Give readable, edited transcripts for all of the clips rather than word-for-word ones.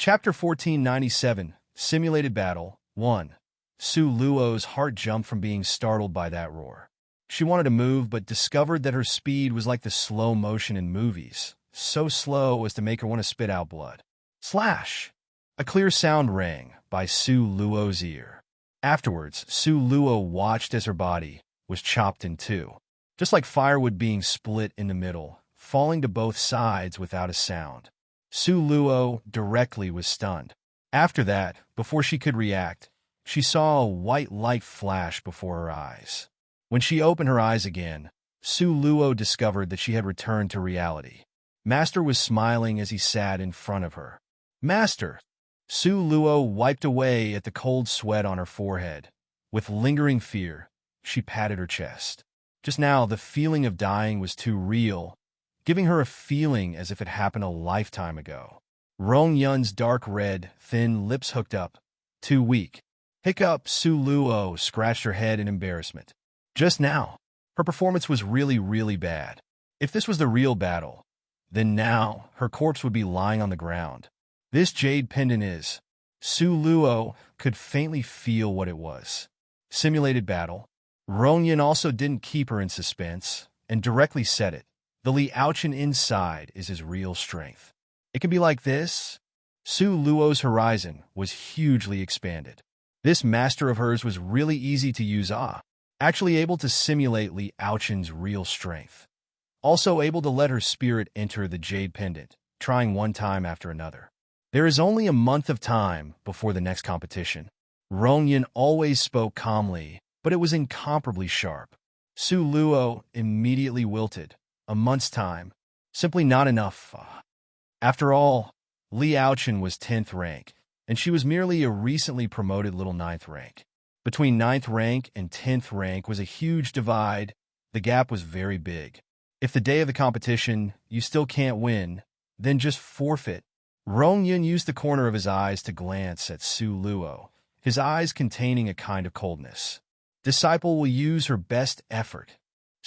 Chapter 1497, Simulated Battle, 1. Su Luo's heart jumped from being startled by that roar. She wanted to move, but discovered that her speed was like the slow motion in movies, so slow as to make her want to spit out blood. Slash! A clear sound rang by Su Luo's ear. Afterwards, Su Luo watched as her body was chopped in two, just like firewood being split in the middle, falling to both sides without a sound. Su Luo directly was stunned. After that, before she could react, she saw a white light flash before her eyes. When she opened her eyes again, Su Luo discovered that she had returned to reality. Master was smiling as he sat in front of her. Master! Su Luo wiped away at the cold sweat on her forehead. With lingering fear, she patted her chest. Just now, the feeling of dying was too real, giving her a feeling as if it happened a lifetime ago. Rong Yun's dark red, thin lips hooked up. Too weak. Hiccup. Su Luo scratched her head in embarrassment. Just now, her performance was really bad. If this was the real battle, then now her corpse would be lying on the ground. This jade pendant is. Su Luo could faintly feel what it was. Simulated battle. Rong Yun also didn't keep her in suspense, and directly said it. The Liaochin inside is his real strength. It can be like this. Su Luo's horizon was hugely expanded. This master of hers was really easy to use, actually able to simulate Liaochin's real strength. Also able to let her spirit enter the jade pendant, trying one time after another. There is only a month of time before the next competition. Rong Yun always spoke calmly, but it was incomparably sharp. Su Luo immediately wilted. A month's time. Simply not enough. After all, Liaochin was 10th rank, and she was merely a recently promoted little 9th rank. Between 9th rank and 10th rank was a huge divide. The gap was very big. If the day of the competition you still can't win, then just forfeit. Rong Yun used the corner of his eyes to glance at Su Luo, his eyes containing a kind of coldness. Disciple will use her best effort.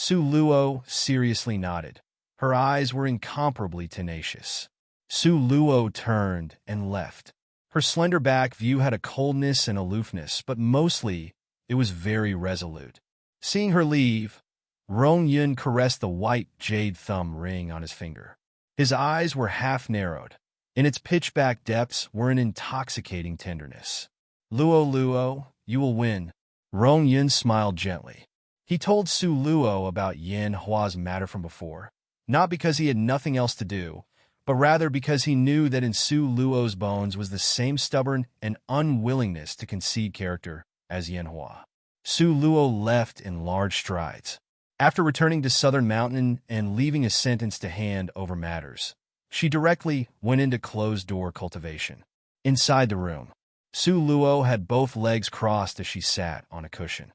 Su Luo seriously nodded. Her eyes were incomparably tenacious. Su Luo turned and left. Her slender back view had a coldness and aloofness, but mostly it was very resolute. Seeing her leave, Rong Yun caressed the white jade thumb ring on his finger. His eyes were half-narrowed. In its pitch-black depths were an intoxicating tenderness. Luo, you will win. Rong Yun smiled gently. He told Su Luo about Yan Hua's matter from before, not because he had nothing else to do, but rather because he knew that in Su Luo's bones was the same stubborn and unwillingness to concede character as Yan Hua. Su Luo left in large strides. After returning to Southern Mountain and leaving a sentence to hand over matters, she directly went into closed-door cultivation. Inside the room, Su Luo had both legs crossed as she sat on a cushion.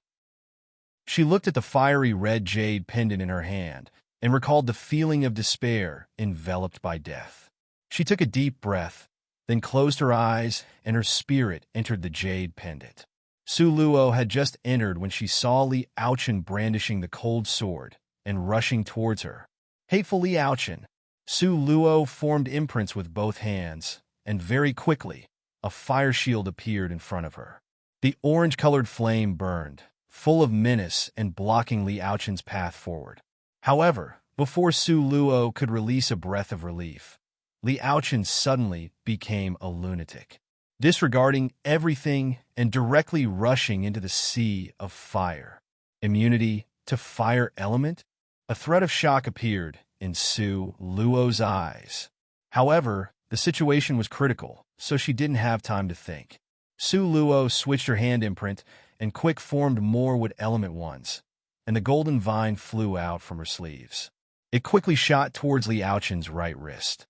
She looked at the fiery red jade pendant in her hand and recalled the feeling of despair enveloped by death. She took a deep breath, then closed her eyes, and her spirit entered the jade pendant. Su Luo had just entered when she saw Liaochin brandishing the cold sword and rushing towards her. Hateful Liaochin! Su Luo formed imprints with both hands, and very quickly, a fire shield appeared in front of her. The orange-colored flame burned, full of menace and blocking Liaochin's path forward. However, before Su Luo could release a breath of relief, Liaochin suddenly became a lunatic, disregarding everything and directly rushing into the sea of fire. Immunity to fire element? A threat of shock appeared in Su Luo's eyes. However, the situation was critical, so she didn't have time to think. Su Luo switched her hand imprint and quick formed more wood element ones, and the golden vine flew out from her sleeves. It quickly shot towards Liaochin's right wrist.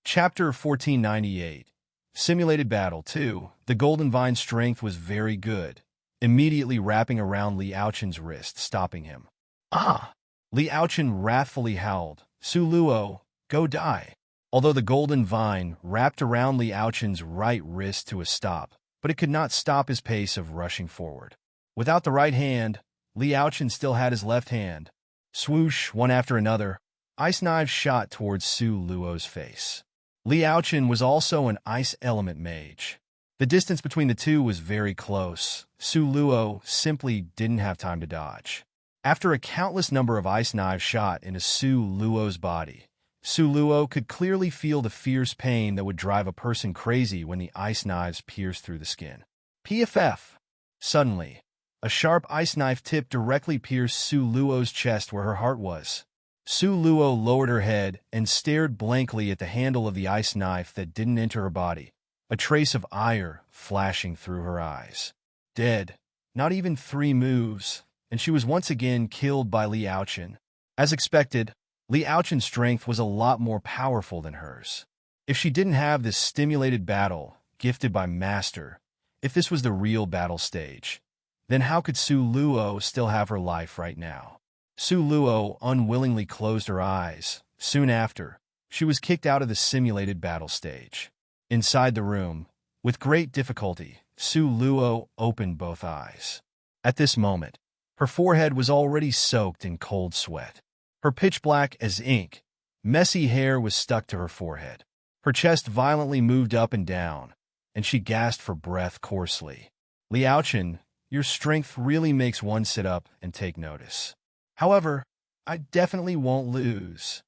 Chapter 1498. Simulated Battle 2. The golden vine's strength was very good, immediately wrapping around Liaochin's wrist, stopping him. Liaochin wrathfully howled, Su Luo, go die. Although the golden vine wrapped around Liaochin's right wrist to a stop, but it could not stop his pace of rushing forward. Without the right hand, Liaochin still had his left hand. Swoosh, one after another, ice knives shot towards Su Luo's face. Li Aochen was also an ice element mage. The distance between the two was very close. Su Luo simply didn't have time to dodge. After a countless number of ice knives shot into Su Luo's body, Su Luo could clearly feel the fierce pain that would drive a person crazy when the ice knives pierced through the skin. PFF. Suddenly, a sharp ice knife tip directly pierced Su Luo's chest where her heart was. Su Luo lowered her head and stared blankly at the handle of the ice knife that didn't enter her body, a trace of ire flashing through her eyes. Dead. Not even 3 moves, and she was once again killed by Li Aochen. As expected, Li Aochen's strength was a lot more powerful than hers. If she didn't have this stimulated battle, gifted by Master, if this was the real battle stage, then how could Su Luo still have her life right now? Su Luo unwillingly closed her eyes. Soon after, she was kicked out of the simulated battle stage. Inside the room, with great difficulty, Su Luo opened both eyes. At this moment, her forehead was already soaked in cold sweat. Her pitch black as ink, messy hair was stuck to her forehead. Her chest violently moved up and down, and she gasped for breath coarsely. Li Aochen, your strength really makes one sit up and take notice. However, I definitely won't lose.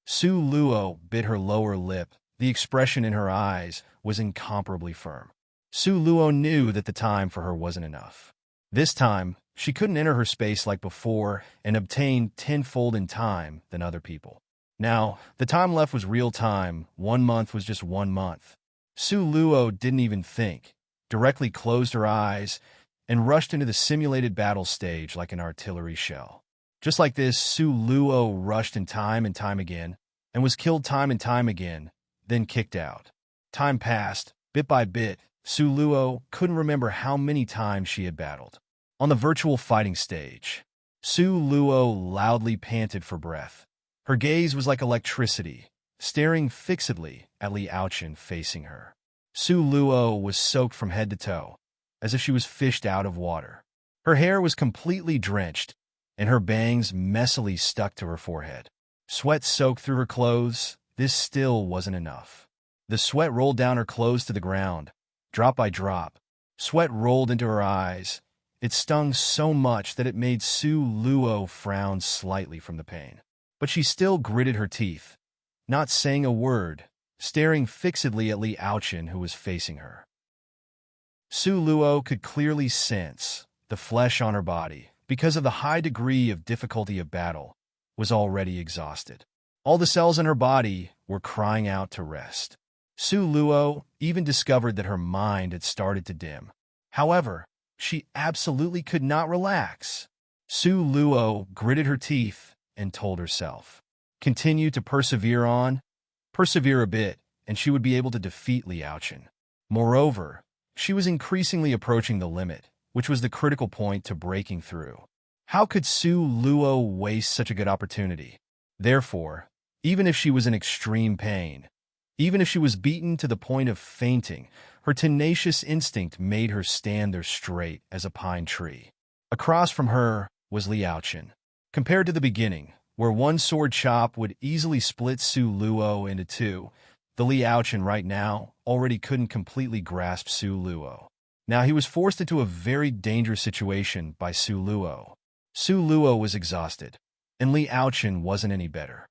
Su Luo bit her lower lip. The expression in her eyes was incomparably firm. Su Luo knew that the time for her wasn't enough. This time, she couldn't enter her space like before and obtain tenfold in time than other people. Now, the time left was real time. 1 month was just 1 month. Su Luo didn't even think, directly closed her eyes, and rushed into the simulated battle stage like an artillery shell. Just like this, Su Luo rushed in time and time again, and was killed time and time again, then kicked out. Time passed, bit by bit. Su Luo couldn't remember how many times she had battled. On the virtual fighting stage, Su Luo loudly panted for breath. Her gaze was like electricity, staring fixedly at Li Aochen facing her. Su Luo was soaked from head to toe, as if she was fished out of water. Her hair was completely drenched, and her bangs messily stuck to her forehead. Sweat soaked through her clothes. This still wasn't enough. The sweat rolled down her clothes to the ground, drop by drop. Sweat rolled into her eyes. It stung so much that it made Su Luo frown slightly from the pain. But she still gritted her teeth, not saying a word, staring fixedly at Li Aochen, who was facing her. Su Luo could clearly sense the flesh on her body, because of the high degree of difficulty of battle, was already exhausted. All the cells in her body were crying out to rest. Su Luo even discovered that her mind had started to dim. However, she absolutely could not relax. Su Luo gritted her teeth and told herself, continue to persevere on, persevere a bit, and she would be able to defeat Li Aochen. Moreover, she was increasingly approaching the limit, which was the critical point to breaking through. How could Su Luo waste such a good opportunity? Therefore, even if she was in extreme pain, even if she was beaten to the point of fainting, her tenacious instinct made her stand there straight as a pine tree. Across from her was Li Aochen. Compared to the beginning, where one sword chop would easily split Su Luo into 2, the Li Aochen right now already couldn't completely grasp Su Luo. Now he was forced into a very dangerous situation by Su Luo. Su Luo was exhausted, and Li Aochen wasn't any better.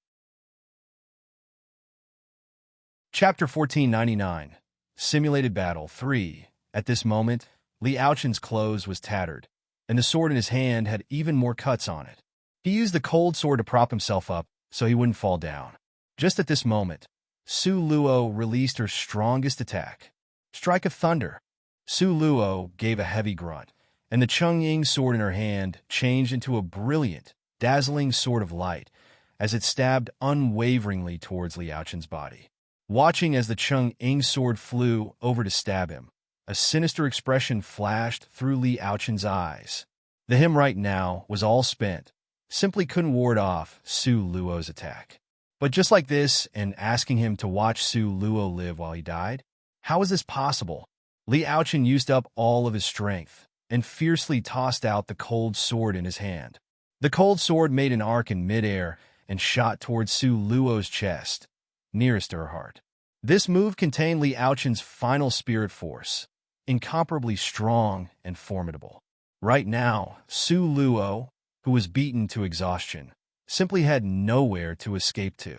Chapter 1499, Simulated Battle 3. At this moment, Li Aochen's clothes was tattered, and the sword in his hand had even more cuts on it. He used the cold sword to prop himself up so he wouldn't fall down. Just at this moment, Su Luo released her strongest attack, Strike of Thunder. Su Luo gave a heavy grunt, and the Cheng-Ying sword in her hand changed into a brilliant, dazzling sword of light as it stabbed unwaveringly towards Li Aochen's body. Watching as the Cheng-Ying sword flew over to stab him, a sinister expression flashed through Li Aochen's eyes. The him right now was all spent, simply couldn't ward off Su Luo's attack. But just like this, and asking him to watch Su Luo live while he died? How is this possible? Li Aochen used up all of his strength, and fiercely tossed out the cold sword in his hand. The cold sword made an arc in midair and shot towards Su Luo's chest, nearest to her heart. This move contained Li Aochen's final spirit force, incomparably strong and formidable. Right now, Su Luo, who was beaten to exhaustion, simply had nowhere to escape to.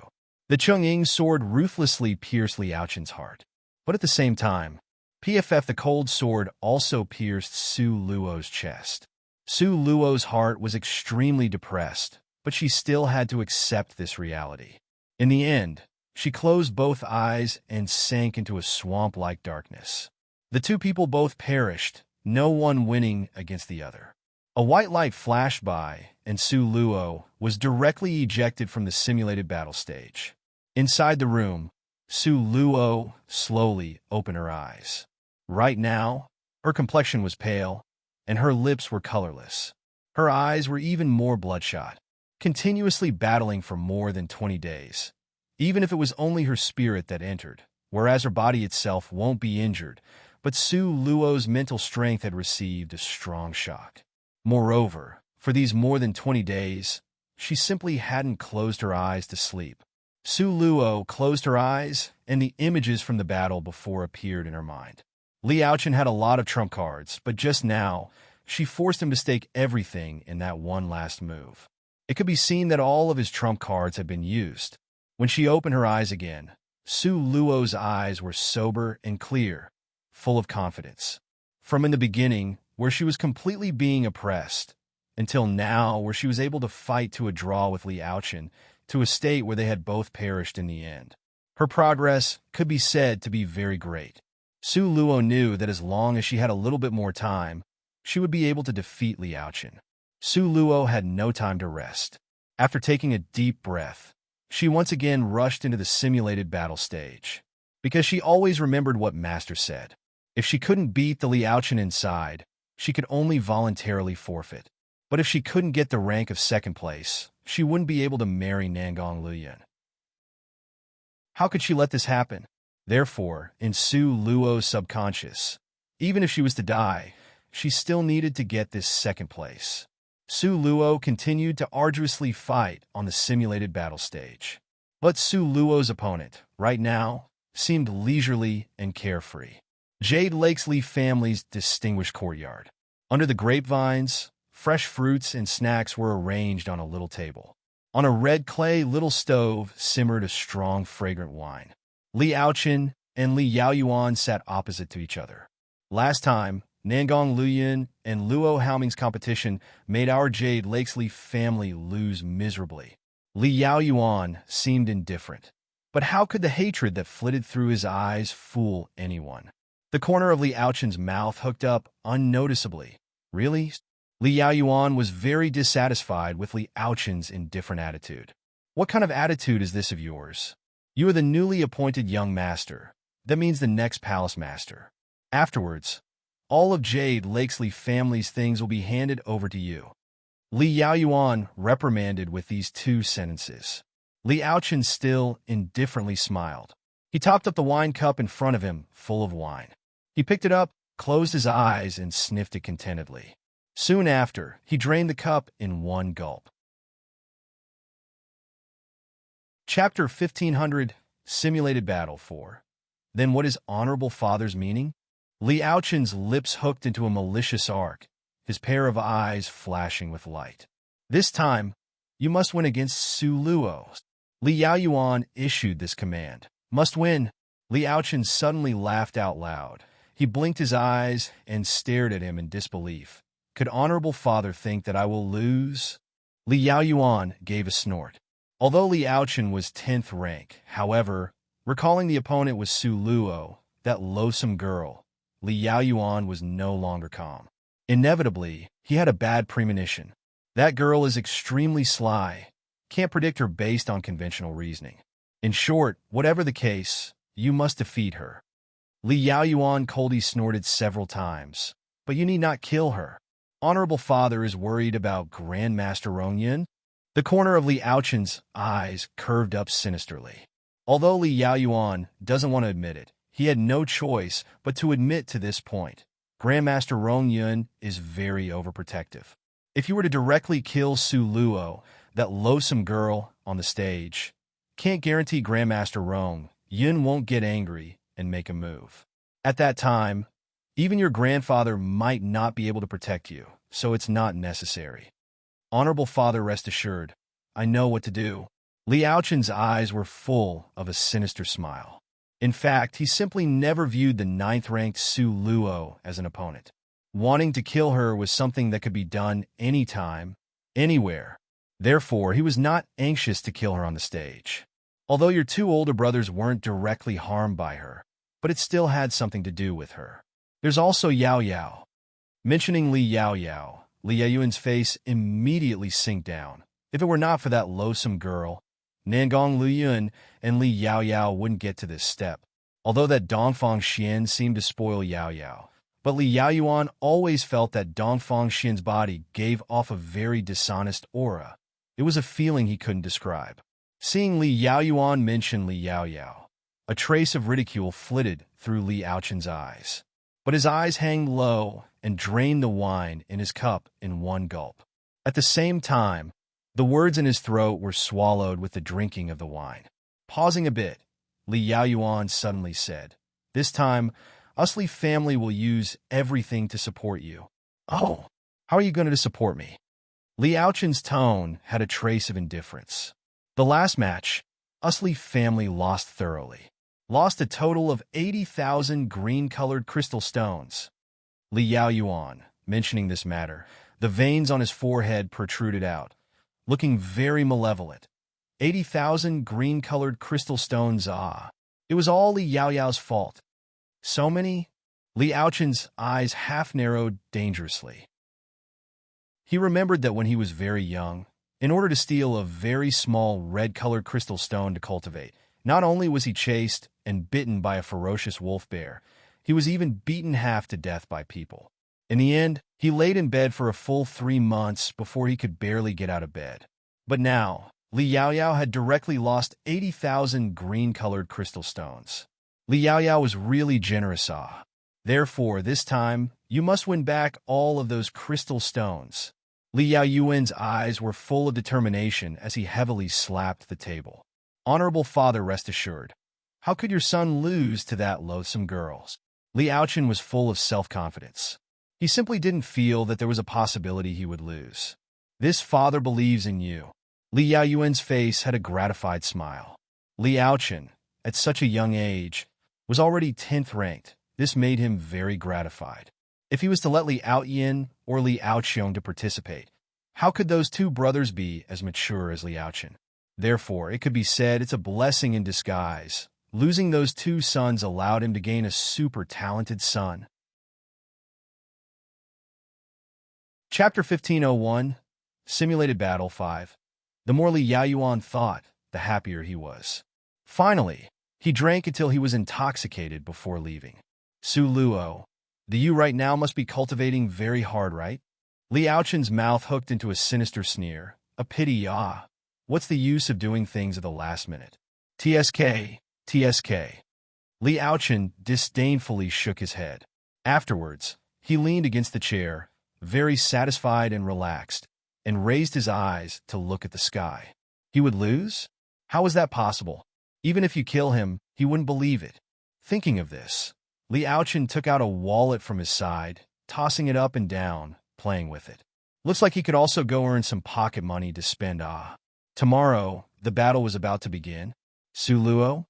The Cheng-Ying sword ruthlessly pierced Li Aochen's heart. But at the same time, PFF the cold sword also pierced Su Luo's chest. Su Luo's heart was extremely depressed, but she still had to accept this reality. In the end, she closed both eyes and sank into a swamp-like darkness. The two people both perished, no one winning against the other. A white light flashed by, and Su Luo was directly ejected from the simulated battle stage. Inside the room, Su Luo slowly opened her eyes. Right now, her complexion was pale, and her lips were colorless. Her eyes were even more bloodshot, continuously battling for more than 20 days. Even if it was only her spirit that entered, whereas her body itself won't be injured, but Su Luo's mental strength had received a strong shock. Moreover, for these more than 20 days, she simply hadn't closed her eyes to sleep. Su Luo closed her eyes, and the images from the battle before appeared in her mind. Li Aochen had a lot of trump cards, but just now, she forced him to stake everything in that one last move. It could be seen that all of his trump cards had been used. When she opened her eyes again, Su Luo's eyes were sober and clear, full of confidence. From in the beginning, where she was completely being oppressed, until now where she was able to fight to a draw with Li Aochen, to a state where they had both perished in the end. Her progress could be said to be very great. Su Luo knew that as long as she had a little bit more time, she would be able to defeat Li Aochen. Su Luo had no time to rest. After taking a deep breath, she once again rushed into the simulated battle stage. Because she always remembered what Master said. If she couldn't beat the Li Aochen inside, she could only voluntarily forfeit. But if she couldn't get the rank of second place, she wouldn't be able to marry Nangong Luoyun. How could she let this happen? Therefore, in Su Luo's subconscious, even if she was to die, she still needed to get this second place. Su Luo continued to arduously fight on the simulated battle stage. But Su Luo's opponent, right now, seemed leisurely and carefree. Jade Lake's Lee family's distinguished courtyard. Under the grapevines, fresh fruits and snacks were arranged on a little table. On a red clay little stove simmered a strong, fragrant wine. Li Aochen and Li Yaoyuan sat opposite to each other. Last time, Nangong Luoyun and Luo Haoming's competition made our Jade Lake's Lee family lose miserably. Li Yaoyuan seemed indifferent. But how could the hatred that flitted through his eyes fool anyone? The corner of Li Aochen's mouth hooked up unnoticeably. Really? Li Yaoyuan was very dissatisfied with Li Aochen's indifferent attitude. What kind of attitude is this of yours? You are the newly appointed young master. That means the next palace master. Afterwards, all of Jade Lake's Lee family's things will be handed over to you. Li Yaoyuan reprimanded with these two sentences. Li Aochen still indifferently smiled. He topped up the wine cup in front of him, full of wine. He picked it up, closed his eyes, and sniffed it contentedly. Soon after, he drained the cup in one gulp. Chapter 1500, Simulated Battle 4. Then what is Honorable Father's meaning? Li Aochen's lips hooked into a malicious arc, his pair of eyes flashing with light. This time, you must win against Su Luo. Li Yaoyuan issued this command. Must win. Li Aochen suddenly laughed out loud. He blinked his eyes and stared at him in disbelief. Could Honorable Father think that I will lose? Li Yaoyuan gave a snort. Although Li Aochen was 10th rank, however, recalling the opponent was Su Luo, that loathsome girl, Li Yaoyuan was no longer calm. Inevitably, he had a bad premonition. That girl is extremely sly. Can't predict her based on conventional reasoning. In short, whatever the case, you must defeat her. Li Yaoyuan coldly snorted several times. But you need not kill her. Honorable Father is worried about Grandmaster Rongyun. The corner of Li Aochen's eyes curved up sinisterly. Although Li Yaoyuan doesn't want to admit it, he had no choice but to admit to this point. Grandmaster Rongyun is very overprotective. If you were to directly kill Su Luo, that loathsome girl, on the stage, can't guarantee Grandmaster Rong Yun won't get angry and make a move. At that time, even your grandfather might not be able to protect you, so it's not necessary. Honorable father, rest assured, I know what to do. Liao Chen's eyes were full of a sinister smile. In fact, he simply never viewed the ninth-ranked Su Luo as an opponent. Wanting to kill her was something that could be done anytime, anywhere. Therefore, he was not anxious to kill her on the stage. Although your two older brothers weren't directly harmed by her, but it still had something to do with her. There's also Yao Yao. Mentioning Li Yao Yao, Li Yaoyuan's face immediately sank down. If it were not for that loathsome girl, Nangong Luyun and Li Yao Yao wouldn't get to this step. Although that Dongfang Xian seemed to spoil Yao Yao, but Li Yaoyuan always felt that Dongfang Xian's body gave off a very dishonest aura. It was a feeling he couldn't describe. Seeing Li Yaoyuan mention Li Yao Yao, a trace of ridicule flitted through Li Yaochen's eyes. But his eyes hung low and drained the wine in his cup in one gulp. At the same time, the words in his throat were swallowed with the drinking of the wine. Pausing a bit, Li Yaoyuan suddenly said, "This time, us Li family will use everything to support you." "Oh, how are you going to support me?" Li Yaochen's tone had a trace of indifference. The last match, us Li family lost thoroughly. Lost a total of 80,000 green-colored crystal stones. Li Yaoyuan, mentioning this matter, the veins on his forehead protruded out, looking very malevolent. 80,000 green-colored crystal stones, ah. It was all Li Yaoyao's fault. So many? Li Yaochen's eyes half-narrowed dangerously. He remembered that when he was very young, in order to steal a very small red-colored crystal stone to cultivate, not only was he chased and bitten by a ferocious wolf bear, he was even beaten half to death by people. In the end, he laid in bed for a full 3 months before he could barely get out of bed. But now, Li Yaoyao had directly lost 80,000 green-colored crystal stones. Li Yaoyao was really generous, ah. Therefore, this time, you must win back all of those crystal stones. Li Yaoyuan's eyes were full of determination as he heavily slapped the table. Honorable father, rest assured. How could your son lose to that loathsome girl? Li Yaochen was full of self-confidence. He simply didn't feel that there was a possibility he would lose. This father believes in you. Li Yaoyuan's face had a gratified smile. Li Yaochen, at such a young age, was already 10th ranked. This made him very gratified. If he was to let Li Yaoyin or Li Yaoqiong to participate, how could those two brothers be as mature as Li Yaochen? Therefore, it could be said it's a blessing in disguise. Losing those two sons allowed him to gain a super talented son. Chapter 1501, Simulated Battle 5. The more Li Yaoyuan thought, the happier he was. Finally, he drank until he was intoxicated before leaving. Su Luo, the you right now must be cultivating very hard, right? Li Yaochen's mouth hooked into a sinister sneer. A pity, ah. What's the use of doing things at the last minute? TSK, TSK. Li Yaochen disdainfully shook his head. Afterwards, he leaned against the chair, very satisfied and relaxed, and raised his eyes to look at the sky. He would lose? How was that possible? Even if you kill him, he wouldn't believe it. Thinking of this, Li Yaochen took out a wallet from his side, tossing it up and down, playing with it. Looks like he could also go earn some pocket money to spend, ah. Tomorrow, the battle was about to begin. Su Luo,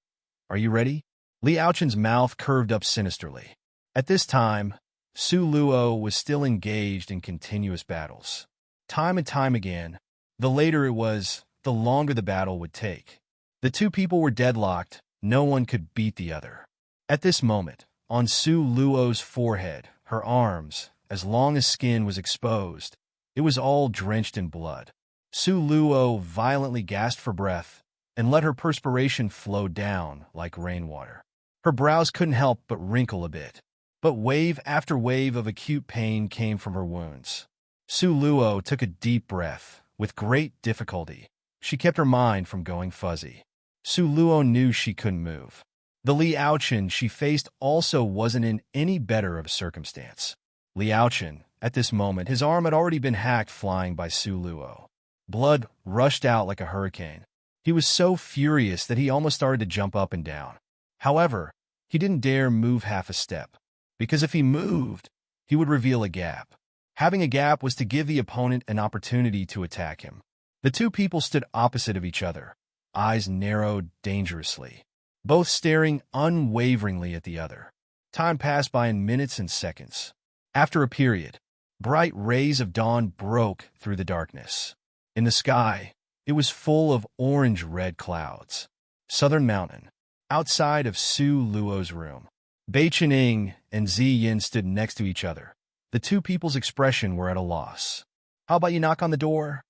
are you ready? Li Yaochen's mouth curved up sinisterly. At this time, Su Luo was still engaged in continuous battles. Time and time again, the later it was, the longer the battle would take. The two people were deadlocked, no one could beat the other. At this moment, on Su Luo's forehead, her arms, as long as skin was exposed, it was all drenched in blood. Su Luo violently gasped for breath and let her perspiration flow down like rainwater. Her brows couldn't help but wrinkle a bit, but wave after wave of acute pain came from her wounds. Su Luo took a deep breath. With great difficulty, she kept her mind from going fuzzy. Su Luo knew she couldn't move. The Li Yaochen she faced also wasn't in any better of a circumstance. Li Yaochen, at this moment, his arm had already been hacked flying by Su Luo. Blood rushed out like a hurricane. He was so furious that he almost started to jump up and down. However, he didn't dare move half a step, because if he moved, he would reveal a gap. Having a gap was to give the opponent an opportunity to attack him. The two people stood opposite of each other, eyes narrowed dangerously, both staring unwaveringly at the other. Time passed by in minutes and seconds. After a period, bright rays of dawn broke through the darkness. In the sky, it was full of orange-red clouds. Southern Mountain, outside of Su Luo's room. Bei Qining and Ziyin stood next to each other. The two people's expression were at a loss. "How about you knock on the door?"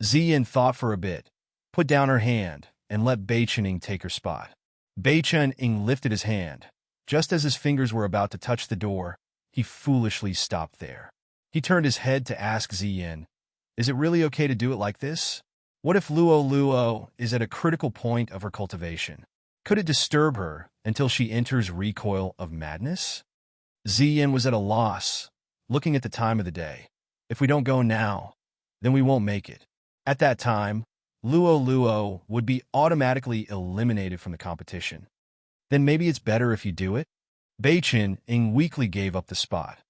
Ziyin thought for a bit, put down her hand, and let Bei Qining take her spot. Bei Qining lifted his hand. Just as his fingers were about to touch the door, he foolishly stopped there. He turned his head to ask Ziyin, "Is it really okay to do it like this? What if Luo is at a critical point of her cultivation? Could it disturb her until she enters recoil of madness?" Ziyin was at a loss, looking at the time of the day. If we don't go now, then we won't make it. At that time, Luo would be automatically eliminated from the competition. Then maybe it's better if you do it? Bei Qining weakly gave up the spot.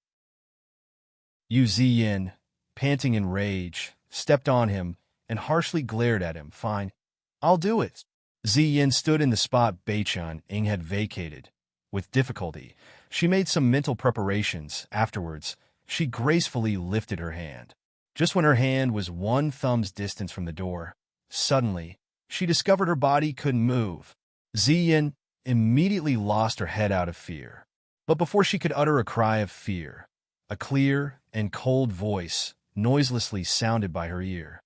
Ziyin, panting in rage, stepped on him and harshly glared at him. "Fine, I'll do it." Ziyin stood in the spot Bei Qining had vacated. With difficulty, she made some mental preparations. Afterwards, she gracefully lifted her hand. Just when her hand was one thumb's distance from the door, suddenly, she discovered her body couldn't move. Ziyin immediately lost her head out of fear. But before she could utter a cry of fear, a clear and cold voice noiselessly sounded by her ear.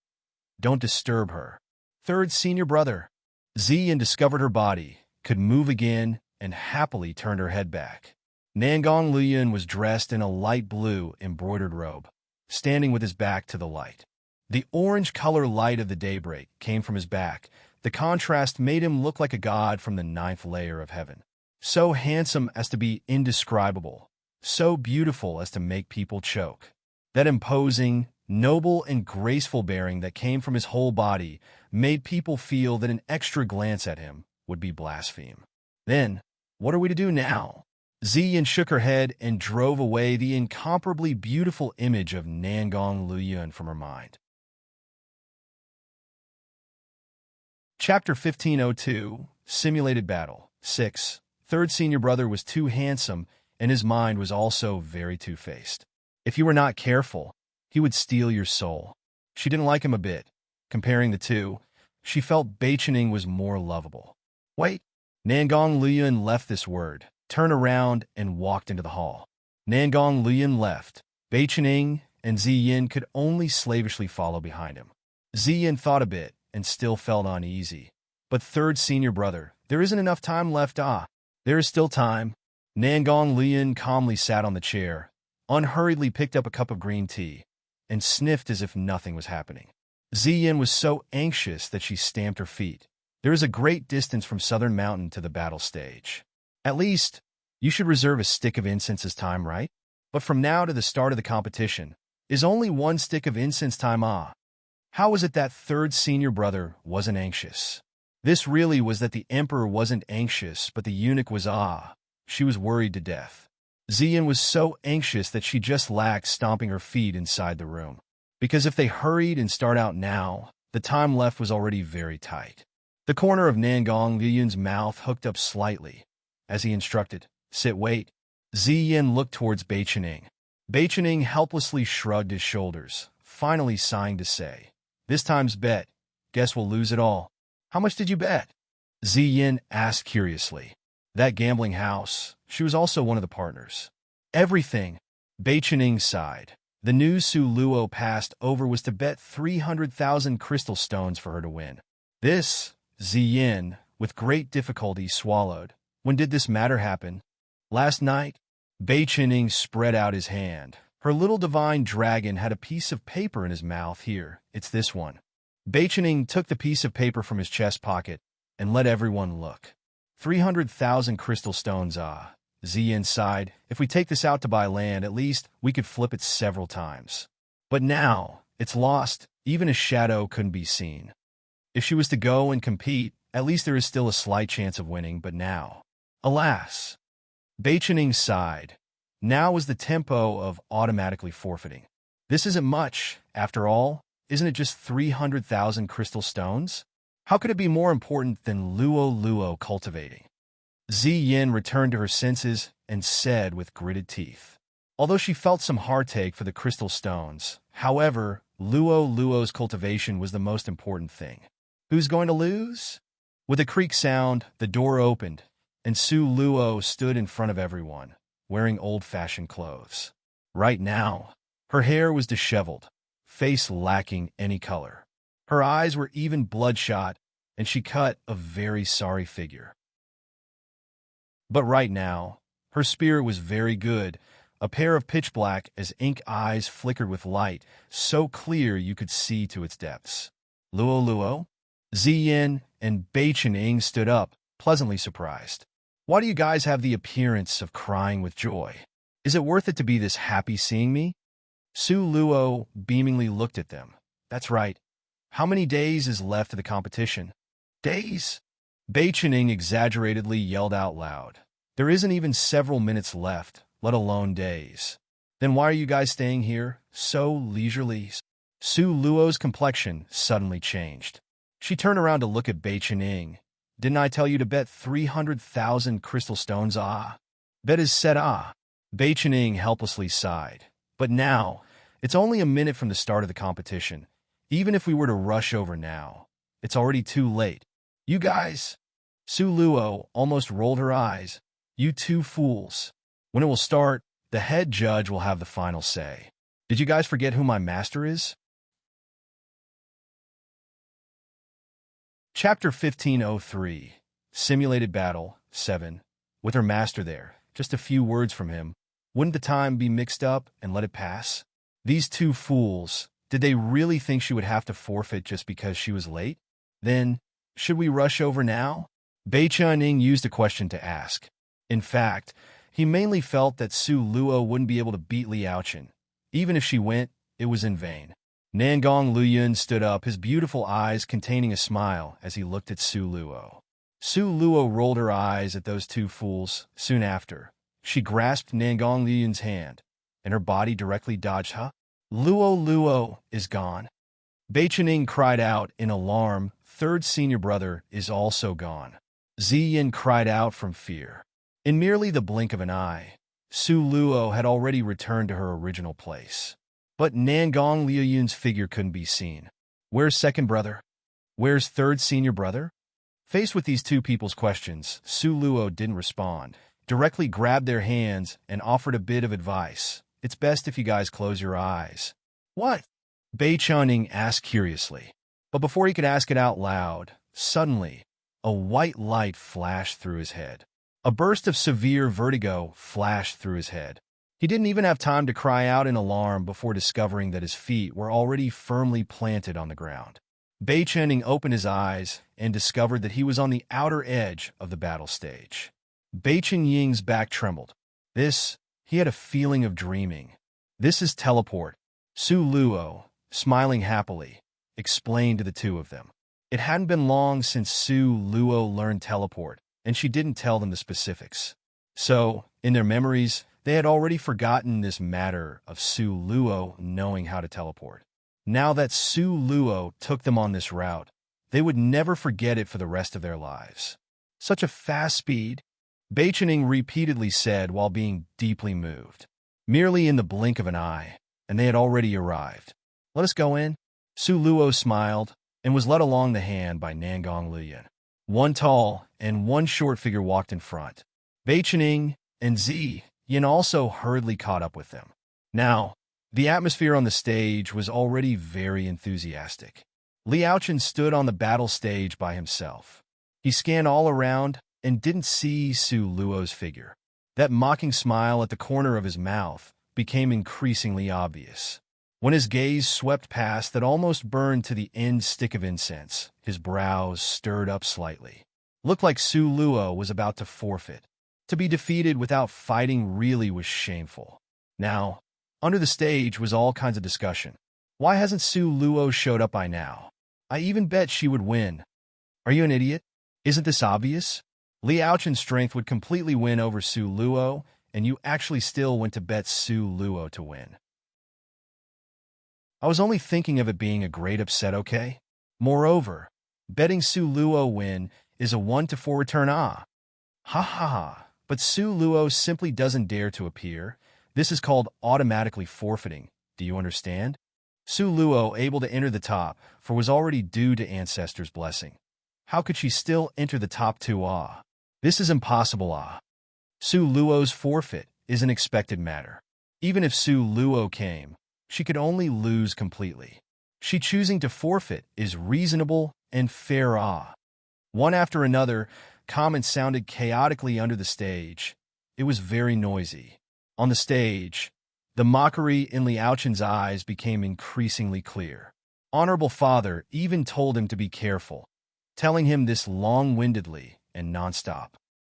"Don't disturb her." Third senior brother. Ziyin discovered her body, could move again, and happily turned her head back. Nangong Luyun was dressed in a light blue embroidered robe, standing with his back to the light. The orange-color light of the daybreak came from his back. The contrast made him look like a god from the 9th layer of heaven. So handsome as to be indescribable, so beautiful as to make people choke. That imposing, noble, and graceful bearing that came from his whole body made people feel that an extra glance at him would be blaspheme. Then, what are we to do now? Ziyin shook her head and drove away the incomparably beautiful image of Nangong Luyun from her mind. Chapter 1502, Simulated Battle. 6. Third senior brother was too handsome, and his mind was also very two-faced. If you were not careful, he would steal your soul. She didn't like him a bit. Comparing the two, she felt Bei Qining was more lovable. "Wait." Nangong Luyun left this word, turned around, and walked into the hall. Nangong Luyun left. Bei Qining and Ziyin could only slavishly follow behind him. Ziyin thought a bit and still felt uneasy. "But third senior brother, there isn't enough time left." "Ah, there is still time." Nangong Luyun calmly sat on the chair, unhurriedly picked up a cup of green tea, and sniffed as if nothing was happening. Ziyin was so anxious that she stamped her feet. "There is a great distance from Southern Mountain to the battle stage. At least, you should reserve a stick of incense as time, right? But from now to the start of the competition is only one stick of incense time." Ah. How was it that third senior brother wasn't anxious? This really was that the emperor wasn't anxious, but the eunuch was. She was worried to death. Ziyin was so anxious that she just lacked stomping her feet inside the room. Because if they hurried and start out now, the time left was already very tight. The corner of Nangong Luyun's mouth hooked up slightly, as he instructed, "Sit, wait." Ziyin looked towards Bei Qining. Bei Qining helplessly shrugged his shoulders, finally sighing to say, "This time's bet. Guess we'll lose it all." "How much did you bet?" Ziyin asked curiously. That gambling house, she was also one of the partners. "Everything." Bei Qining sighed. The news Su Luo passed over was to bet 300,000 crystal stones for her to win. This, Ziyin, with great difficulty, swallowed. "When did this matter happen?" "Last night." Bei Qining spread out his hand. Her little divine dragon had a piece of paper in his mouth. "Here, it's this one." Bei Qining took the piece of paper from his chest pocket and let everyone look. 300,000 crystal stones. Ah. Ziyin sighed. "If we take this out to buy land, at least we could flip it several times. But now, it's lost. Even a shadow couldn't be seen. If she was to go and compete, at least there is still a slight chance of winning, but now." Alas, Beichening sighed. Now was the tempo of automatically forfeiting. This isn't much, after all. Isn't it just 300,000 crystal stones? How could it be more important than Luo cultivating? Ziyin returned to her senses and said with gritted teeth. Although she felt some heartache for the crystal stones, however, Luo's cultivation was the most important thing. Who's going to lose? With a creak sound, the door opened, and Su Luo stood in front of everyone, wearing old-fashioned clothes. Right now, her hair was disheveled, face lacking any color. Her eyes were even bloodshot, and she cut a very sorry figure. But right now, her spirit was very good. A pair of pitch-black as ink eyes flickered with light, so clear you could see to its depths. Luo? Ziyin and Beichening stood up, pleasantly surprised. Why do you guys have the appearance of crying with joy? Is it worth it to be this happy seeing me? Su Luo beamingly looked at them. That's right. How many days is left of the competition? Days? Beichening exaggeratedly yelled out loud. There isn't even several minutes left, let alone days. Then why are you guys staying here, so leisurely? Su Luo's complexion suddenly changed. She turned around to look at Beichening. Didn't I tell you to bet 300,000 crystal stones? Bet is said Beichening helplessly sighed. But now, it's only a minute from the start of the competition. Even if we were to rush over now, it's already too late. You guys! Su Luo almost rolled her eyes. You two fools. When it will start, the head judge will have the final say. Did you guys forget who my master is? Chapter 1503. Simulated Battle 7. With her master there, just a few words from him. Wouldn't the time be mixed up and let it pass? These two fools, did they really think she would have to forfeit just because she was late? Then, should we rush over now? Beichening used a question to ask. In fact, he mainly felt that Su Luo wouldn't be able to beat Liaochen. Even if she went, it was in vain. Nangong Luyun stood up, his beautiful eyes containing a smile as he looked at Su Luo. Su Luo rolled her eyes at those two fools. Soon after, she grasped Nangong Luyun's hand, and her body directly dodged her. Luo is gone. Beichening cried out in alarm. Third senior brother is also gone. Ziyin cried out from fear. In merely the blink of an eye, Su Luo had already returned to her original place. But Nangong Luyun's figure couldn't be seen. Where's second brother? Where's third senior brother? Faced with these two people's questions, Su Luo didn't respond, directly grabbed their hands and offered a bit of advice. It's best if you guys close your eyes. What? Beichening asked curiously. But before he could ask it out loud, suddenly, a white light flashed through his head. A burst of severe vertigo flashed through his head. He didn't even have time to cry out in alarm before discovering that his feet were already firmly planted on the ground. Beichening opened his eyes and discovered that he was on the outer edge of the battle stage. Beichening's back trembled. He had a feeling of dreaming. This is teleport. Su Luo, smiling happily, explained to the two of them. It hadn't been long since Su Luo learned teleport, and she didn't tell them the specifics. So, in their memories, they had already forgotten this matter of Su Luo knowing how to teleport. Now that Su Luo took them on this route, they would never forget it for the rest of their lives. Such a fast speed, Beichening repeatedly said while being deeply moved. Merely in the blink of an eye, and they had already arrived. Let us go in. Su Luo smiled and was led along the hand by Nangong Luyun. One tall and one short figure walked in front. Beichening and Ziyin also hurriedly caught up with them. Now, the atmosphere on the stage was already very enthusiastic. Liaochen stood on the battle stage by himself. He scanned all around and didn't see Su Luo's figure. That mocking smile at the corner of his mouth became increasingly obvious. When his gaze swept past that almost burned to the end stick of incense, his brows stirred up slightly. Looked like Su Luo was about to forfeit. To be defeated without fighting really was shameful. Now, under the stage was all kinds of discussion. Why hasn't Su Luo showed up by now? I even bet she would win. Are you an idiot? Isn't this obvious? Li Aochen's strength would completely win over Su Luo, and you actually still went to bet Su Luo to win. I was only thinking of it being a great upset, okay? Moreover, betting Su Luo win is a 1-4 return. Ha ha ha. But Su Luo simply doesn't dare to appear. This is called automatically forfeiting. Do you understand? Su Luo able to enter the top, for was already due to ancestors' blessing. How could she still enter the top 2? This is impossible. Su Luo's forfeit is an expected matter. Even if Su Luo came, she could only lose completely. She choosing to forfeit is reasonable and fair. One after another, comments sounded chaotically under the stage. It was very noisy. On the stage, the mockery in Li Aochen's eyes became increasingly clear. Honorable Father even told him to be careful, telling him this long-windedly and nonstop.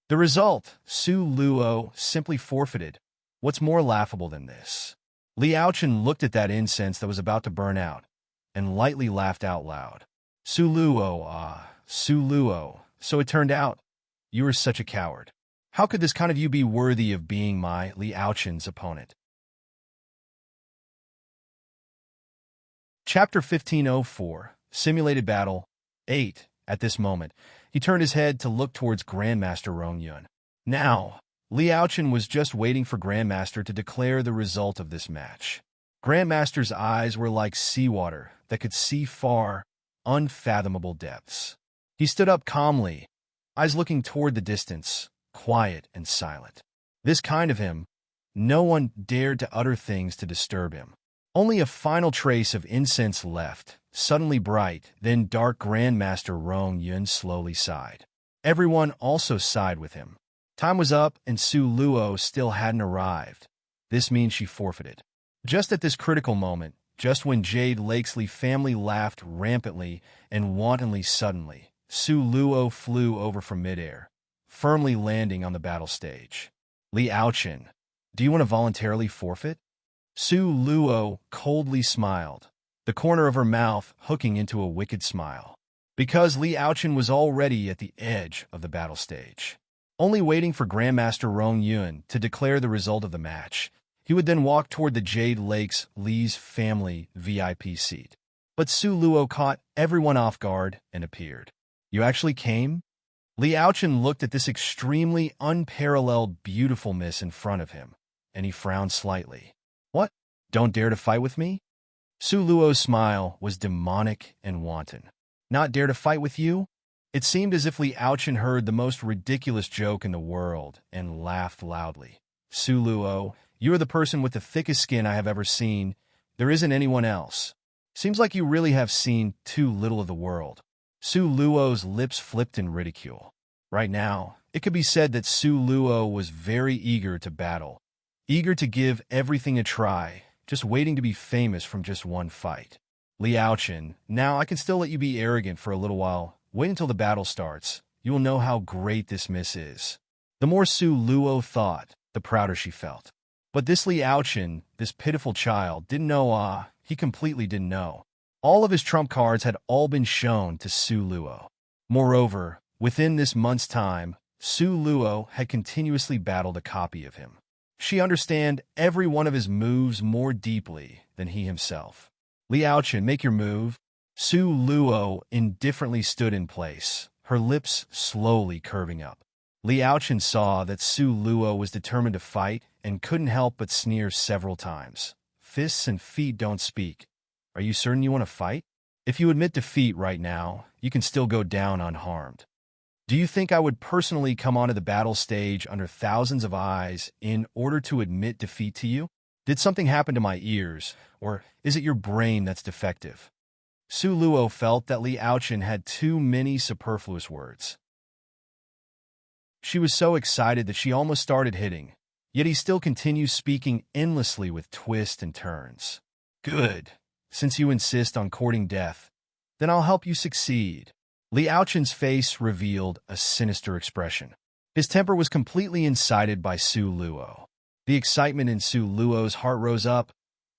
The result, Su Luo simply forfeited. What's more laughable than this? Li Aochen looked at that incense that was about to burn out and lightly laughed out loud. Su Luo, Su Luo. So it turned out, you were such a coward. How could this kind of you be worthy of being my Li Aochen's opponent? Chapter 1504, Simulated Battle 8. At this moment, he turned his head to look towards Grandmaster Rong Yun. Now, Li Aochen was just waiting for Grandmaster to declare the result of this match. Grandmaster's eyes were like seawater that could see far, unfathomable depths. He stood up calmly, eyes looking toward the distance, quiet and silent. This kind of him, no one dared to utter things to disturb him. Only a final trace of incense left, suddenly bright, then dark. Grandmaster Rong Yun slowly sighed. Everyone also sighed with him. Time was up and Su Luo still hadn't arrived. This means she forfeited. Just at this critical moment, just when Jade Lakesley family laughed rampantly and wantonly suddenly, Su Luo flew over from midair, firmly landing on the battle stage. Li Aochen, do you want to voluntarily forfeit? Su Luo coldly smiled, the corner of her mouth hooking into a wicked smile. Because Li Aochen was already at the edge of the battle stage, only waiting for Grandmaster Rong Yun to declare the result of the match. He would then walk toward the Jade Lakes Lee's family VIP seat. But Su Luo caught everyone off guard and appeared. You actually came? Li Aochen looked at this extremely unparalleled beautiful miss in front of him, and he frowned slightly. What? Don't dare to fight with me? Su Luo's smile was demonic and wanton. Not dare to fight with you? It seemed as if Li Aochen heard the most ridiculous joke in the world and laughed loudly. Su Luo, you are the person with the thickest skin I have ever seen. There isn't anyone else. Seems like you really have seen too little of the world. Su Luo's lips flipped in ridicule. Right now, it could be said that Su Luo was very eager to battle, eager to give everything a try, just waiting to be famous from just one fight. Li Aochen, now I can still let you be arrogant for a little while. Wait until the battle starts. You will know how great this miss is. The more Su Luo thought, the prouder she felt. But this Li Aochen, this pitiful child, didn't know. He completely didn't know. All of his trump cards had all been shown to Su Luo. Moreover, within this month's time, Su Luo had continuously battled a copy of him. She understood every one of his moves more deeply than he himself. Li Aochen, make your move. Su Luo indifferently stood in place, her lips slowly curving up. Li Aochen saw that Su Luo was determined to fight and couldn't help but sneer several times. Fists and feet don't speak. Are you certain you want to fight? If you admit defeat right now, you can still go down unharmed. Do you think I would personally come onto the battle stage under thousands of eyes in order to admit defeat to you? Did something happen to my ears, or is it your brain that's defective? Su Luo felt that Li Aochen had too many superfluous words. She was so excited that she almost started hitting, yet he still continued speaking endlessly with twists and turns. Good. Since you insist on courting death, then I'll help you succeed. Li Aochen's face revealed a sinister expression. His temper was completely incited by Su Luo. The excitement in Su Luo's heart rose up,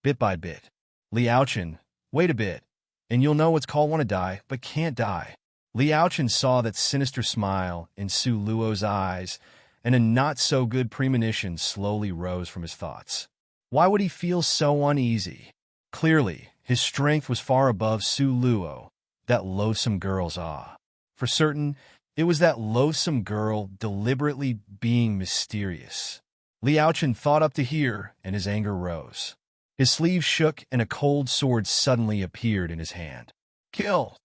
bit by bit. Li Aochen, wait a bit, and you'll know what's called want to die, but can't die. Li Aochen saw that sinister smile in Su Luo's eyes, and a not-so-good premonition slowly rose from his thoughts. Why would he feel so uneasy? Clearly, his strength was far above Su Luo, that loathsome girl's awe. For certain, it was that loathsome girl deliberately being mysterious. Li Aochen thought up to here, and his anger rose. His sleeve shook, and a cold sword suddenly appeared in his hand. "Kill!"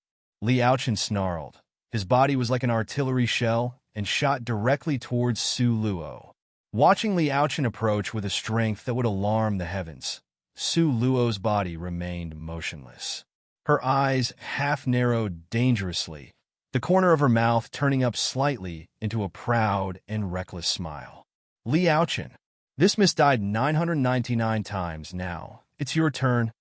Li Aochen snarled. His body was like an artillery shell and shot directly towards Su Luo. Watching Li Aochen approach with a strength that would alarm the heavens, Su Luo's body remained motionless. Her eyes half-narrowed dangerously, the corner of her mouth turning up slightly into a proud and reckless smile. "Li Aochen, this miss died 999 times now. It's your turn."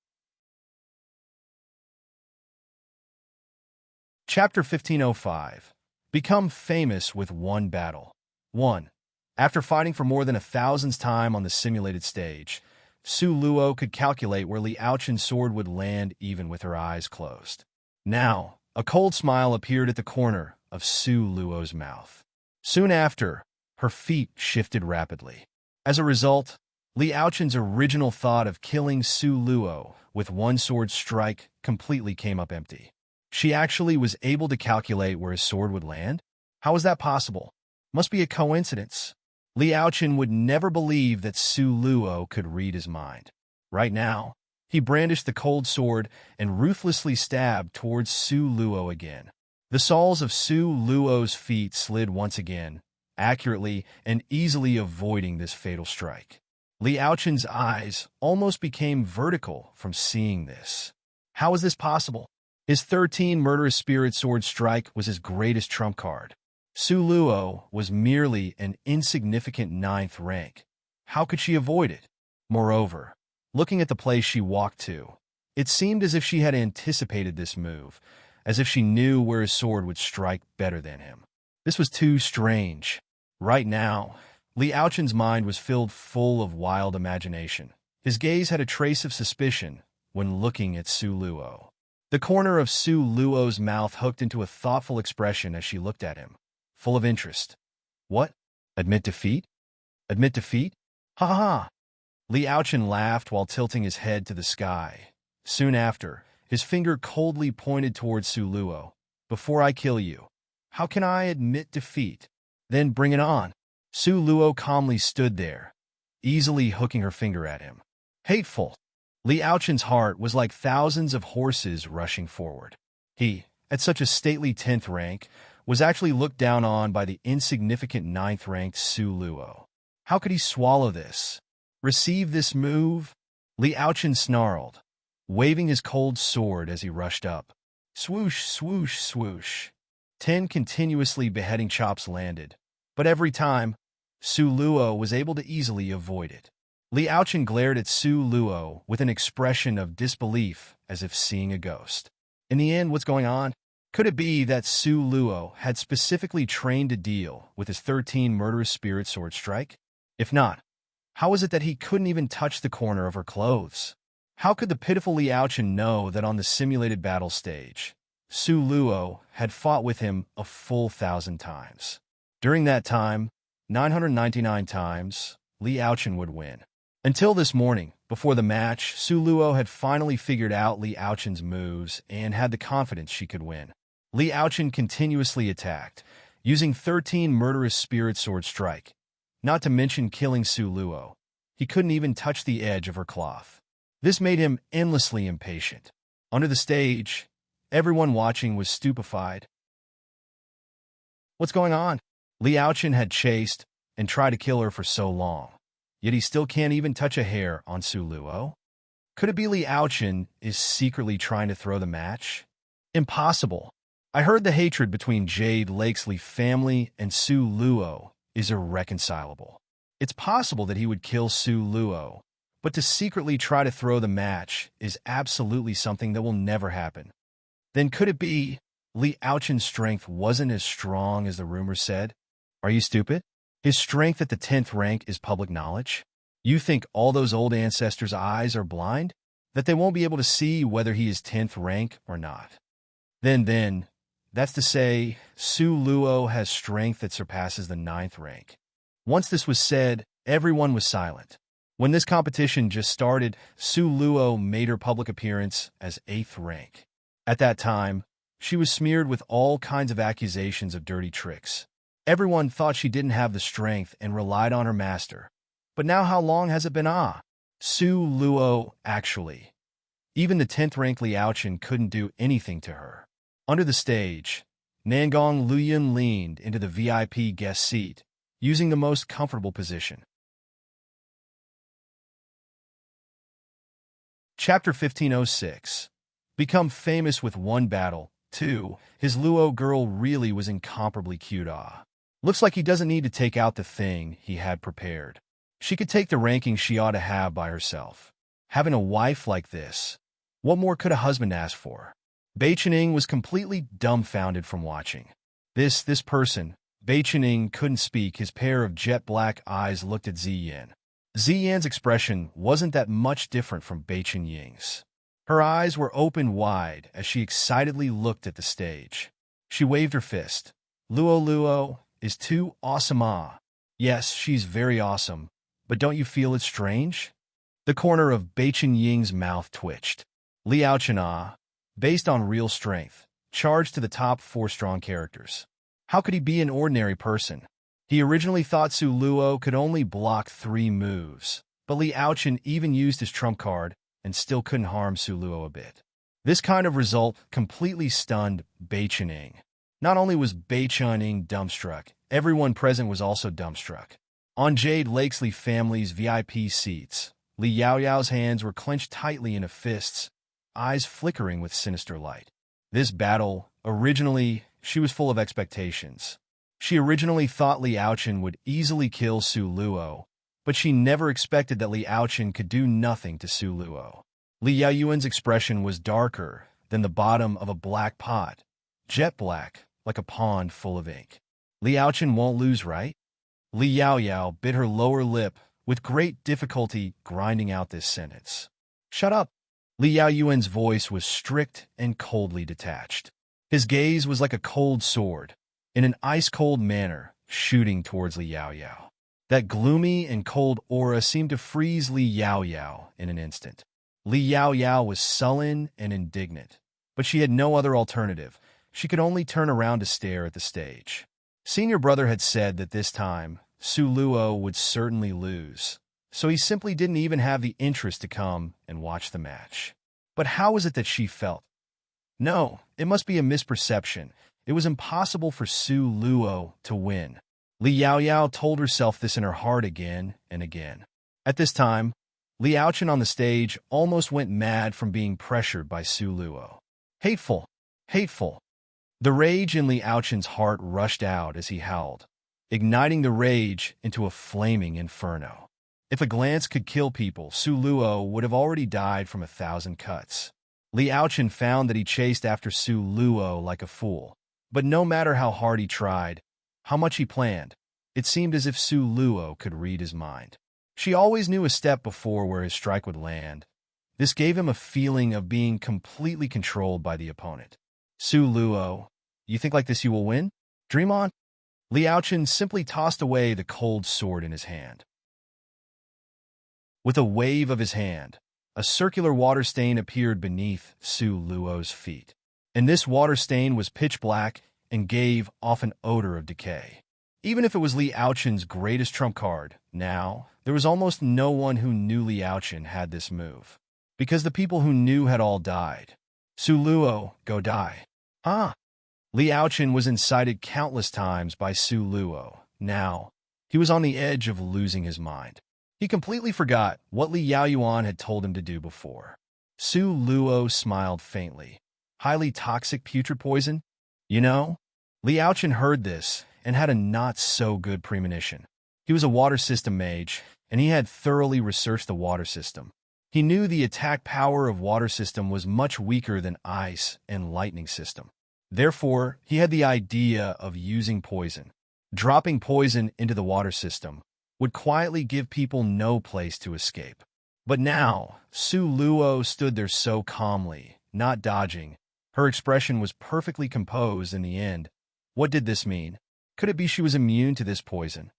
Chapter 1505. Become famous with one battle. 1. After fighting for more than 1,000th time on the simulated stage, Su Luo could calculate where Li Aochen's sword would land even with her eyes closed. Now, a cold smile appeared at the corner of Su Luo's mouth. Soon after, her feet shifted rapidly. As a result, Li Aochen's original thought of killing Su Luo with one sword strike completely came up empty. She actually was able to calculate where his sword would land? How was that possible? Must be a coincidence. Li Aochen would never believe that Su Luo could read his mind. Right now, he brandished the cold sword and ruthlessly stabbed towards Su Luo again. The soles of Su Luo's feet slid once again, accurately and easily avoiding this fatal strike. Li Aochen's eyes almost became vertical from seeing this. How was this possible? His 13 murderous spirit sword strike was his greatest trump card. Su Luo was merely an insignificant 9th rank. How could she avoid it? Moreover, looking at the place she walked to, it seemed as if she had anticipated this move, as if she knew where his sword would strike better than him. This was too strange. Right now, Li Aochen's mind was filled full of wild imagination. His gaze had a trace of suspicion when looking at Su Luo. The corner of Su Luo's mouth hooked into a thoughtful expression as she looked at him, full of interest. "What? Admit defeat? Admit defeat? Ha ha ha!" Li Aochen laughed while tilting his head to the sky. Soon after, his finger coldly pointed towards Su Luo. "Before I kill you, how can I admit defeat? Then bring it on." Su Luo calmly stood there, easily hooking her finger at him. Hateful. Li Aochen's heart was like thousands of horses rushing forward. He, at such a stately 10th rank, was actually looked down on by the insignificant 9th-ranked Su Luo. How could he swallow this? Receive this move? Li Aochen snarled, waving his cold sword as he rushed up. Swoosh, swoosh, swoosh. 10 continuously beheading chops landed, but every time, Su Luo was able to easily avoid it. Li Aochen glared at Su Luo with an expression of disbelief, as if seeing a ghost. In the end, what's going on? Could it be that Su Luo had specifically trained to deal with his 13 murderous spirit sword strike? If not, how is it that he couldn't even touch the corner of her clothes? How could the pitiful Li Aochen know that on the simulated battle stage, Su Luo had fought with him a full 1,000 times? During that time, 999 times, Li Aochen would win. Until this morning, before the match, Su Luo had finally figured out Li Aochen's moves and had the confidence she could win. Li Aochen continuously attacked, using 13 murderous spirit sword strike, not to mention killing Su Luo. He couldn't even touch the edge of her cloth. This made him endlessly impatient. Under the stage, everyone watching was stupefied. What's going on? Li Aochen had chased and tried to kill her for so long, yet he still can't even touch a hair on Su Luo? Could it be Li Aochen is secretly trying to throw the match? Impossible. I heard the hatred between Jade Lakesley family and Su Luo is irreconcilable. It's possible that he would kill Su Luo, but to secretly try to throw the match is absolutely something that will never happen. Then could it be Li Aochen's strength wasn't as strong as the rumors said? Are you stupid? His strength at the 10th rank is public knowledge. You think all those old ancestors' eyes are blind? That they won't be able to see whether he is 10th rank or not? Then, That's to say, Su Luo has strength that surpasses the 9th rank. Once this was said, everyone was silent. When this competition just started, Su Luo made her public appearance as 8th rank. At that time, she was smeared with all kinds of accusations of dirty tricks. Everyone thought she didn't have the strength and relied on her master. But now how long has it been? Su Luo, actually. Even the 10th rank Liaochen couldn't do anything to her. Under the stage, Nangong Luyan leaned into the VIP guest seat, using the most comfortable position. Chapter 1506. Become famous with 1 battle. 2. His Luo girl really was incomparably cute. Looks like he doesn't need to take out the thing he had prepared. She could take the ranking she ought to have by herself. Having a wife like this, what more could a husband ask for? Bai Qining was completely dumbfounded from watching. This person, Bai Qining couldn't speak. His pair of jet black eyes looked at Ziyan. Ziyan's expression wasn't that much different from Bai Qining's. Her eyes were open wide as she excitedly looked at the stage. She waved her fist. Luo is too awesome. Yes, she's very awesome, but don't you feel it strange? The corner of Bai Qining's mouth twitched. Liaochen, based on real strength, charged to the top 4 strong characters. How could he be an ordinary person? He originally thought Su Luo could only block 3 moves, but Liaochen even used his trump card and still couldn't harm Su Luo a bit. This kind of result completely stunned Bai Qining. Not only was Bai Qining dumbstruck, everyone present was also dumbstruck. On Jade Lakesley family's VIP seats, Li Yaoyao's hands were clenched tightly into fists, eyes flickering with sinister light. This battle, originally, she was full of expectations. She originally thought Liaochen would easily kill Su Luo, but she never expected that Liaochen could do nothing to Su Luo. Li Yaoyuan's expression was darker than the bottom of a black pot, jet black, like a pond full of ink. Liaochen won't lose, right? Li Yaoyao bit her lower lip, with great difficulty grinding out this sentence. Shut up! Li Yaoyuan's voice was strict and coldly detached. His gaze was like a cold sword, in an ice-cold manner, shooting towards Li Yaoyao. That gloomy and cold aura seemed to freeze Li Yaoyao in an instant. Li Yaoyao was sullen and indignant, but she had no other alternative. She could only turn around to stare at the stage. Senior brother had said that this time, Su Luo would certainly lose, so he simply didn't even have the interest to come and watch the match. But how was it that she felt? No, it must be a misperception. It was impossible for Su Luo to win. Li Yaoyao told herself this in her heart again and again. At this time, Liaochen on the stage almost went mad from being pressured by Su Luo. Hateful! Hateful! The rage in Liaochen's heart rushed out as he howled, igniting the rage into a flaming inferno. If a glance could kill people, Su Luo would have already died from 1,000 cuts. Liaochen found that he chased after Su Luo like a fool. But no matter how hard he tried, how much he planned, it seemed as if Su Luo could read his mind. She always knew a step before where his strike would land. This gave him a feeling of being completely controlled by the opponent. Su Luo, you think like this you will win? Dream on? Liaochen simply tossed away the cold sword in his hand. With a wave of his hand, a circular water stain appeared beneath Su Luo's feet. And this water stain was pitch black and gave off an odor of decay. Even if it was Liaochen's greatest trump card, now, there was almost no one who knew Liaochen had this move. Because the people who knew had all died. Su Luo, go die. Liaochen was incited countless times by Su Luo. Now, he was on the edge of losing his mind. He completely forgot what Li Yaoyuan had told him to do before. Su Luo smiled faintly. Highly toxic putrid poison? You know? Liaochen heard this and had a not-so-good premonition. He was a water system mage, and he had thoroughly researched the water system. He knew the attack power of water system was much weaker than ice and lightning system. Therefore, he had the idea of using poison. Dropping poison into the water system would quietly give people no place to escape. But now, Su Luo stood there so calmly, not dodging, Her expression was perfectly composed in the end. What did this mean? Could it be she was immune to this poison?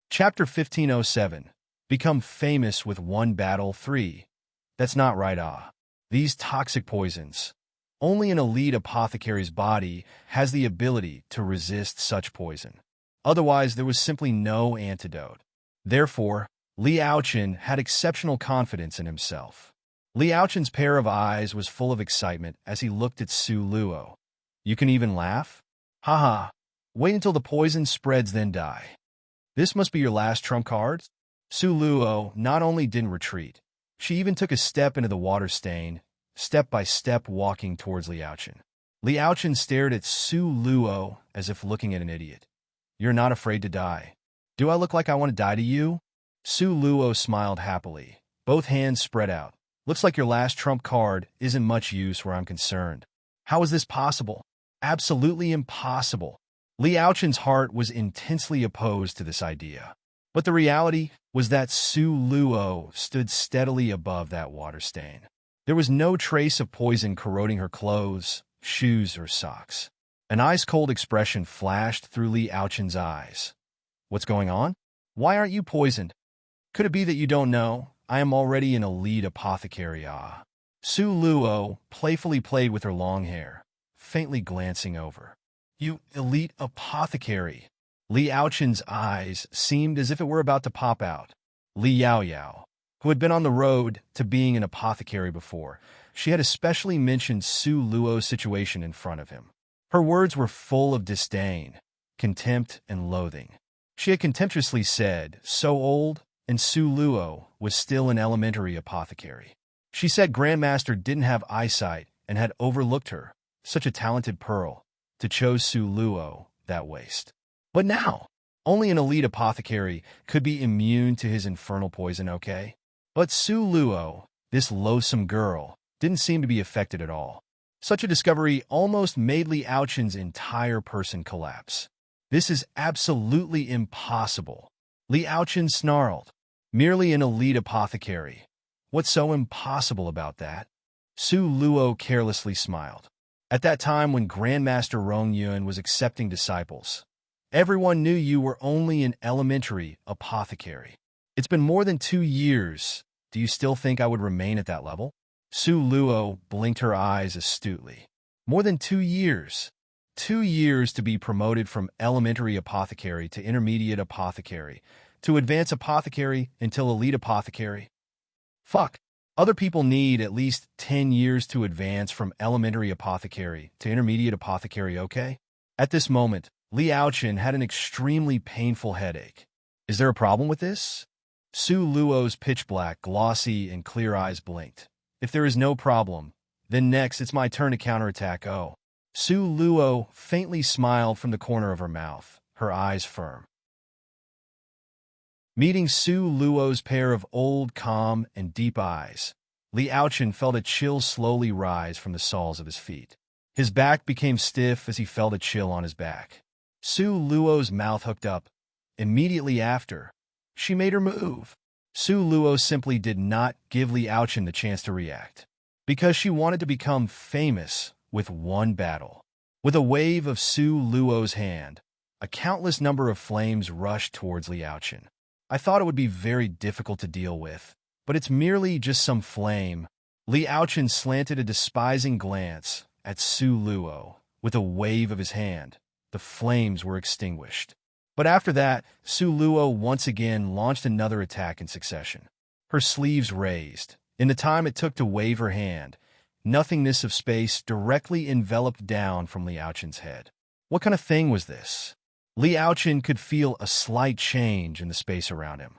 Chapter 1507. Become famous with one battle 3. That's not right, These toxic poisons. Only an elite apothecary's body has the ability to resist such poison. Otherwise, there was simply no antidote. Therefore, Li Aochen had exceptional confidence in himself. Li Aochen's pair of eyes was full of excitement as he looked at Su Luo. You can even laugh? Haha. Wait until the poison spreads, then die. This must be your last trump card? Su Luo not only didn't retreat, she even took a step into the water stain, step by step walking towards Li Aochen. Li Aochen stared at Su Luo as if looking at an idiot. You're not afraid to die. Do I look like I want to die to you? Su Luo smiled happily, both hands spread out. Looks like your last trump card isn't much use where I'm concerned. How is this possible? Absolutely impossible. Li Aochen's heart was intensely opposed to this idea. But the reality was that Su Luo stood steadily above that water stain. There was no trace of poison corroding her clothes, shoes, or socks. An ice-cold expression flashed through Li Aochen's eyes. What's going on? Why aren't you poisoned? Could it be that you don't know? I am already an elite apothecary. Su Luo playfully played with her long hair, faintly glancing over. You elite apothecary. Li Aochen's eyes seemed as if it were about to pop out. Li Yaoyao, who had been on the road to being an apothecary before, she had especially mentioned Su Luo's situation in front of him. Her words were full of disdain, contempt, and loathing. She had contemptuously said, so old, and Su Luo was still an elementary apothecary. She said Grandmaster didn't have eyesight and had overlooked her, such a talented pearl, to chose Su Luo, that waste. But now, only an elite apothecary could be immune to his infernal poison, okay? But Su Luo, this loathsome girl, didn't seem to be affected at all. Such a discovery almost made Li Aochen's entire person collapse. This is absolutely impossible. Li Aochen snarled. Merely an elite apothecary. What's so impossible about that? Su Luo carelessly smiled. At that time when Grandmaster Rong Yun was accepting disciples, everyone knew you were only an elementary apothecary. It's been more than 2 years. Do you still think I would remain at that level? Su Luo blinked her eyes astutely. More than 2 years. 2 years to be promoted from elementary apothecary to intermediate apothecary, to advanced apothecary until elite apothecary. Fuck. Other people need at least 10 years to advance from elementary apothecary to intermediate apothecary, okay? At this moment, Li Aochen had an extremely painful headache. Is there a problem with this? Su Luo's pitch-black, glossy, and clear eyes blinked. If there is no problem, then next it's my turn to counterattack. Oh. Su Luo faintly smiled from the corner of her mouth, her eyes firm. Meeting Su Luo's pair of old, calm, and deep eyes, Li Aochen felt a chill slowly rise from the soles of his feet. His back became stiff as he felt a chill on his back. Su Luo's mouth hooked up. Immediately after, she made her move. Su Luo simply did not give Li Aochen the chance to react, because she wanted to become famous with one battle. With a wave of Su Luo's hand, a countless number of flames rushed towards Li Aochen. I thought it would be very difficult to deal with, but it's merely just some flame. Li Aochen slanted a despising glance at Su Luo. With a wave of his hand, the flames were extinguished. But after that, Su Luo once again launched another attack in succession. Her sleeves raised. In the time it took to wave her hand, nothingness of space directly enveloped down from Li Aochen's head. What kind of thing was this? Li Aochen could feel a slight change in the space around him.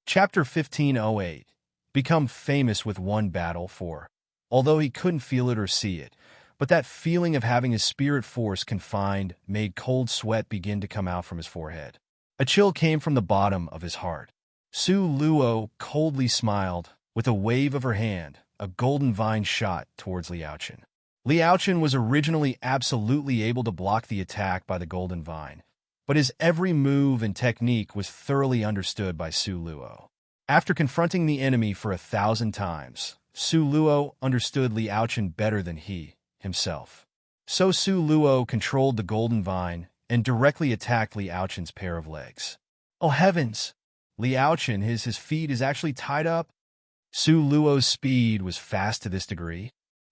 Chapter 1508. Become famous with one battle 4. Although he couldn't feel it or see it, but that feeling of having his spirit force confined made cold sweat begin to come out from his forehead. A chill came from the bottom of his heart. Su Luo coldly smiled. With a wave of her hand, a golden vine shot towards Li Aochen. Li Aochen was originally absolutely able to block the attack by the golden vine, but his every move and technique was thoroughly understood by Su Luo. After confronting the enemy for 1,000 times, Su Luo understood Li Aochen better than he himself. So Su Luo controlled the golden vine and directly attacked Li Aochen's pair of legs. Oh heavens! Li Aochen, his feet is actually tied up? Su Luo's speed was fast to this degree.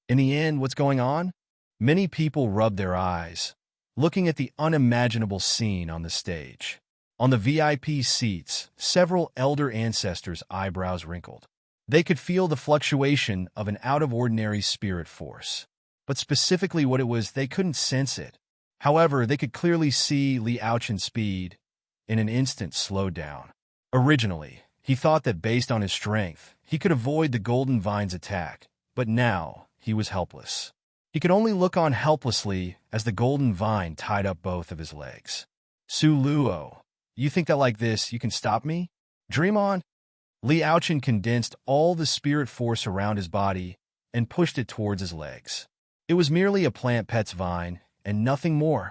In the end, what's going on? Many people rubbed their eyes, looking at the unimaginable scene on the stage. On the VIP seats, several elder ancestors' eyebrows wrinkled. They could feel the fluctuation of an out-of-ordinary spirit force. But specifically what it was, they couldn't sense it. However, they could clearly see Li Aochen's speed, in an instant, slowed down. Originally, he thought that based on his strength, he could avoid the golden vine's attack, but now he was helpless. He could only look on helplessly as the golden vine tied up both of his legs. Su Luo, you think that like this you can stop me? Dream on? Li Aochen condensed all the spirit force around his body and pushed it towards his legs. It was merely a plant pet's vine, and nothing more.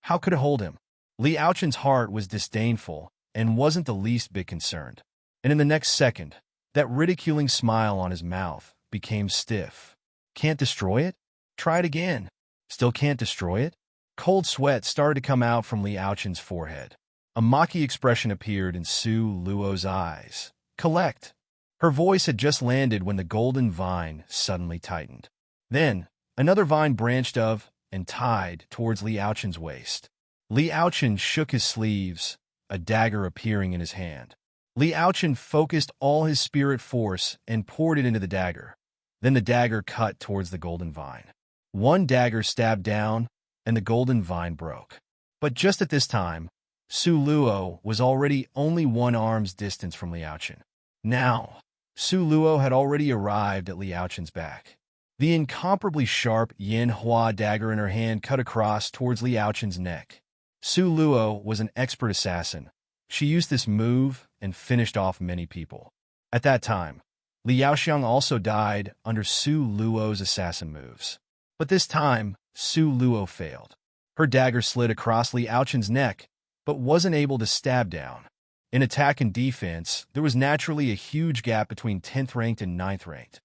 How could it hold him? Li Aochen's heart was disdainful and wasn't the least bit concerned. And in the next second, that ridiculing smile on his mouth became stiff. Can't destroy it? Try it again. Still can't destroy it? Cold sweat started to come out from Li Aochen's forehead. A mocky expression appeared in Su Luo's eyes. Collect. Her voice had just landed when the golden vine suddenly tightened. Then, another vine branched of and tied towards Li Aochen's waist. Li Aochen shook his sleeves, a dagger appearing in his hand. Li Aochen focused all his spirit force and poured it into the dagger. Then the dagger cut towards the golden vine. One dagger stabbed down, and the golden vine broke. But just at this time, Su Luo was already only one arm's distance from Li Aochen. Now, Su Luo had already arrived at Li Aochen's back. The incomparably sharp Yin Hua dagger in her hand cut across towards Li Aochen's neck. Su Luo was an expert assassin. She used this move and finished off many people. At that time, Li Yaoxiang also died under Su Luo's assassin moves. But this time, Su Luo failed. Her dagger slid across Li Aochen's neck, but wasn't able to stab down. In attack and defense, there was naturally a huge gap between 10th ranked and 9th ranked.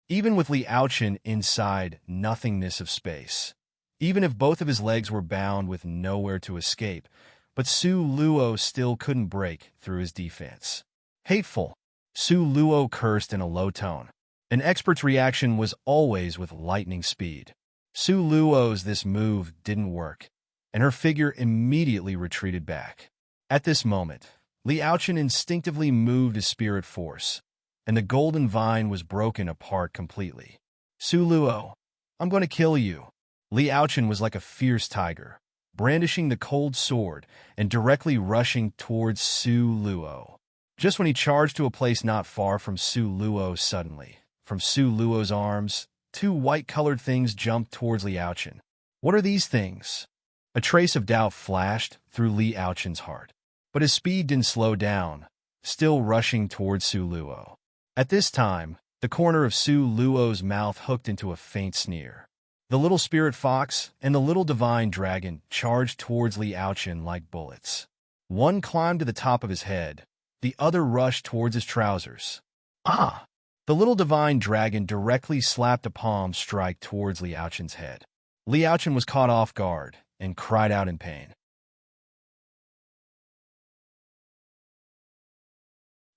Even with Li Aochen inside nothingness of space, even if both of his legs were bound with nowhere to escape, but Su Luo still couldn't break through his defense. Hateful, Su Luo cursed in a low tone. An expert's reaction was always with lightning speed. Su Luo's this move didn't work, and her figure immediately retreated back. At this moment, Li Aochen instinctively moved his spirit force, and the golden vine was broken apart completely. Su Luo, I'm going to kill you. Li Aochen was like a fierce tiger, brandishing the cold sword and directly rushing towards Su Luo. Just when he charged to a place not far from Su Luo suddenly, from Su Luo's arms, two white-colored things jumped towards Li Aochen. What are these things? A trace of doubt flashed through Li Aochen's heart. But his speed didn't slow down, still rushing towards Su Luo. At this time, the corner of Su Luo's mouth hooked into a faint sneer. The little spirit fox and the little divine dragon charged towards Li Aochen like bullets. One climbed to the top of his head, the other rushed towards his trousers. Ah! The little divine dragon directly slapped a palm strike towards Li Aochen's head. Li Aochen was caught off guard and cried out in pain.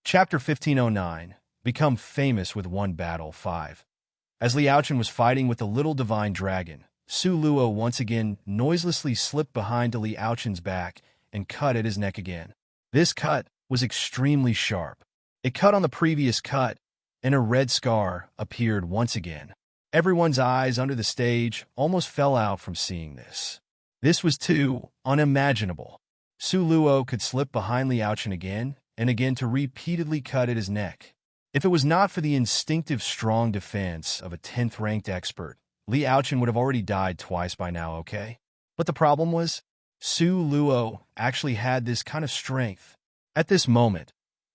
Chapter 1509, Become Famous with One Battle 5. As Li Aochen was fighting with the little divine dragon, Su Luo once again noiselessly slipped behind to Li Aochen's back and cut at his neck again. This cut was extremely sharp. It cut on the previous cut, and a red scar appeared once again. Everyone's eyes under the stage almost fell out from seeing this. This was too unimaginable. Su Luo could slip behind Li Aochen again and again to repeatedly cut at his neck. If it was not for the instinctive strong defense of a 10th-ranked expert, Li Aochen would have already died twice by now, okay? But the problem was, Su Luo actually had this kind of strength. At this moment,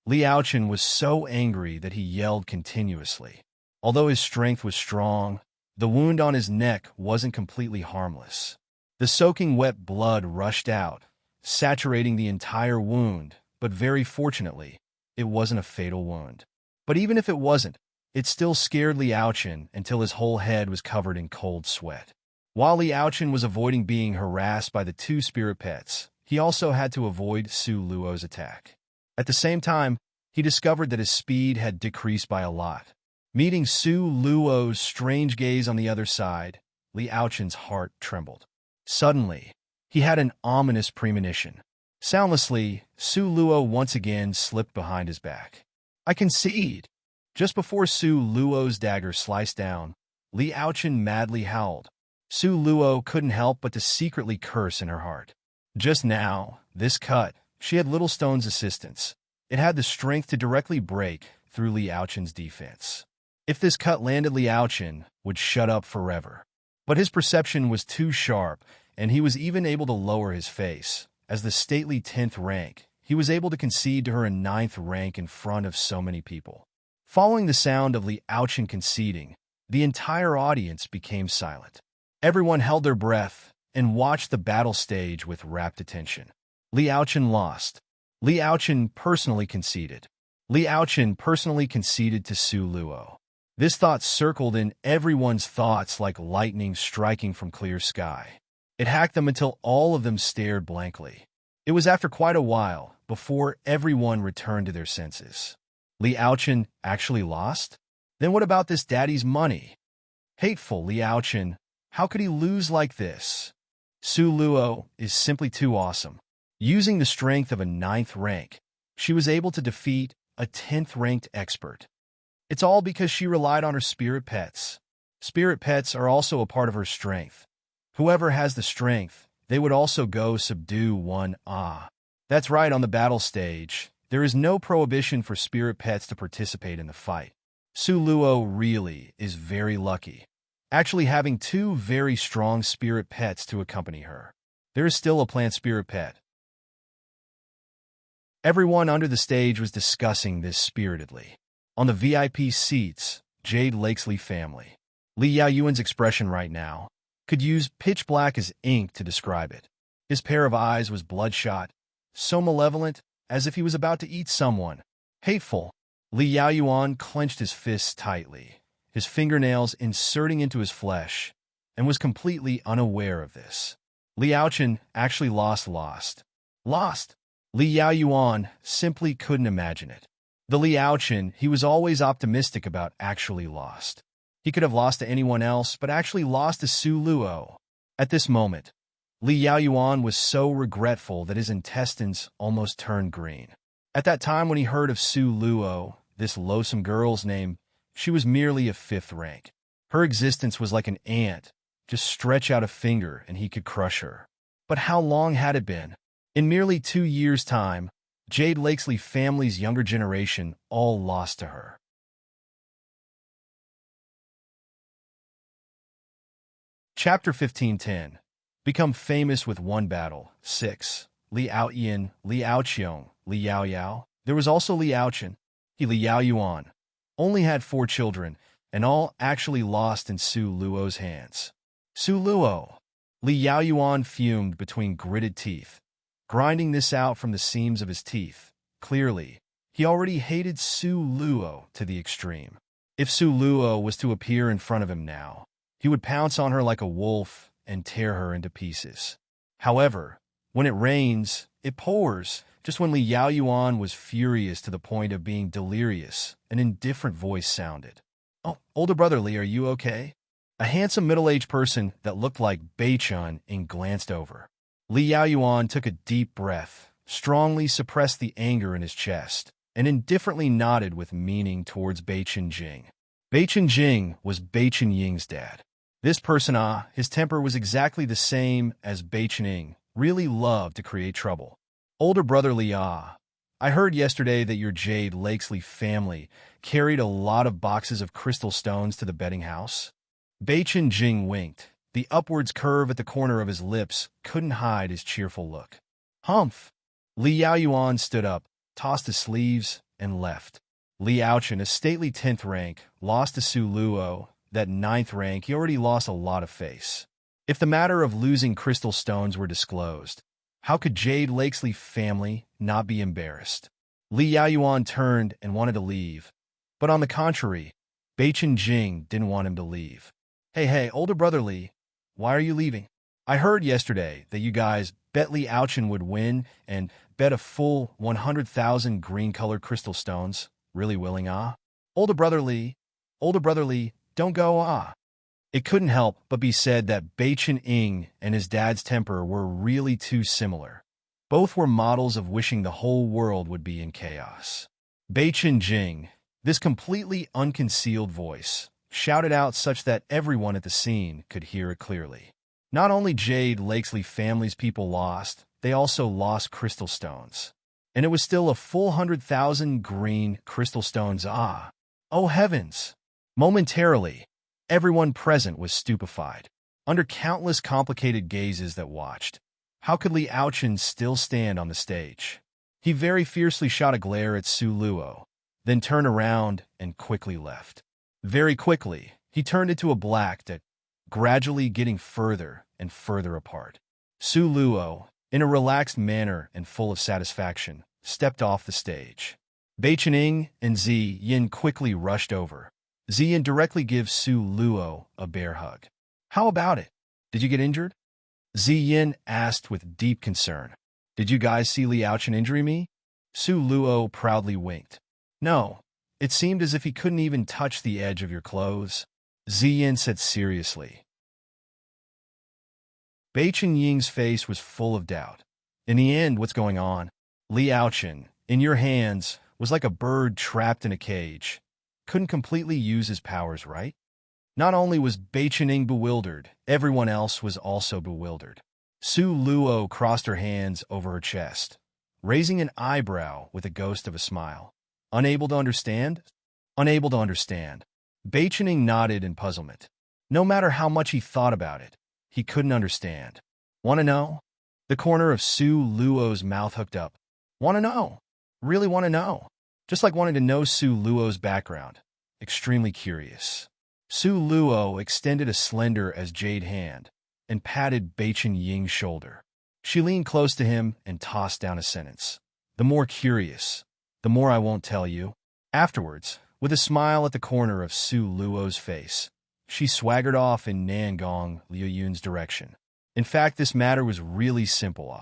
Li Aochen was so angry that he yelled continuously. Although his strength was strong, the wound on his neck wasn't completely harmless. The soaking wet blood rushed out, saturating the entire wound, but very fortunately, it wasn't a fatal wound. But even if it wasn't, it still scared Liao Chen until his whole head was covered in cold sweat. While Liao Chen was avoiding being harassed by the two spirit pets, he also had to avoid Su Luo's attack. At the same time, he discovered that his speed had decreased by a lot. Meeting Su Luo's strange gaze on the other side, Liao Chen's heart trembled. Suddenly, he had an ominous premonition. Soundlessly, Su Luo once again slipped behind his back. "I concede!" Just before Su Luo's dagger sliced down, Liao Chen madly howled. Su Luo couldn't help but to secretly curse in her heart. Just now, this cut, she had Little Stone's assistance. It had the strength to directly break through Liao Chen's defense. If this cut landed, Liao Chen would shut up forever. But his perception was too sharp, and he was even able to lower his face. As the stately 10th rank, he was able to concede to her a 9th rank in front of so many people. Following the sound of Liao Chen conceding, the entire audience became silent. Everyone held their breath and watched the battle stage with rapt attention. Liao Chen lost. Liao Chen personally conceded. Liao Chen personally conceded to Su Luo. This thought circled in everyone's thoughts like lightning striking from clear sky. It hacked them until all of them stared blankly. It was after quite a while before everyone returned to their senses. Liao Chen actually lost? Then what about this daddy's money? Hateful Liao Chen. How could he lose like this? Su Luo is simply too awesome. Using the strength of a 9th rank, she was able to defeat a 10th-ranked expert. It's all because she relied on her spirit pets. Spirit pets are also a part of her strength. Whoever has the strength, they would also go subdue one. That's right, on the battle stage, there is no prohibition for spirit pets to participate in the fight. Su Luo really is very lucky, actually having two very strong spirit pets to accompany her. There is still a plant spirit pet. Everyone under the stage was discussing this spiritedly. On the VIP seats, Jade Lakesley family. Li Yaoyuan's expression right now could use pitch black as ink to describe it. His pair of eyes was bloodshot, so malevolent, as if he was about to eat someone. Hateful. Li Yaoyuan clenched his fists tightly, his fingernails inserting into his flesh, and was completely unaware of this. Liao Chen actually lost. Li Yaoyuan simply couldn't imagine it. The Liao Chen he was always optimistic about actually lost. He could have lost to anyone else, but actually lost to Su Luo. At this moment, Li Yaoyuan was so regretful that his intestines almost turned green. At that time when he heard of Su Luo, this loathsome girl's name, she was merely a 5th rank. Her existence was like an ant. Just stretch out a finger and he could crush her. But how long had it been? In merely 2 years' time, Jade Lakesley family's younger generation all lost to her. Chapter 15:10. Become famous with one battle. 6. Liao Yin, Liao Qiong, Liao Yao. There was also Liao Chen. He Liao Yuan only had 4 children, and all actually lost in Su Luo's hands. Su Luo. Li Yaoyuan fumed between gritted teeth, grinding this out from the seams of his teeth. Clearly, he already hated Su Luo to the extreme. If Su Luo was to appear in front of him now, he would pounce on her like a wolf and tear her into pieces. However, when it rains, it pours. Just when Li Yaoyuan was furious to the point of being delirious, an indifferent voice sounded. "Oh, older brother Li, are you okay?" A handsome middle-aged person that looked like Bei-chun and glanced over. Li Yaoyuan took a deep breath, strongly suppressed the anger in his chest, and indifferently nodded with meaning towards Bei-chun Jing. Bei-chun Jing was Bei-chun Ying's dad. This person, his temper was exactly the same as Bei-chun Ying, really loved to create trouble. Older brother Li, I heard yesterday that your Jade Lakesley family carried a lot of boxes of crystal stones to the betting house. Bei-chun Jing winked. The upwards curve at the corner of his lips couldn't hide his cheerful look. Humph! Li Yaoyuan stood up, tossed his sleeves, and left. Liao Chen, a stately 10th rank, lost to Su Luo. That 9th rank, he already lost a lot of face. If the matter of losing crystal stones were disclosed, how could Jade Lakesley's family not be embarrassed? Li Yaoyuan turned and wanted to leave, but on the contrary, Beichen Jing didn't want him to leave. Hey, older brother Li, why are you leaving? I heard yesterday that you guys bet Li Aochen would win and bet a full 100,000 green-colored crystal stones. Really willing, ah? Older brother Li, don't go, ah. It couldn't help but be said that Beichen Ing and his dad's temper were really too similar. Both were models of wishing the whole world would be in chaos. Beichen Jing, this completely unconcealed voice, shouted out such that everyone at the scene could hear it clearly. Not only Jade Lakesley family's people lost, they also lost crystal stones. And it was still a full 100,000 green crystal stones, ah. Oh heavens! Momentarily, everyone present was stupefied. Under countless complicated gazes that watched, how could Li Aochen still stand on the stage? He very fiercely shot a glare at Su Luo, then turned around and quickly left. Very quickly, he turned into a black that, gradually getting further and further apart. Su Luo, in a relaxed manner and full of satisfaction, stepped off the stage. Beichen Ing and Zi Yin quickly rushed over. Zi Yin directly gives Su Luo a bear hug. How about it? Did you get injured? Zi Yin asked with deep concern. Did you guys see Li Aochen injure me? Su Luo proudly winked. No, it seemed as if he couldn't even touch the edge of your clothes. Zi Yin said seriously. Beichen Ying's face was full of doubt. In the end, what's going on? Li Aochen, in your hands, was like a bird trapped in a cage. Couldn't completely use his powers, right? Not only was Beichen Ying bewildered, everyone else was also bewildered. Su Luo crossed her hands over her chest, raising an eyebrow with a ghost of a smile. Unable to understand? Unable to understand. Beichen Ying nodded in puzzlement. No matter how much he thought about it, he couldn't understand. Want to know? The corner of Su Luo's mouth hooked up. Want to know? Really want to know? Just like wanting to know Su Luo's background. Extremely curious. Su Luo extended a slender as jade hand and patted Beichen Ying's shoulder. She leaned close to him and tossed down a sentence. The more curious, the more I won't tell you. Afterwards, with a smile at the corner of Su Luo's face, she swaggered off in Nangong Liuyun's direction. In fact, this matter was really simple.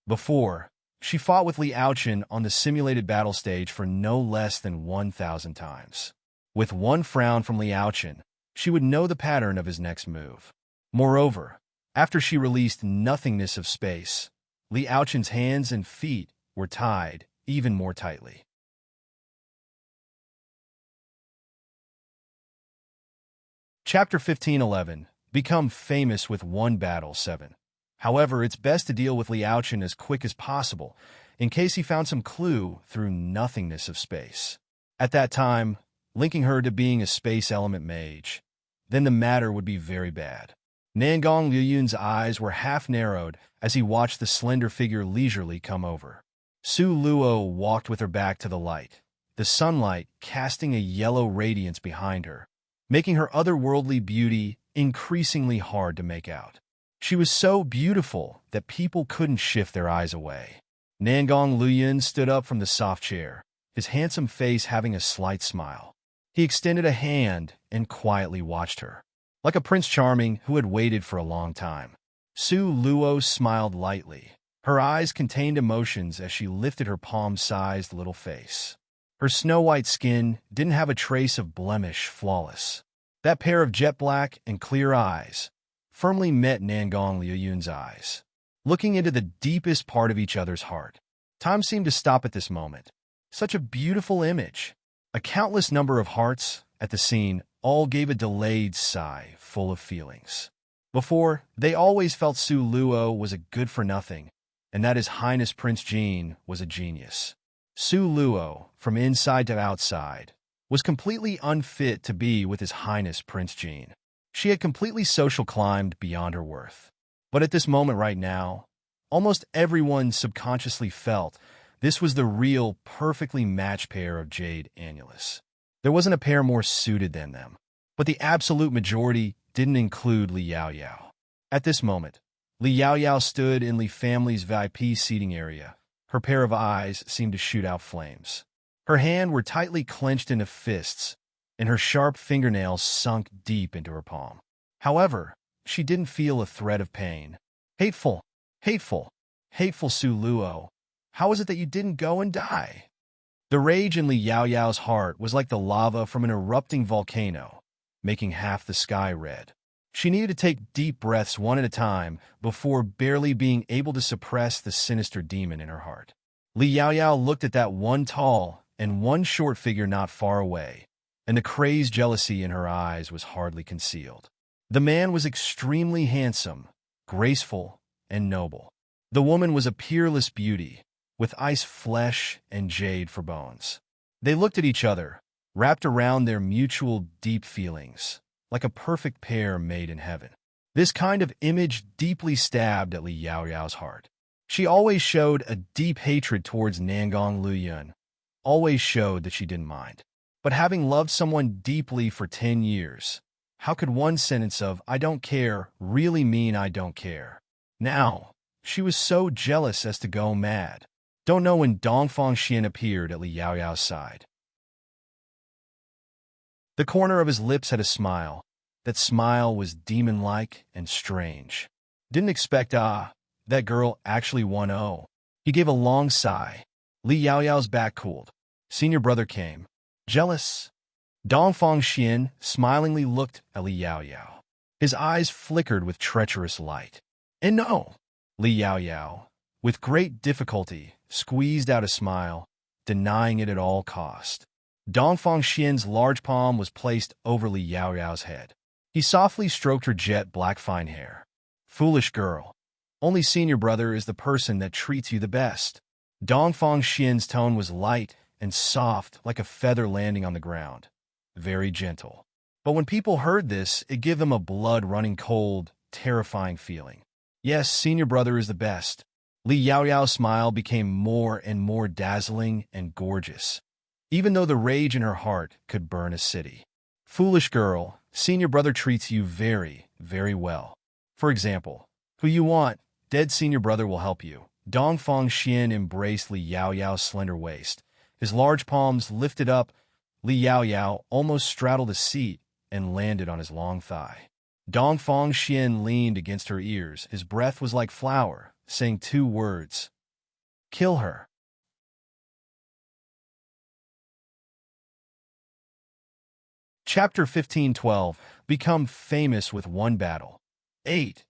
Before, she fought with Li Aochen on the simulated battle stage for no less than 1,000 times. With one frown from Li Aochen, she would know the pattern of his next move. Moreover, after she released nothingness of space, Li Aochen's hands and feet were tied even more tightly. Chapter 15:11. Become famous with one battle 7. However, it's best to deal with Li Aochen as quick as possible, in case he found some clue through nothingness of space. At that time, linking her to being a space element mage, then the matter would be very bad. Nangong Liuyun's eyes were half-narrowed as he watched the slender figure leisurely come over. Su Luo walked with her back to the light, the sunlight casting a yellow radiance behind her, making her otherworldly beauty increasingly hard to make out. She was so beautiful that people couldn't shift their eyes away. Nangong Liuyun stood up from the soft chair, his handsome face having a slight smile. He extended a hand and quietly watched her, like a Prince Charming who had waited for a long time. Su Luo smiled lightly. Her eyes contained emotions as she lifted her palm-sized little face. Her snow-white skin didn't have a trace of blemish, flawless. That pair of jet-black and clear eyes firmly met Nangong Liuyun's eyes, looking into the deepest part of each other's heart. Time seemed to stop at this moment. Such a beautiful image. A countless number of hearts at the scene all gave a delayed sigh full of feelings. Before, they always felt Su Luo was a good-for-nothing, and that His Highness Prince Jean was a genius. Su Luo, from inside to outside, was completely unfit to be with His Highness Prince Jean. She had completely social climbed beyond her worth. But at this moment right now, almost everyone subconsciously felt this was the real, perfectly matched pair of Jade Annulus. There wasn't a pair more suited than them. But the absolute majority didn't include Li Yaoyao. At this moment, Li Yaoyao stood in Li family's VIP seating area. Her pair of eyes seemed to shoot out flames. Her hands were tightly clenched into fists, and her sharp fingernails sunk deep into her palm. However, she didn't feel a thread of pain. Hateful, hateful, hateful Su Luo. How is it that you didn't go and die? The rage in Li Yaoyao's heart was like the lava from an erupting volcano, making half the sky red. She needed to take deep breaths one at a time before barely being able to suppress the sinister demon in her heart. Li Yaoyao looked at that one tall and one short figure not far away, and the crazed jealousy in her eyes was hardly concealed. The man was extremely handsome, graceful, and noble. The woman was a peerless beauty, with ice flesh and jade for bones. They looked at each other, wrapped around their mutual deep feelings, like a perfect pair made in heaven. This kind of image deeply stabbed at Li Yaoyao's heart. She always showed a deep hatred towards Nangong Luyun, always showed that she didn't mind. But having loved someone deeply for 10 years, how could one sentence of "I don't care" really mean I don't care? Now, she was so jealous as to go mad. Don't know when Dongfang Xian appeared at Li Yaoyao's side. The corner of his lips had a smile. That smile was demon-like and strange. Didn't expect, that girl actually won. Oh. He gave a long sigh. Li Yaoyao's back cooled. Senior brother came. Jealous? Dongfang Xian smilingly looked at Li Yaoyao. His eyes flickered with treacherous light. And no, Li Yaoyao, with great difficulty, squeezed out a smile, denying it at all cost. Dongfang Xian's large palm was placed over Li Yaoyao's head. He softly stroked her jet black fine hair. Foolish girl. Only senior brother is the person that treats you the best. Dongfang Xian's tone was light and soft like a feather landing on the ground. Very gentle. But when people heard this, it gave them a blood-running cold, terrifying feeling. Yes, senior brother is the best. Li Yaoyao's smile became more and more dazzling and gorgeous, even though the rage in her heart could burn a city. Foolish girl, senior brother treats you very, very well. For example, who you want, dead senior brother will help you. Dongfang Xian embraced Li Yaoyao's slender waist. His large palms lifted up. Li Yaoyao almost straddled a seat and landed on his long thigh. Dongfang Xian leaned against her ears. His breath was like flour, saying 2 words. Kill her. Chapter 15:12. Become famous with one battle. 8.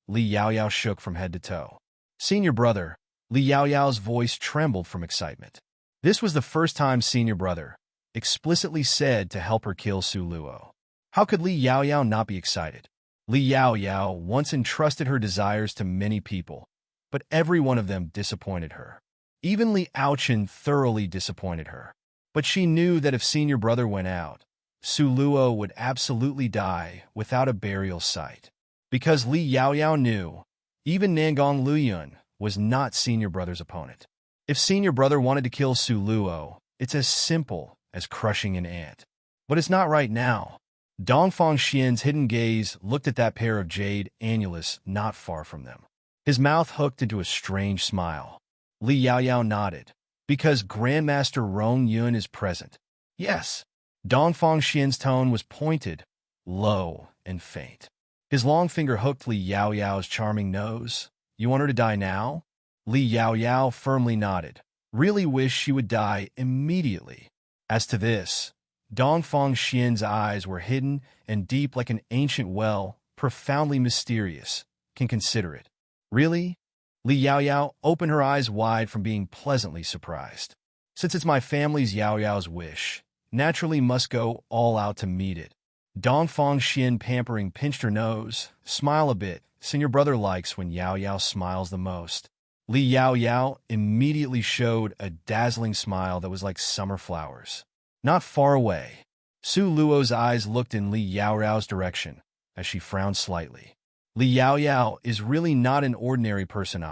Li Yaoyao shook from head to toe. Senior brother. Li Yaoyao's voice trembled from excitement. This was the first time senior brother explicitly said to help her kill Su Luo. How could Li Yaoyao not be excited? Li Yaoyao once entrusted her desires to many people, but every one of them disappointed her. Even Li Aochen thoroughly disappointed her. But she knew that if senior brother went out, Su Luo would absolutely die without a burial site. Because Li Yaoyao knew, even Nangong Luyun was not senior brother's opponent. If senior brother wanted to kill Su Luo, it's as simple as crushing an ant. But it's not right now. Dongfang Xian's hidden gaze looked at that pair of jade annulus not far from them. His mouth hooked into a strange smile. Li Yaoyao nodded. Because Grandmaster Rong Yun is present. Yes. Dongfang Xian's tone was pointed, low, and faint. His long finger hooked Li Yaoyao's charming nose. You want her to die now? Li Yaoyao firmly nodded. Really wish she would die immediately. As to this, Dongfang Xian's eyes were hidden and deep like an ancient well, profoundly mysterious. Can consider it. Really? Li Yaoyao opened her eyes wide from being pleasantly surprised. Since it's my family's Yaoyao's wish, naturally must go all out to meet it. Dongfang Xian pampering pinched her nose. Smile a bit. Senior brother likes when Yaoyao smiles the most. Li Yaoyao immediately showed a dazzling smile that was like summer flowers. Not far away, Su Luo's eyes looked in Li Yaoyao's direction as she frowned slightly. Li Yaoyao is really not an ordinary person.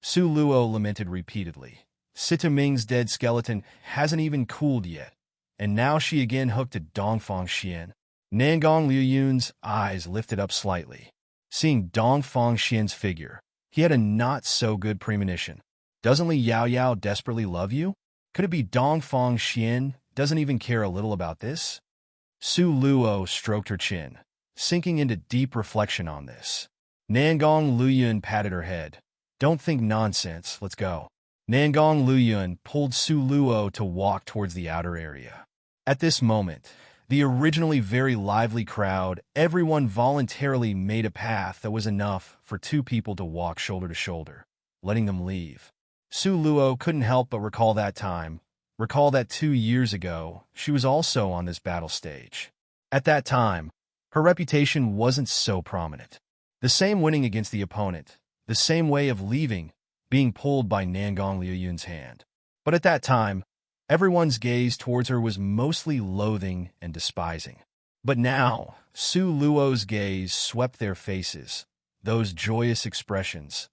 Su Luo lamented repeatedly. Sita Ming's dead skeleton hasn't even cooled yet, and now she again hooked at Dongfang Xian. Nangong Luyun's eyes lifted up slightly. Seeing Dongfang Xian's figure, he had a not-so-good premonition. Doesn't Li Yaoyao desperately love you? Could it be Dongfang Xian doesn't even care a little about this? Su Luo stroked her chin, sinking into deep reflection on this. Nangong Luyun patted her head. Don't think nonsense, let's go. Nangong Luyun pulled Su Luo to walk towards the outer area. At this moment, the originally very lively crowd, everyone voluntarily made a path that was enough for two people to walk shoulder to shoulder, letting them leave. Su Luo couldn't help but recall that time. Recall that 2 years ago, she was also on this battle stage. At that time, her reputation wasn't so prominent. The same winning against the opponent, the same way of leaving, being pulled by Nangong Liuyun's hand. But at that time, everyone's gaze towards her was mostly loathing and despising. But now, Su Luo's gaze swept their faces. Those joyous expressions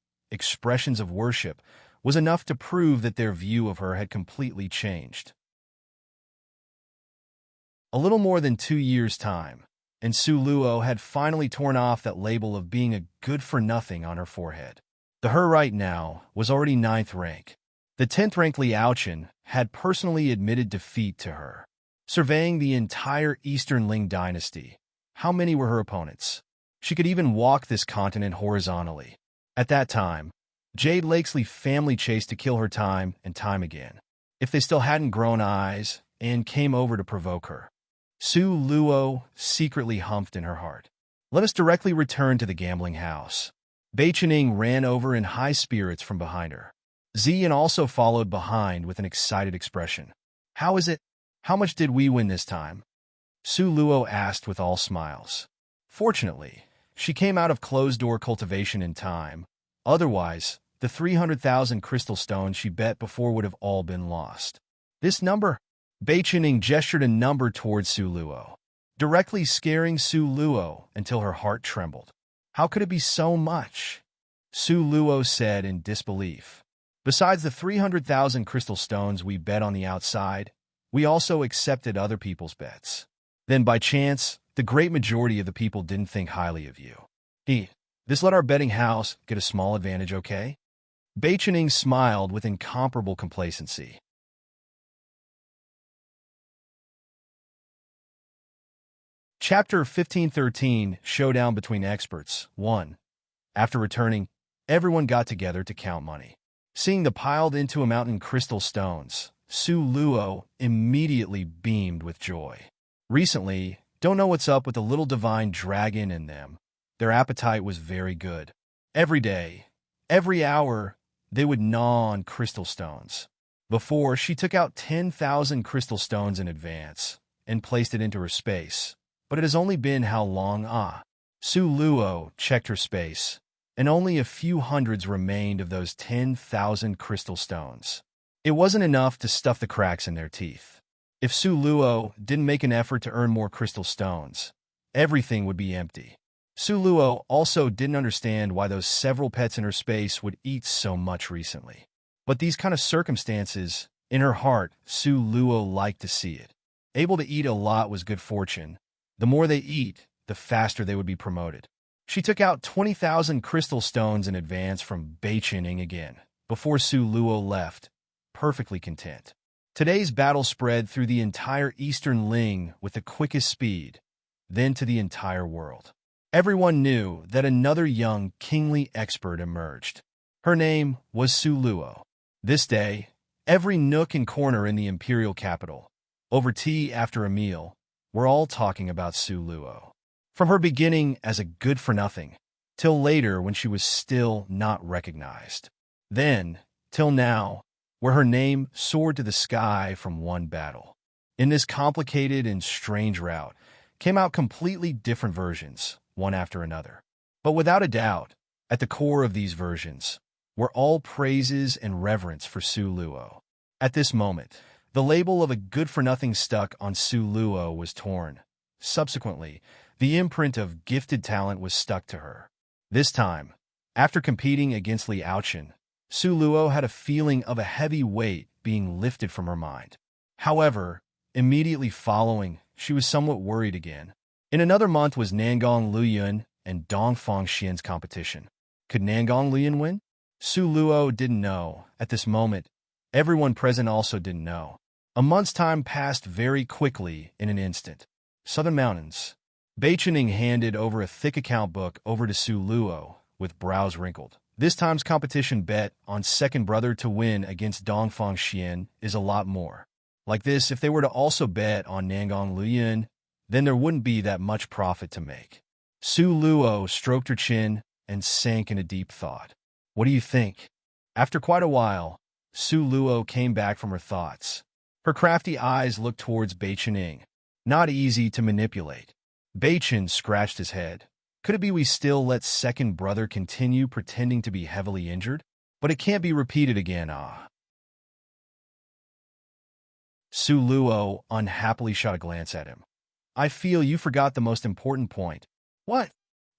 of worship, was enough to prove that their view of her had completely changed. A little more than 2 years' time, and Su Luo had finally torn off that label of being a good-for-nothing on her forehead. Her right now was already 9th rank. The 10th rank Liao Chen had personally admitted defeat to her. Surveying the entire Eastern Ling dynasty, how many were her opponents? She could even walk this continent horizontally. At that time, Jade Lakesley family chased to kill her time and time again. If they still hadn't grown eyes and came over to provoke her. Su Luo secretly humphed in her heart. Let us directly return to the gambling house. Bei Chening ran over in high spirits from behind her. Ziyan also followed behind with an excited expression. How is it? How much did we win this time? Su Luo asked with all smiles. Fortunately, she came out of closed-door cultivation in time. Otherwise, the 300,000 crystal stones she bet before would have all been lost. This number? Bei Chening gestured a number towards Su Luo, directly scaring Su Luo until her heart trembled. How could it be so much? Su Luo said in disbelief. Besides the 300,000 crystal stones we bet on the outside, we also accepted other people's bets. Then by chance, the great majority of the people didn't think highly of you. This let our betting house get a small advantage, okay? Bei Chening smiled with incomparable complacency. Chapter 1513, Showdown Between Experts, 1. After returning, everyone got together to count money. Seeing the piled into a mountain crystal stones, Su Luo immediately beamed with joy. Recently, don't know what's up with the little divine dragon in them. Their appetite was very good. Every day, every hour, they would gnaw on crystal stones. Before, she took out 10,000 crystal stones in advance and placed it into her space. But it has only been how long? Su Luo checked her space, and only a few hundreds remained of those 10,000 crystal stones. It wasn't enough to stuff the cracks in their teeth. If Su Luo didn't make an effort to earn more crystal stones, everything would be empty. Su Luo also didn't understand why those several pets in her space would eat so much recently. But these kind of circumstances, in her heart, Su Luo liked to see it. Able to eat a lot was good fortune. The more they eat, the faster they would be promoted. She took out 20,000 crystal stones in advance from Bei Chening again, before Su Luo left, perfectly content. Today's battle spread through the entire Eastern Ling with the quickest speed, then to the entire world. Everyone knew that another young kingly expert emerged. Her name was Su Luo. This day, every nook and corner in the imperial capital, over tea after a meal, we're all talking about Su Luo. From her beginning as a good-for-nothing, till later when she was still not recognized. Then, till now, where her name soared to the sky from one battle. In this complicated and strange route, came out completely different versions, one after another. But without a doubt, at the core of these versions, were all praises and reverence for Su Luo. At this moment, the label of a good-for-nothing stuck on Su Luo was torn. Subsequently, the imprint of gifted talent was stuck to her. This time, after competing against Liao Chen, Su Luo had a feeling of a heavy weight being lifted from her mind. However, immediately following, she was somewhat worried again. In another month was Nangong Luyun and Dongfang Xian's competition. Could Nangong Lian win? Su Luo didn't know. At this moment, everyone present also didn't know. A month's time passed very quickly in an instant. Southern Mountains. Bei Chening handed over a thick account book over to Su Luo, with brows wrinkled. This time's competition bet on second brother to win against Dongfang Xian is a lot more. Like this, if they were to also bet on Nangong Lian, then there wouldn't be that much profit to make. Su Luo stroked her chin and sank into deep thought. What do you think? After quite a while, Su Luo came back from her thoughts. Her crafty eyes looked towards Bei Chening. Not easy to manipulate. Bei Chen scratched his head. Could it be we still let second brother continue pretending to be heavily injured? But it can't be repeated again, ah. Su Luo unhappily shot a glance at him. I feel you forgot the most important point. What?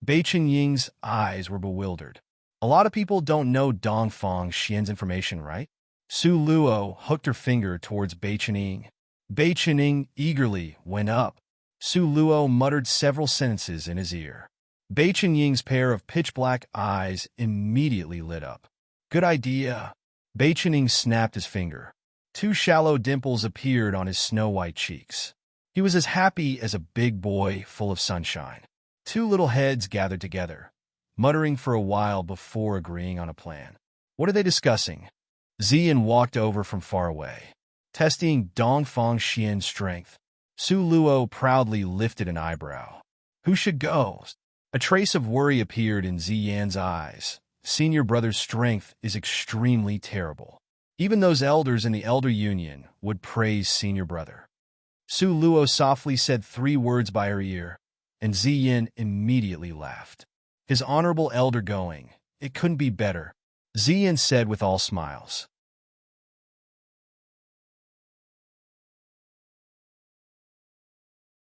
Bei Chenying's eyes were bewildered. A lot of people don't know Dongfang Xian's information, right? Su Luo hooked her finger towards Bei Chening. Bei Chening eagerly went up. Su Luo muttered several sentences in his ear. Bei Chenying's pair of pitch-black eyes immediately lit up. Good idea. Bei Chening snapped his finger. 2 shallow dimples appeared on his snow-white cheeks. He was as happy as a big boy full of sunshine. 2 little heads gathered together, muttering for a while before agreeing on a plan. What are they discussing? Ziyan walked over from far away. Testing Dongfang Xian's strength. Su Luo proudly lifted an eyebrow. Who should go? A trace of worry appeared in Ziyan's eyes. Senior brother's strength is extremely terrible. Even those elders in the Elder Union would praise senior brother. Su Luo softly said 3 words by her ear, and Ziyan immediately laughed. His honorable elder going, it couldn't be better, Ziyan said with all smiles.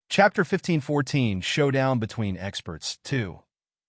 Chapter 1514, Showdown Between Experts 2.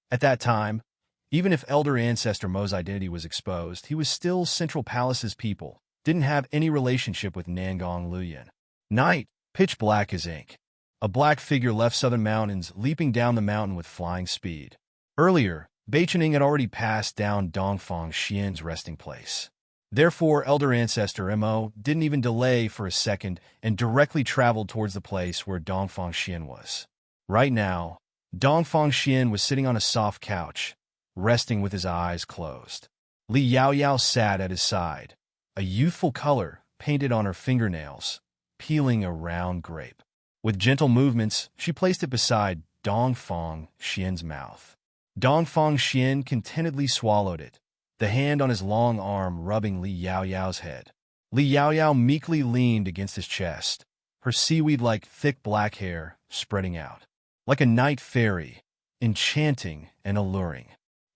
At that time, even if Elder Ancestor Mo's identity was exposed, he was still Central Palace's people, didn't have any relationship with Nangong Lian. Night, pitch black as ink. A black figure left Southern Mountains, leaping down the mountain with flying speed. Earlier, Bei Chening had already passed down Dongfang Xian's resting place. Therefore, Elder Ancestor Mo didn't even delay for a second and directly traveled towards the place where Dongfang Xian was. Right now, Dongfang Xian was sitting on a soft couch, resting with his eyes closed. Li Yaoyao sat at his side, a youthful color painted on her fingernails, peeling a round grape. With gentle movements, she placed it beside Dongfang Xian's mouth. Dongfang Xian contentedly swallowed it, the hand on his long arm rubbing Li Yaoyao's head. Li Yaoyao meekly leaned against his chest, her seaweed-like thick black hair spreading out. Like a night fairy, enchanting and alluring.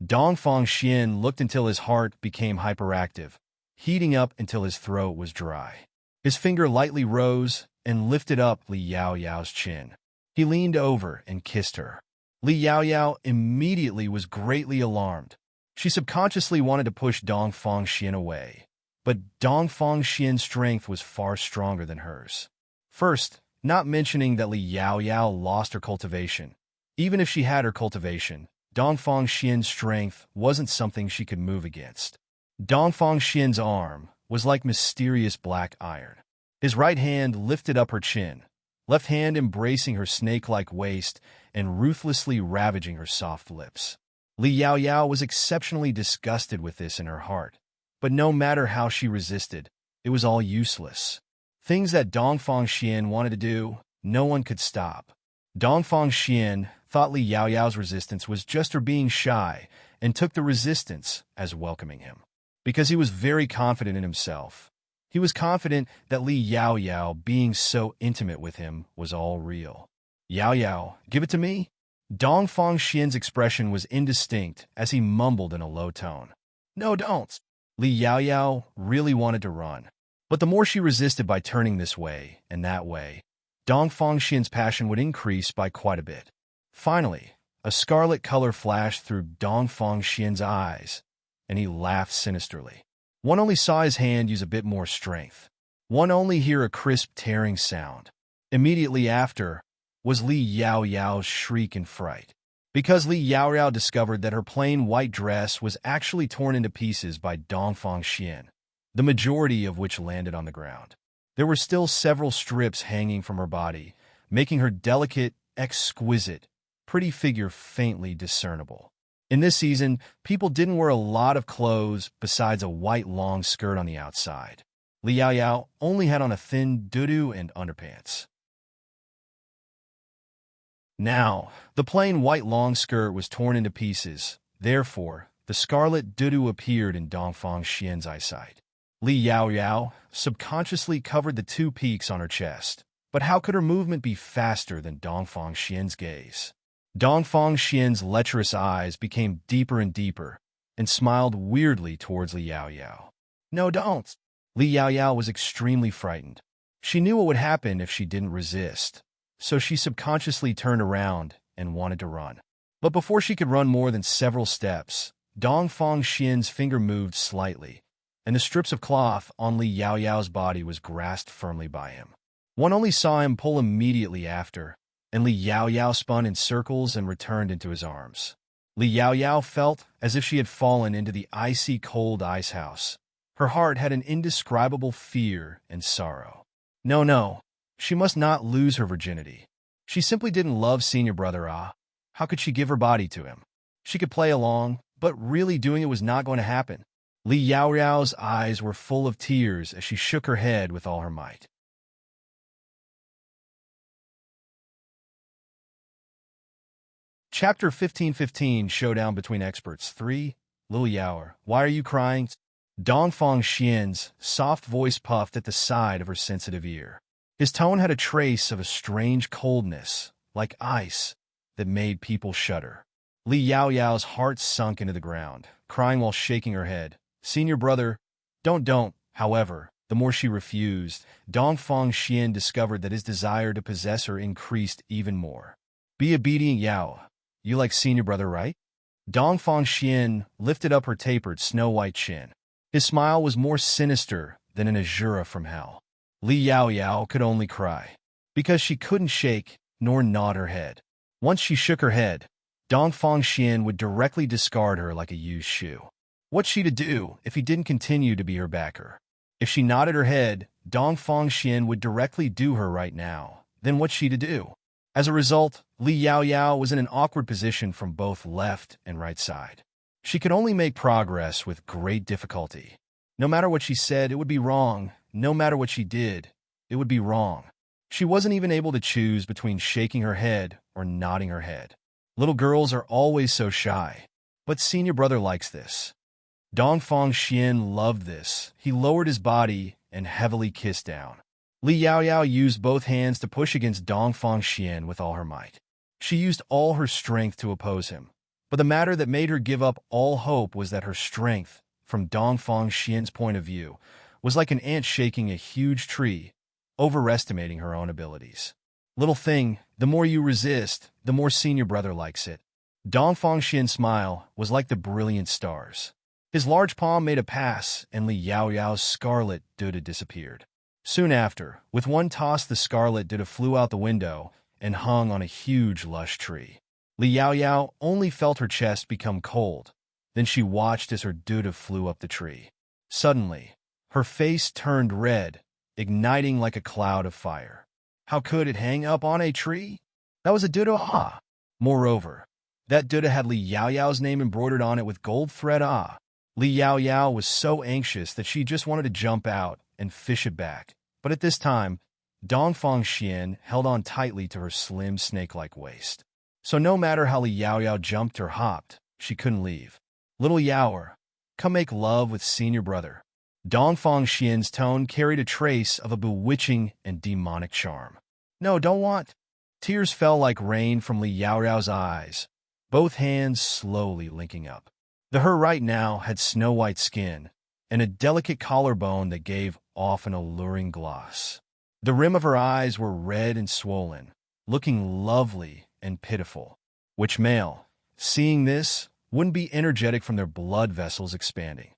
Dongfang Xian looked until his heart became hyperactive, heating up until his throat was dry. His finger lightly rose and lifted up Li Yaoyao's chin. He leaned over and kissed her. Li Yaoyao immediately was greatly alarmed. She subconsciously wanted to push Dongfang Xian away, but Dongfang Xian's strength was far stronger than hers. First, not mentioning that Li Yaoyao lost her cultivation. Even if she had her cultivation, Dongfang Xian's strength wasn't something she could move against. Dongfang Xian's arm was like mysterious black iron. His right hand lifted up her chin, left hand embracing her snake-like waist and ruthlessly ravaging her soft lips. Li Yaoyao was exceptionally disgusted with this in her heart, but no matter how she resisted, it was all useless. Things that Dongfang Xian wanted to do, no one could stop. Dongfang Xian thought Li Yaoyao's resistance was just her being shy and took the resistance as welcoming him. Because he was very confident in himself. He was confident that Li Yaoyao being so intimate with him was all real. Yaoyao, give it to me? Dongfang Xian's expression was indistinct as he mumbled in a low tone. No, don't. Li Yaoyao really wanted to run. But the more she resisted by turning this way and that way, Dongfang Xian's passion would increase by quite a bit. Finally, a scarlet color flashed through Dongfang Xian's eyes, and he laughed sinisterly. One only saw his hand use a bit more strength. One only hear a crisp tearing sound. Immediately after was Li Yaoyao's shriek in fright. Because Li Yaoyao discovered that her plain white dress was actually torn into pieces by Dongfang Xian, the majority of which landed on the ground. There were still several strips hanging from her body, making her delicate, exquisite, pretty figure faintly discernible. In this season, people didn't wear a lot of clothes besides a white long skirt on the outside. Li Yaoyao only had on a thin dudu and underpants. Now, the plain white long skirt was torn into pieces. Therefore, the scarlet dudu appeared in Dongfang Xian's eyesight. Li Yaoyao subconsciously covered the two peaks on her chest. But how could her movement be faster than Dongfang Xian's gaze? Dongfang Xian's lecherous eyes became deeper and deeper and smiled weirdly towards Li Yaoyao. No, don't. Li Yaoyao was extremely frightened. She knew what would happen if she didn't resist, so she subconsciously turned around and wanted to run. But before she could run more than several steps, Dongfang Xian's finger moved slightly, and the strips of cloth on Li Yaoyao's body was grasped firmly by him. One only saw him pull immediately after, and Li Yaoyao spun in circles and returned into his arms. Li Yaoyao felt as if she had fallen into the icy cold ice house. Her heart had an indescribable fear and sorrow. No, she must not lose her virginity. She simply didn't love senior brother Ah. How could she give her body to him? She could play along, but really doing it was not going to happen. Li Yaoyao's eyes were full of tears as she shook her head with all her might. Chapter 1515 Showdown Between Experts 3. Lil Yaoer, why are you crying? Dongfang Xian's soft voice puffed at the side of her sensitive ear. His tone had a trace of a strange coldness, like ice, that made people shudder. Li Yaoyao's heart sunk into the ground, crying while shaking her head. Senior brother, don't. However, the more she refused, Dongfang Xian discovered that his desire to possess her increased even more. Be obedient, Yao. You like senior brother, right? Dongfang Xian lifted up her tapered snow-white chin. His smile was more sinister than an azura from hell. Li Yaoyao could only cry, because she couldn't shake nor nod her head. Once she shook her head, Dongfang Xian would directly discard her like a used shoe. What's she to do if he didn't continue to be her backer? If she nodded her head, Dongfang Xian would directly do her right now. Then what's she to do? As a result, Li Yaoyao was in an awkward position from both left and right side. She could only make progress with great difficulty. No matter what she said, it would be wrong. No matter what she did, it would be wrong. She wasn't even able to choose between shaking her head or nodding her head. Little girls are always so shy, but senior brother likes this. Dongfang Xian loved this. He lowered his body and heavily kissed down. Li Yaoyao used both hands to push against Dongfang Xian with all her might. She used all her strength to oppose him. But the matter that made her give up all hope was that her strength, from Dongfang Xian's point of view, was like an ant shaking a huge tree, overestimating her own abilities. Little thing, the more you resist, the more senior brother likes it. Dongfang Xian's smile was like the brilliant stars. His large palm made a pass, and Li Yaoyao's scarlet duda disappeared. Soon after, with one toss, the scarlet duda flew out the window and hung on a huge lush tree. Li Yaoyao only felt her chest become cold. Then she watched as her duda flew up the tree. Suddenly, her face turned red, igniting like a cloud of fire. How could it hang up on a tree? That was a duda ah. Moreover, that duda had Li Yaoyao's name embroidered on it with gold thread ah. Li Yaoyao was so anxious that she just wanted to jump out and fish it back. But at this time, Dongfang Xian held on tightly to her slim snake-like waist. So no matter how Li Yaoyao jumped or hopped, she couldn't leave. Little Yaoer, come make love with senior brother. Dongfang Xian's tone carried a trace of a bewitching and demonic charm. No, don't want. Tears fell like rain from Li Yaoyao's eyes, both hands slowly linking up. The her right now had snow-white skin and a delicate collarbone that gave off an alluring gloss. The rim of her eyes were red and swollen, looking lovely and pitiful. Which male, seeing this, wouldn't be energetic from their blood vessels expanding?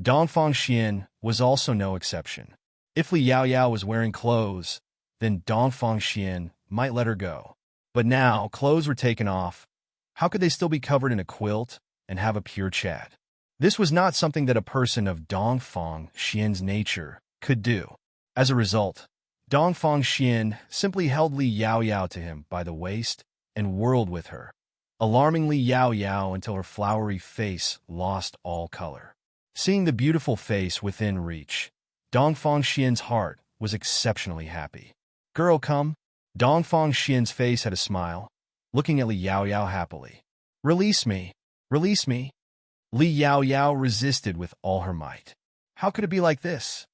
Dongfang Xian was also no exception. If Li Yaoyao was wearing clothes, then Dongfang Xian might let her go. But now, clothes were taken off. How could they still be covered in a quilt and have a pure chat? This was not something that a person of Dongfang Xian's nature could do. As a result, Dongfang Xian simply held Li Yao Yao to him by the waist and whirled with her, alarming Li Yao Yao until her flowery face lost all color. Seeing the beautiful face within reach, Dongfang Xian's heart was exceptionally happy. Girl, come. Dongfang Xian's face had a smile, looking at Li Yao Yao happily. Release me. Release me. Li Yao Yao resisted with all her might. How could it be like this?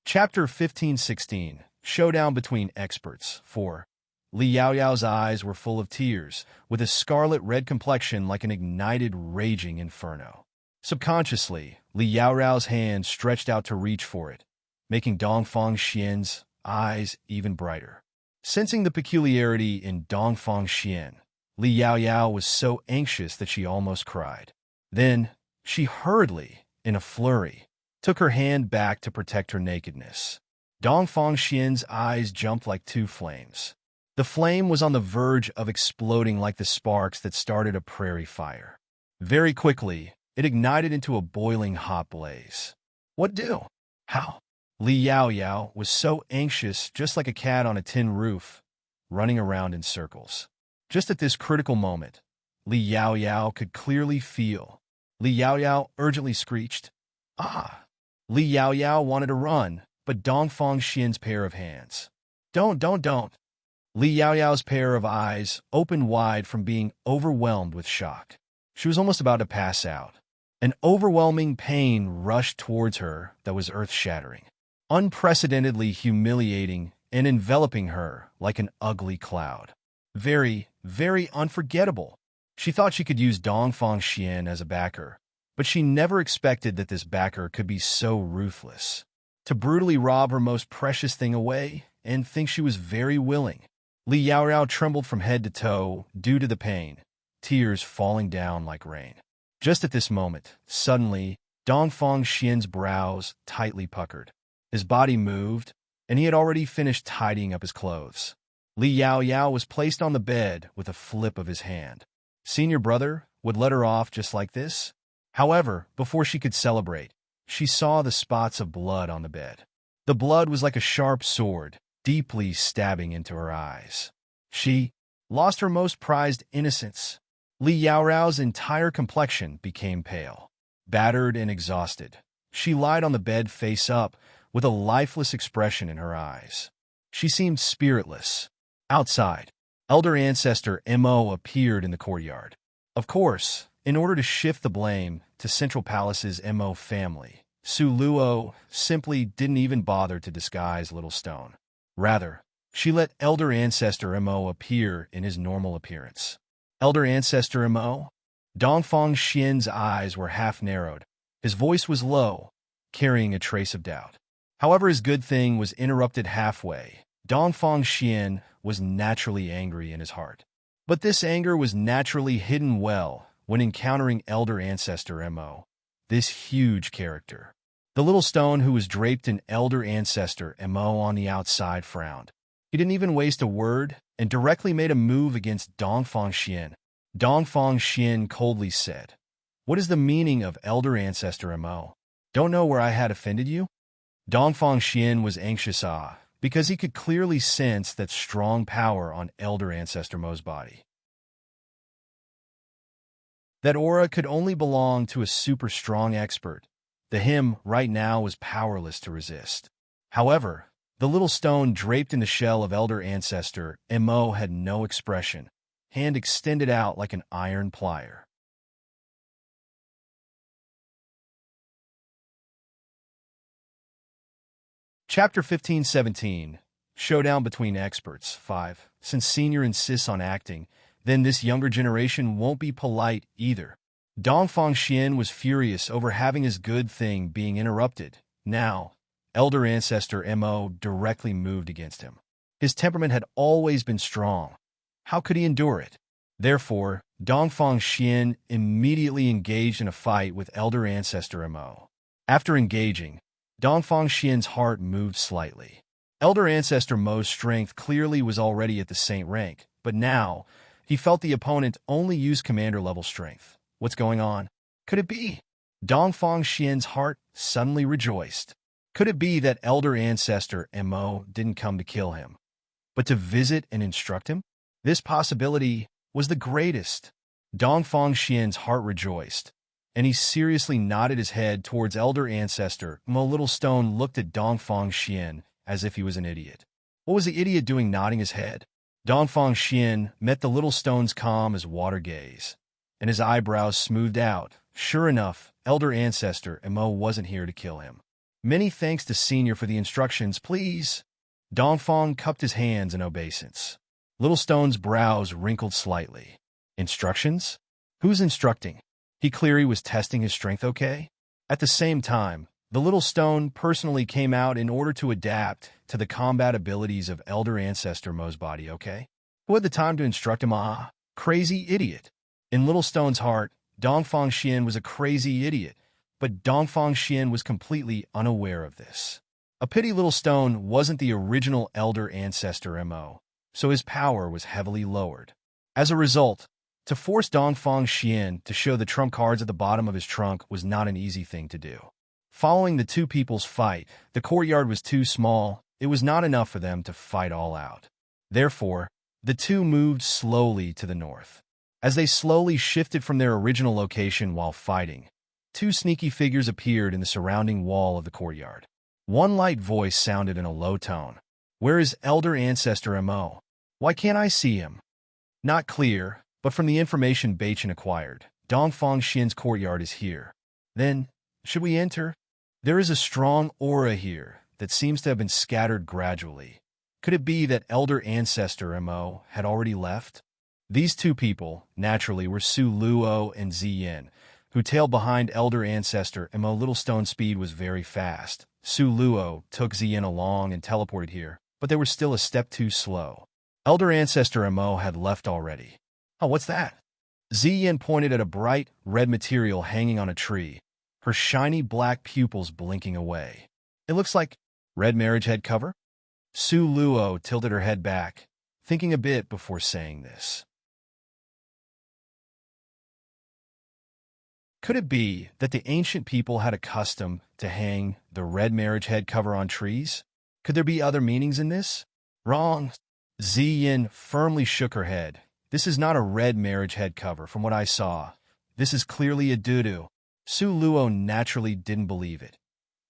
Chapter 15-16, Showdown Between Experts. 4. Li Yao Yao's eyes were full of tears, with a scarlet-red complexion like an ignited, raging inferno. Subconsciously, Li Yao Yao's hand stretched out to reach for it, making Dongfang Xian's eyes even brighter. Sensing the peculiarity in Dongfang Xian, Li Yao Yao was so anxious that she almost cried. Then, she hurriedly, in a flurry, took her hand back to protect her nakedness. Dongfang Xian's eyes jumped like two flames. The flame was on the verge of exploding like the sparks that started a prairie fire. Very quickly, it ignited into a boiling hot blaze. What do? How? Li Yao Yao was so anxious, just like a cat on a tin roof, running around in circles. Just at this critical moment, Li Yao Yao could clearly feel. Li Yao Yao urgently screeched, "Ah!" Li Yao Yao wanted to run, but Dongfang Xian's pair of hands. Don't. Li Yao Yao's pair of eyes opened wide from being overwhelmed with shock. She was almost about to pass out. An overwhelming pain rushed towards her that was earth-shattering, unprecedentedly humiliating and enveloping her like an ugly cloud. Very, very unforgettable. She thought she could use Dongfang Xian as a backer, but she never expected that this backer could be so ruthless. To brutally rob her most precious thing away and think she was very willing. Li Yao Yao trembled from head to toe due to the pain, tears falling down like rain. Just at this moment, suddenly, Dongfang Xian's brows tightly puckered. His body moved, and he had already finished tidying up his clothes. Li Yao Yao was placed on the bed with a flip of his hand. Senior brother would let her off just like this? However, before she could celebrate, she saw the spots of blood on the bed. The blood was like a sharp sword, deeply stabbing into her eyes. She lost her most prized innocence. Li Yao Yao's entire complexion became pale. Battered and exhausted, she lied on the bed face up, with a lifeless expression in her eyes. She seemed spiritless. Outside, Elder Ancestor Mo appeared in the courtyard. Of course, in order to shift the blame to Central Palace's Mo family, Su Luo simply didn't even bother to disguise Little Stone. Rather, she let Elder Ancestor Mo appear in his normal appearance. Elder Ancestor Mo? Dongfang Xian's eyes were half-narrowed. His voice was low, carrying a trace of doubt. However, his good thing was interrupted halfway. Dongfang Xian was naturally angry in his heart. But this anger was naturally hidden well when encountering Elder Ancestor Mo, this huge character. The little stone who was draped in Elder Ancestor Mo on the outside frowned. He didn't even waste a word and directly made a move against Dongfang Xian. Dongfang Xian coldly said, "What is the meaning of Elder Ancestor Mo? Don't know where I had offended you?" Dongfang Xian was anxious because he could clearly sense that strong power on Elder Ancestor Mo's body. That aura could only belong to a super strong expert. The him right now was powerless to resist. However, the little stone draped in the shell of Elder Ancestor Mo had no expression, hand extended out like an iron plier. Chapter 15-17, Showdown Between Experts. 5. Since Senior insists on acting, then this younger generation won't be polite either. Dongfang Xian was furious over having his good thing being interrupted. Now, Elder Ancestor Mo directly moved against him. His temperament had always been strong. How could he endure it? Therefore, Dongfang Xian immediately engaged in a fight with Elder Ancestor Mo. After engaging, Dongfang Xian's heart moved slightly. Elder Ancestor Mo's strength clearly was already at the saint rank, but now he felt the opponent only use commander-level strength. What's going on? Could it be? Dongfang Xian's heart suddenly rejoiced. Could it be that Elder Ancestor Mo didn't come to kill him, but to visit and instruct him? This possibility was the greatest. Dongfang Xian's heart rejoiced, and he seriously nodded his head towards Elder Ancestor Mo. Little Stone looked at Dongfang Xian as if he was an idiot. What was the idiot doing nodding his head? Dongfang Xian met the little stone's calm as water gaze, and his eyebrows smoothed out. Sure enough, Elder Ancestor Mo wasn't here to kill him. Many thanks to Senior for the instructions, please. Dongfang cupped his hands in obeisance. Little Stone's brows wrinkled slightly. Instructions? Who's instructing? He clearly was testing his strength, okay? At the same time, the Little Stone personally came out in order to adapt to the combat abilities of Elder Ancestor Mo's body, okay? Who had the time to instruct him? Ah, crazy idiot. In Little Stone's heart, Dongfang Xian was a crazy idiot, but Dongfang Xian was completely unaware of this. A pity Little Stone wasn't the original Elder Ancestor Mo, so his power was heavily lowered. As a result, to force Dongfang Xian to show the trump cards at the bottom of his trunk was not an easy thing to do. Following the two people's fight, the courtyard was too small. It was not enough for them to fight all out. Therefore, the two moved slowly to the north. As they slowly shifted from their original location while fighting, two sneaky figures appeared in the surrounding wall of the courtyard. One light voice sounded in a low tone. Where is Elder Ancestor Mo? Why can't I see him? Not clear, but from the information Beichen acquired, Dongfang Xian's courtyard is here. Then, should we enter? There is a strong aura here that seems to have been scattered gradually. Could it be that Elder Ancestor Mo had already left? These two people, naturally, were Su Luo and Ziyin, who tailed behind Elder Ancestor Mo. Little Stone's speed was very fast. Su Luo took Ziyin along and teleported here, but they were still a step too slow. Elder Ancestor Mo had left already. Oh, what's that? Ziyin pointed at a bright, red material hanging on a tree, her shiny black pupils blinking away. It looks like red marriage head cover? Su Luo tilted her head back, thinking a bit before saying this. Could it be that the ancient people had a custom to hang the red marriage head cover on trees? Could there be other meanings in this? Wrong. Ziyin firmly shook her head. This is not a red marriage head cover from what I saw. This is clearly a doo-doo. Su Luo naturally didn't believe it.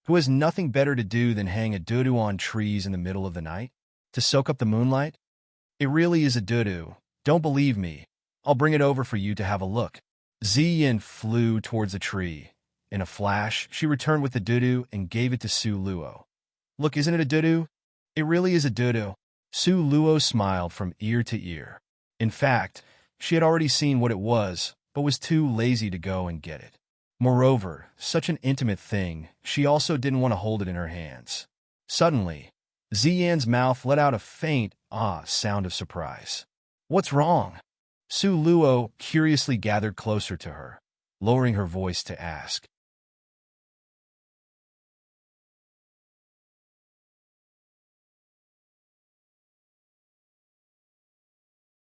Who has nothing better to do than hang a doo-doo on trees in the middle of the night? To soak up the moonlight? It really is a doo-doo. Don't believe me. I'll bring it over for you to have a look. Ziyin flew towards the tree. In a flash, she returned with the doo-doo and gave it to Su Luo. Look, isn't it a doo-doo? It really is a doo-doo. Su Luo smiled from ear to ear. In fact, she had already seen what it was, but was too lazy to go and get it. Moreover, such an intimate thing, she also didn't want to hold it in her hands. Suddenly, Ziyin's mouth let out a faint, sound of surprise. What's wrong? Su Luo curiously gathered closer to her, lowering her voice to ask.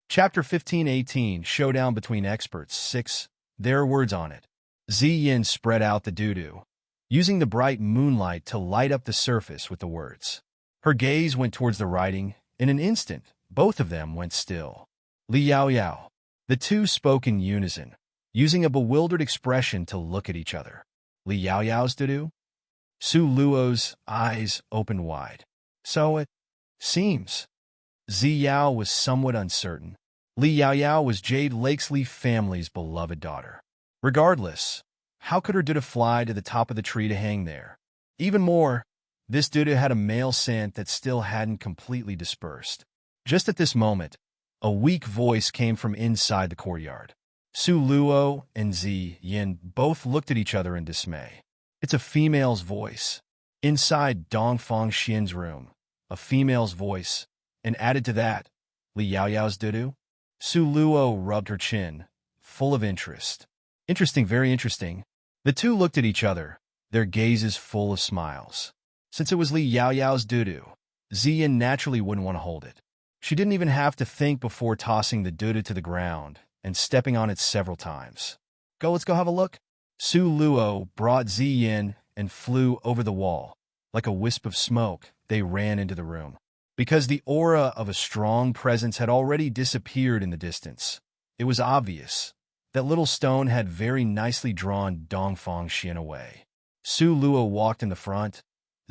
Chapter 15:18 Showdown Between Experts 6. There are words on it. Ziyin spread out the doo-doo, using the bright moonlight to light up the surface with the words. Her gaze went towards the writing. In an instant, both of them went still. Li Yao Yao. The two spoke in unison, using a bewildered expression to look at each other. Li Yao Yao's doo-doo? Su Luo's eyes opened wide. So it seems. Zi Yao was somewhat uncertain. Li Yao Yao was Jade Lakesleaf family's beloved daughter. Regardless, how could her doo-doo fly to the top of the tree to hang there? Even more, this doo-doo had a male scent that still hadn't completely dispersed. Just at this moment, a weak voice came from inside the courtyard. Su Luo and Zi Yin both looked at each other in dismay. It's a female's voice. Inside Dongfang Xian's room, a female's voice, and added to that, Li Yao Yao's doo-doo? Su Luo rubbed her chin, full of interest. Interesting, very interesting. The two looked at each other, their gazes full of smiles. Since it was Li Yaoyao's doo-doo, Ziyin naturally wouldn't want to hold it. She didn't even have to think before tossing the doo-doo to the ground and stepping on it several times. Let's go have a look. Su Luo brought Ziyin and flew over the wall. Like a wisp of smoke, they ran into the room. Because the aura of a strong presence had already disappeared in the distance, it was obvious that little stone had very nicely drawn Dongfang Xian away. Su Luo walked in the front,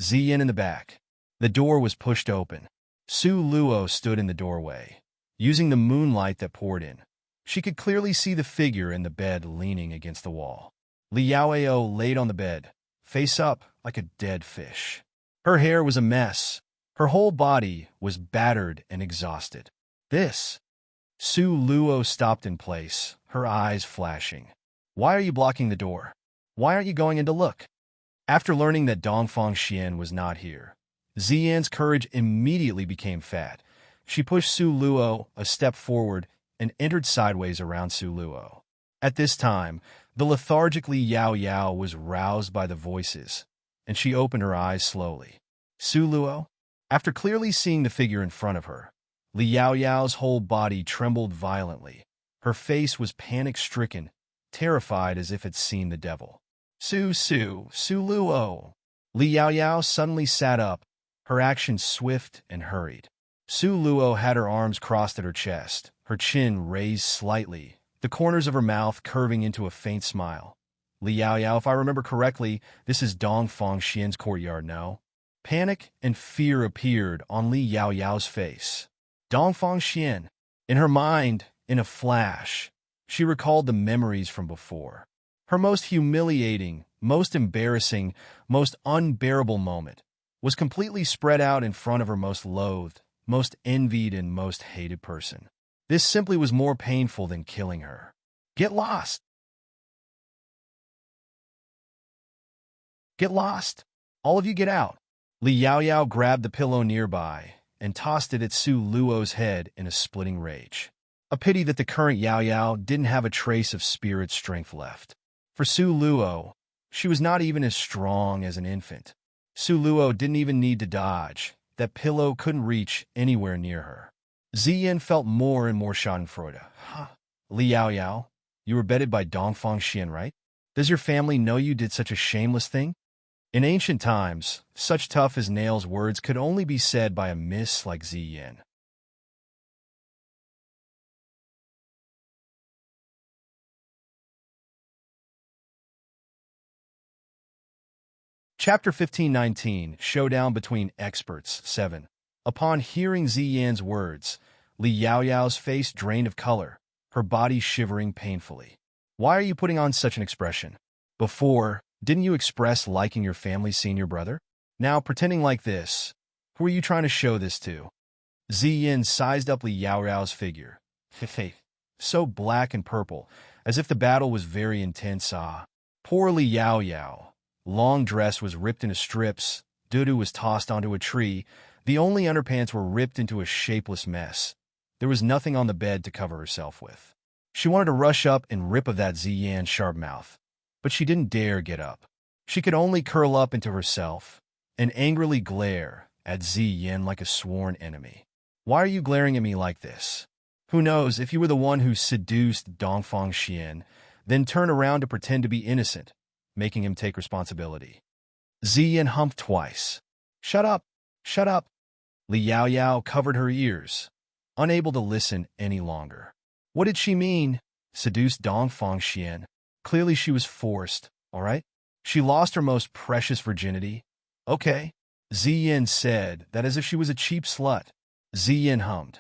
Ziyin in the back. The door was pushed open. Su Luo stood in the doorway, using the moonlight that poured in. She could clearly see the figure in the bed leaning against the wall. Li Yaoyao laid on the bed, face up like a dead fish. Her hair was a mess. Her whole body was battered and exhausted. Su Luo stopped in place, her eyes flashing. Why are you blocking the door? Why aren't you going in to look? After learning that Dongfang Xian was not here, Ziyin's courage immediately became fat. She pushed Su Luo a step forward and entered sideways around Su Luo. At this time, the lethargic Li Yaoyao was roused by the voices, and she opened her eyes slowly. Su Luo? After clearly seeing the figure in front of her, Li Yaoyao's whole body trembled violently. Her face was panic-stricken, terrified as if it seen the devil. Su Luo. Li Yaoyao suddenly sat up, her actions swift and hurried. Su Luo had her arms crossed at her chest, her chin raised slightly, the corners of her mouth curving into a faint smile. Li Yaoyao, if I remember correctly, this is Dongfang Xian's courtyard, no? Panic and fear appeared on Li Yaoyao's face. Dongfang Xian. In her mind, in a flash, she recalled the memories from before. Her most humiliating, most embarrassing, most unbearable moment was completely spread out in front of her most loathed, most envied, and most hated person. This simply was more painful than killing her. Get lost! Get lost! All of you get out! Li Yaoyao grabbed the pillow nearby and tossed it at Su Luo's head in a splitting rage. A pity that the current Yaoyao didn't have a trace of spirit strength left. For Su Luo, she was not even as strong as an infant. Su Luo didn't even need to dodge. That pillow couldn't reach anywhere near her. Ziyin felt more and more schadenfreude. Li Yaoyao, you were bedded by Dongfang Xian, right? Does your family know you did such a shameless thing? In ancient times, such tough-as-nails words could only be said by a miss like Ziyin. Chapter 1519, Showdown Between Experts, 7. Upon hearing Ziyin's words, Li Yaoyao's face drained of color, her body shivering painfully. Why are you putting on such an expression? Before, didn't you express liking your family's senior brother? Now, pretending like this, who are you trying to show this to? Ziyin sized up Li Yaoyao's figure. So black and purple, as if the battle was very intense. Poor Li Yaoyao. Long dress was ripped into strips, doo-doo was tossed onto a tree, the only underpants were ripped into a shapeless mess. There was nothing on the bed to cover herself with. She wanted to rush up and rip of that Ziyin sharp mouth, but she didn't dare get up. She could only curl up into herself and angrily glare at Ziyin like a sworn enemy. Why are you glaring at me like this? Who knows if you were the one who seduced Dongfang Xian, then turned around to pretend to be innocent, making him take responsibility. Ziyin humped twice. Shut up! Shut up! Li Yaoyao covered her ears, unable to listen any longer. What did she mean? Seduced Dongfang Xian. Clearly she was forced, all right? She lost her most precious virginity. Okay. Ziyin said that as if she was a cheap slut. Ziyin hummed.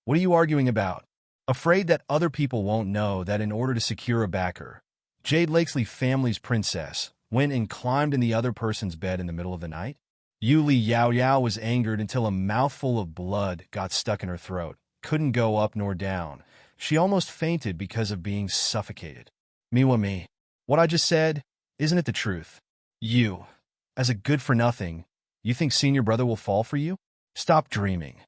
What are you arguing about? Afraid that other people won't know that in order to secure a backer, Jade Lakesley family's princess went and climbed in the other person's bed in the middle of the night? Li Yaoyao was angered until a mouthful of blood got stuck in her throat, couldn't go up nor down. She almost fainted because of being suffocated. Me. What I just said, isn't it the truth? You, as a good-for-nothing, you think senior brother will fall for you? Stop dreaming.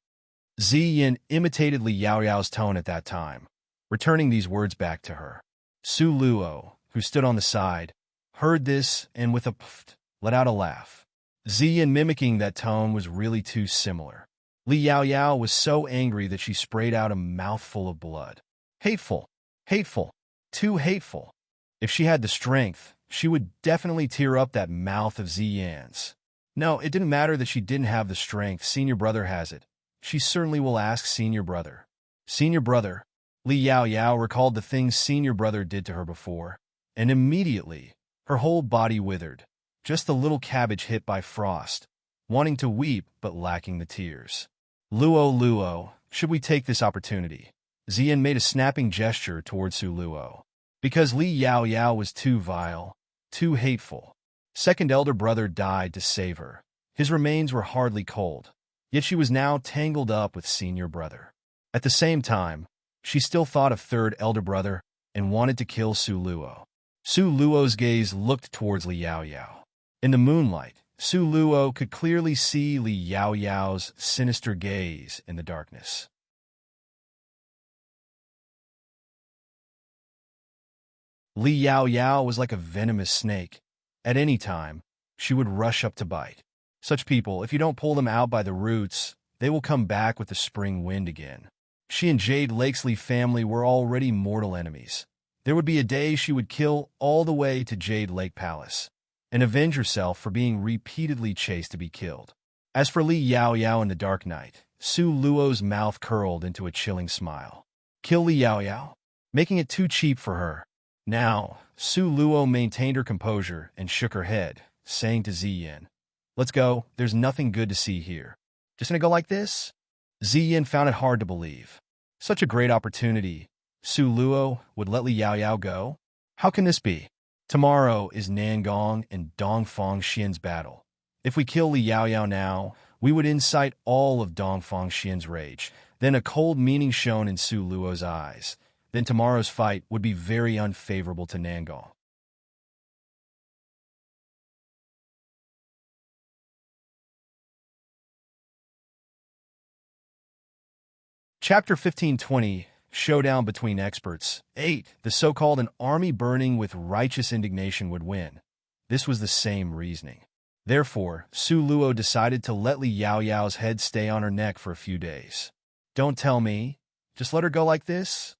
Ziyin imitated Li Yaoyao's tone at that time, returning these words back to her. Su Luo, who stood on the side, heard this and with a pfft, let out a laugh. Ziyan, mimicking that tone, was really too similar. Li Yaoyao was so angry that she sprayed out a mouthful of blood. Hateful. Hateful. Too hateful. If she had the strength, she would definitely tear up that mouth of Ziyan's. No, it didn't matter that she didn't have the strength. Senior brother has it. She certainly will ask senior brother. Senior brother. Li Yaoyao recalled the things senior brother did to her before, and immediately, her whole body withered, just a little cabbage hit by frost, wanting to weep but lacking the tears. Luo, should we take this opportunity? Ziyan made a snapping gesture towards Su Luo. Because Li Yaoyao was too vile, too hateful. Second elder brother died to save her. His remains were hardly cold, yet she was now tangled up with senior brother. At the same time, she still thought of third elder brother and wanted to kill Su Luo. Su Luo's gaze looked towards Li Yaoyao. In the moonlight, Su Luo could clearly see Li Yaoyao's sinister gaze in the darkness. Li Yaoyao was like a venomous snake. At any time, she would rush up to bite. Such people, if you don't pull them out by the roots, they will come back with the spring wind again. She and Jade Lakesley family were already mortal enemies. There would be a day she would kill all the way to Jade Lake Palace and avenge herself for being repeatedly chased to be killed. As for Li Yaoyao in the dark night, Su Luo's mouth curled into a chilling smile. Kill Li Yaoyao? Making it too cheap for her. Now, Su Luo maintained her composure and shook her head, saying to Ziyan, "Let's go, there's nothing good to see here." Just gonna go like this? Ziyan found it hard to believe. Such a great opportunity. Su Luo would let Li Yaoyao go? How can this be? Tomorrow is Nangong and Dongfang Xian's battle. If we kill Li Yaoyao now, we would incite all of Dongfang Xian's rage. Then a cold meaning shone in Su Luo's eyes. Then tomorrow's fight would be very unfavorable to Nangong. Chapter 1520, Showdown Between Experts. 8. The so-called an army burning with righteous indignation would win. This was the same reasoning. Therefore, Su Luo decided to let Li Yaoyao's head stay on her neck for a few days. Don't tell me. Just let her go like this?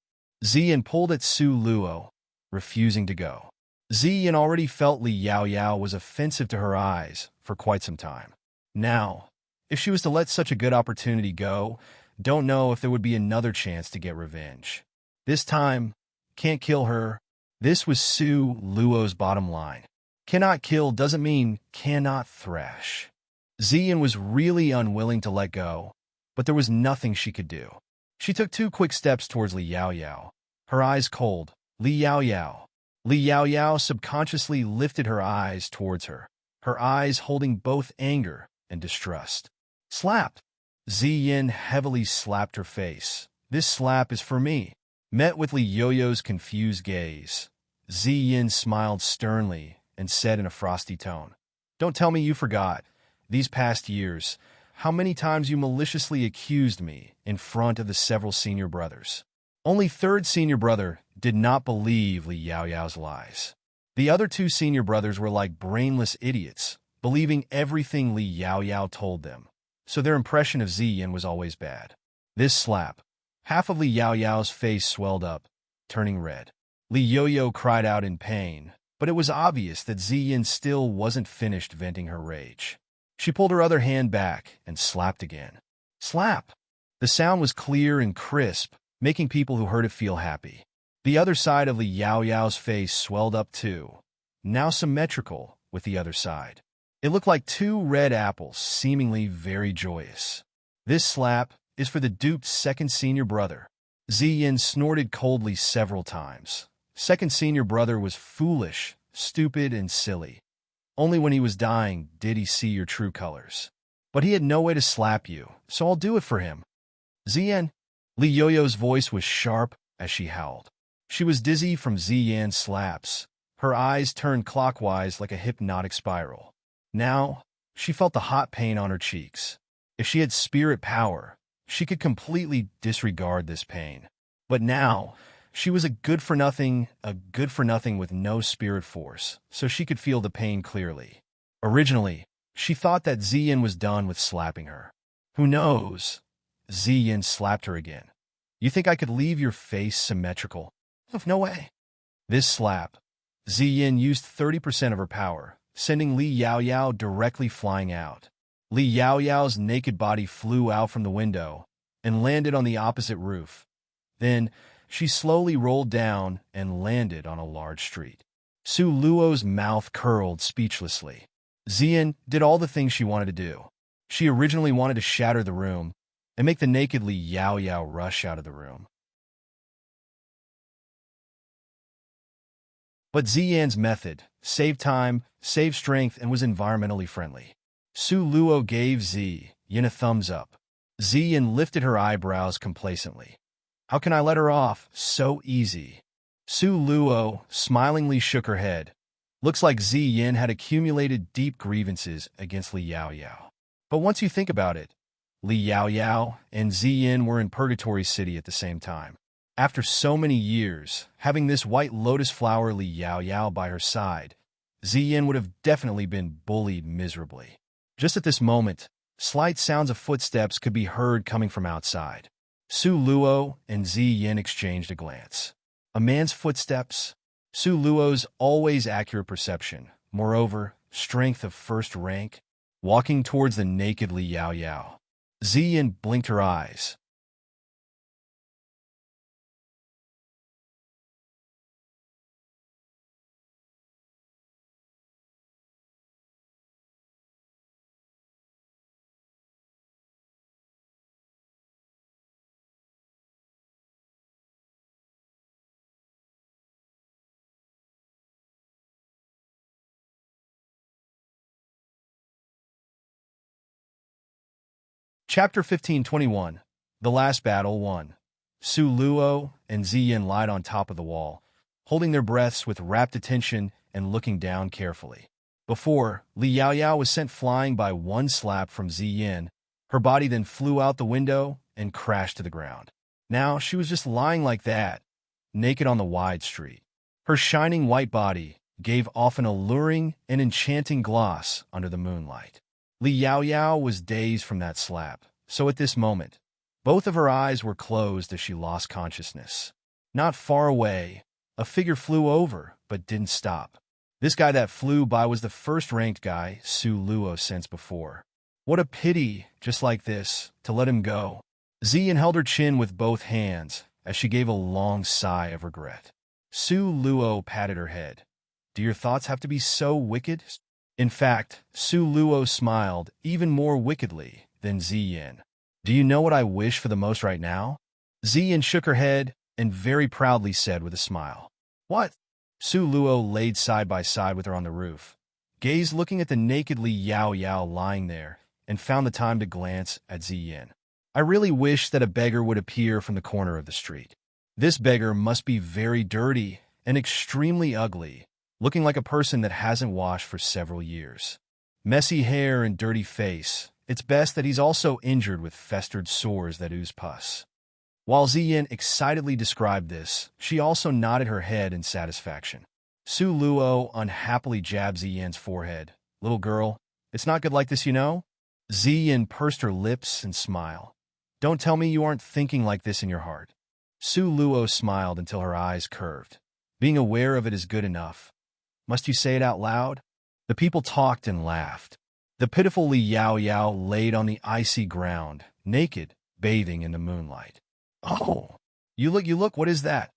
Ziyan pulled at Su Luo, refusing to go. Ziyan already felt Li Yaoyao was offensive to her eyes for quite some time. Now, if she was to let such a good opportunity go, don't know if there would be another chance to get revenge. This time, can't kill her. This was Su Luo's bottom line. Cannot kill doesn't mean cannot thrash. Ziyan was really unwilling to let go, but there was nothing she could do. She took 2 quick steps towards Li Yaoyao, her eyes cold. Li Yaoyao. Li Yaoyao subconsciously lifted her eyes towards her eyes holding both anger and distrust. Slap! Ziyan heavily slapped her face. This slap is for me. Met with Li Yaoyao's confused gaze, Ziyan smiled sternly and said in a frosty tone, "Don't tell me you forgot. These past years, how many times you maliciously accused me in front of the several senior brothers. Only third senior brother did not believe Li Yaoyao's lies. The other 2 senior brothers were like brainless idiots, believing everything Li Yaoyao told them. So their impression of Ziyan was always bad." This slap. Half of Li Yaoyao's face swelled up, turning red. Li Yaoyao cried out in pain, but it was obvious that Ziyan still wasn't finished venting her rage. She pulled her other hand back and slapped again. Slap! The sound was clear and crisp, making people who heard it feel happy. The other side of Li Yaoyao's face swelled up too, now symmetrical with the other side. It looked like 2 red apples, seemingly very joyous. This slap is for the duped second senior brother. Ziyan snorted coldly several times. Second senior brother was foolish, stupid, and silly. Only when he was dying did he see your true colors. But he had no way to slap you, so I'll do it for him. Ziyan. Li Yaoyao's voice was sharp as she howled. She was dizzy from Ziyan's slaps. Her eyes turned clockwise like a hypnotic spiral. Now, she felt the hot pain on her cheeks. If she had spirit power, she could completely disregard this pain. But now, She was a good-for-nothing with no spirit force, so she could feel the pain clearly. Originally, she thought that Ziyin was done with slapping her. Who knows? Ziyin slapped her again. You think I could leave your face symmetrical? No way. This slap, Ziyin used 30% of her power, sending Li Yaoyao directly flying out. Li Yaoyao's naked body flew out from the window and landed on the opposite roof. Then, she slowly rolled down and landed on a large street. Su Luo's mouth curled speechlessly. Ziyin did all the things she wanted to do. She originally wanted to shatter the room and make the naked Li Yaoyao rush out of the room. But Ziyin's method saved time, saved strength, and was environmentally friendly. Su Luo gave Ziyin a thumbs up. Ziyin lifted her eyebrows complacently. How can I let her off so easy? Su Luo smilingly shook her head. Looks like Ziyin had accumulated deep grievances against Li Yaoyao. But once you think about it, Li Yaoyao and Ziyin were in Purgatory City at the same time. After so many years, having this white lotus flower Li Yaoyao by her side, Ziyin would have definitely been bullied miserably. Just at this moment, slight sounds of footsteps could be heard coming from outside. Su Luo and Ziyin exchanged a glance. A man's footsteps? Su Luo's always accurate perception, moreover, strength of first rank, walking towards the naked Li Yaoyao. Ziyin blinked her eyes. Chapter 1521, The Last Battle 1. Su Luo and Ziyin lied on top of the wall, holding their breaths with rapt attention and looking down carefully. Before, Li Yaoyao was sent flying by one slap from Ziyin. Her body then flew out the window and crashed to the ground. Now she was just lying like that, naked on the wide street. Her shining white body gave off an alluring and enchanting gloss under the moonlight. Li Yaoyao was dazed from that slap, so at this moment, both of her eyes were closed as she lost consciousness. Not far away, a figure flew over, but didn't stop. This guy that flew by was the first-ranked guy Su Luo sensed before. What a pity, just like this, to let him go. Ziyin held her chin with both hands as she gave a long sigh of regret. Su Luo patted her head. Do your thoughts have to be so wicked? In fact, Su Luo smiled even more wickedly than Ziyin. Do you know what I wish for the most right now? Ziyin shook her head and very proudly said with a smile. What? Su Luo laid side by side with her on the roof, gazed looking at the naked Li Yaoyao lying there, and found the time to glance at Ziyin. I really wish that a beggar would appear from the corner of the street. This beggar must be very dirty and extremely ugly, looking like a person that hasn't washed for several years. Messy hair and dirty face. It's best that he's also injured with festered sores that ooze pus. While Ziyin excitedly described this, she also nodded her head in satisfaction. Su Luo unhappily jabbed Ziyin's forehead. Little girl, it's not good like this, you know? Ziyin pursed her lips and smiled. Don't tell me you aren't thinking like this in your heart. Su Luo smiled until her eyes curved. Being aware of it is good enough. Must you say it out loud? The people talked and laughed. The pitiful Li Yaoyao laid on the icy ground, naked, bathing in the moonlight. Oh, you look, what is that?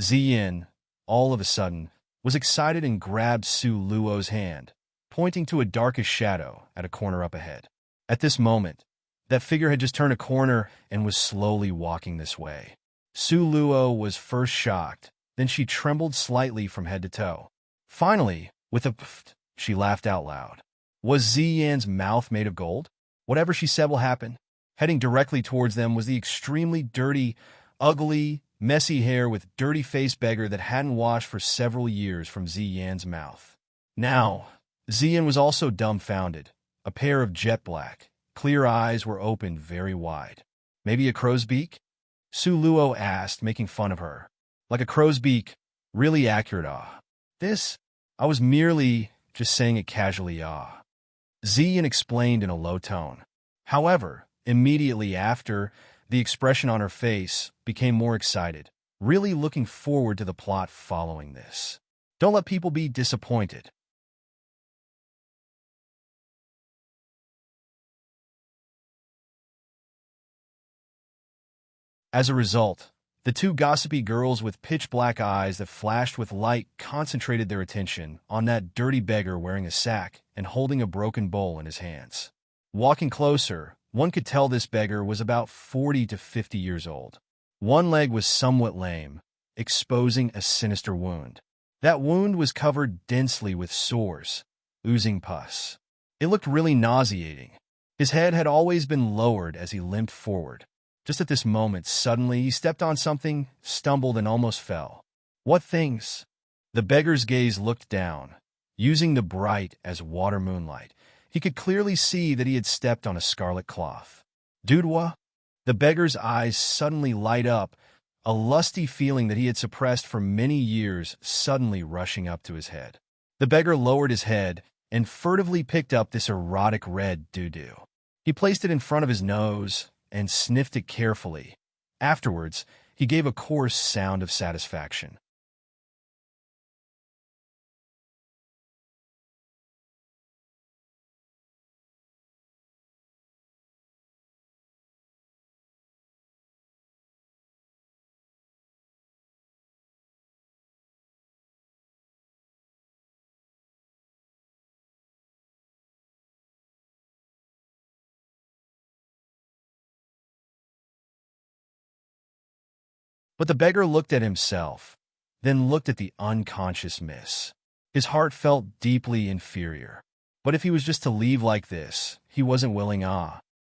Ziyin, all of a sudden, was excited and grabbed Su Luo's hand, pointing to a darkish shadow at a corner up ahead. At this moment, that figure had just turned a corner and was slowly walking this way. Su Luo was first shocked, then she trembled slightly from head to toe. Finally, with a pfft, she laughed out loud. Was Ziyin's mouth made of gold? Whatever she said will happen. Heading directly towards them was the extremely dirty, ugly, messy hair with dirty-faced beggar that hadn't washed for several years from Ziyin's mouth. Now, Ziyin was also dumbfounded. A pair of jet-black, clear eyes were opened very wide. Maybe a crow's beak? Su Luo asked, making fun of her. like a crow's beak, really accurate, ah. This, I was merely just saying it casually, ah. Zian explained in a low tone. However, immediately after, the expression on her face became more excited, really looking forward to the plot following this. Don't let people be disappointed. As a result, the two gossipy girls with pitch-black eyes that flashed with light concentrated their attention on that dirty beggar wearing a sack and holding a broken bowl in his hands. Walking closer, one could tell this beggar was about 40 to 50 years old. One leg was somewhat lame, exposing a sinister wound. That wound was covered densely with sores, oozing pus. It looked really nauseating. His head had always been lowered as he limped forward. Just at this moment, suddenly he stepped on something, stumbled, and almost fell. What things? The beggar's gaze looked down. Using the bright as water moonlight, he could clearly see that he had stepped on a scarlet cloth. Dudwa? The beggar's eyes suddenly light up, a lusty feeling that he had suppressed for many years suddenly rushing up to his head. The beggar lowered his head and furtively picked up this erotic red doo-doo. He placed it in front of his nose and sniffed it carefully. Afterwards, he gave a coarse sound of satisfaction. But the beggar looked at himself, then looked at the unconscious miss. His heart felt deeply inferior. But if he was just to leave like this, he wasn't willing.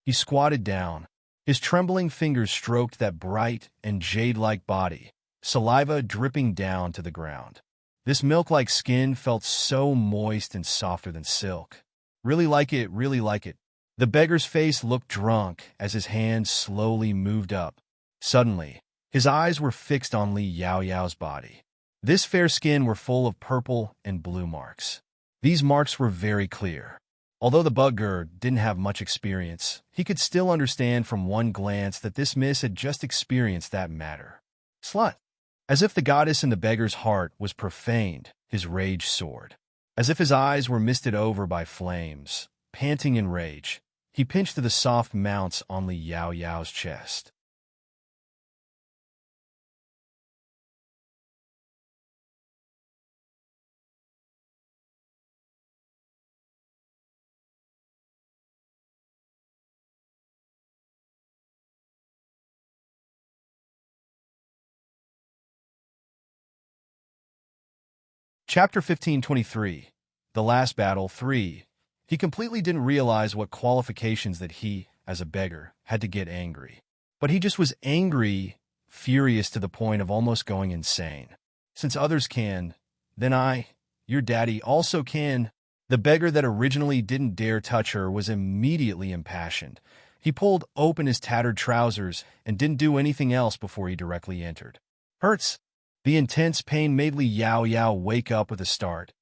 He squatted down. His trembling fingers stroked that bright and jade-like body, saliva dripping down to the ground. This milk-like skin felt so moist and softer than silk. Really like it, really like it. The beggar's face looked drunk as his hand slowly moved up. Suddenly, his eyes were fixed on Li Yaoyao's body. This fair skin were full of purple and blue marks. These marks were very clear. Although the beggar didn't have much experience, he could still understand from one glance that this miss had just experienced that matter. Slut! As if the goddess in the beggar's heart was profaned, his rage soared. As if his eyes were misted over by flames, panting in rage, he pinched the soft mounts on Li Yaoyao's chest. Chapter 1523, The Last Battle 3. He completely didn't realize what qualifications that he, as a beggar, had to get angry. But he just was angry, furious to the point of almost going insane. Since others can, then I, your daddy, also can. The beggar that originally didn't dare touch her was immediately impassioned. He pulled open his tattered trousers and didn't do anything else before he directly entered. Hurts. The intense pain made Li Yaoyao wake up with a start,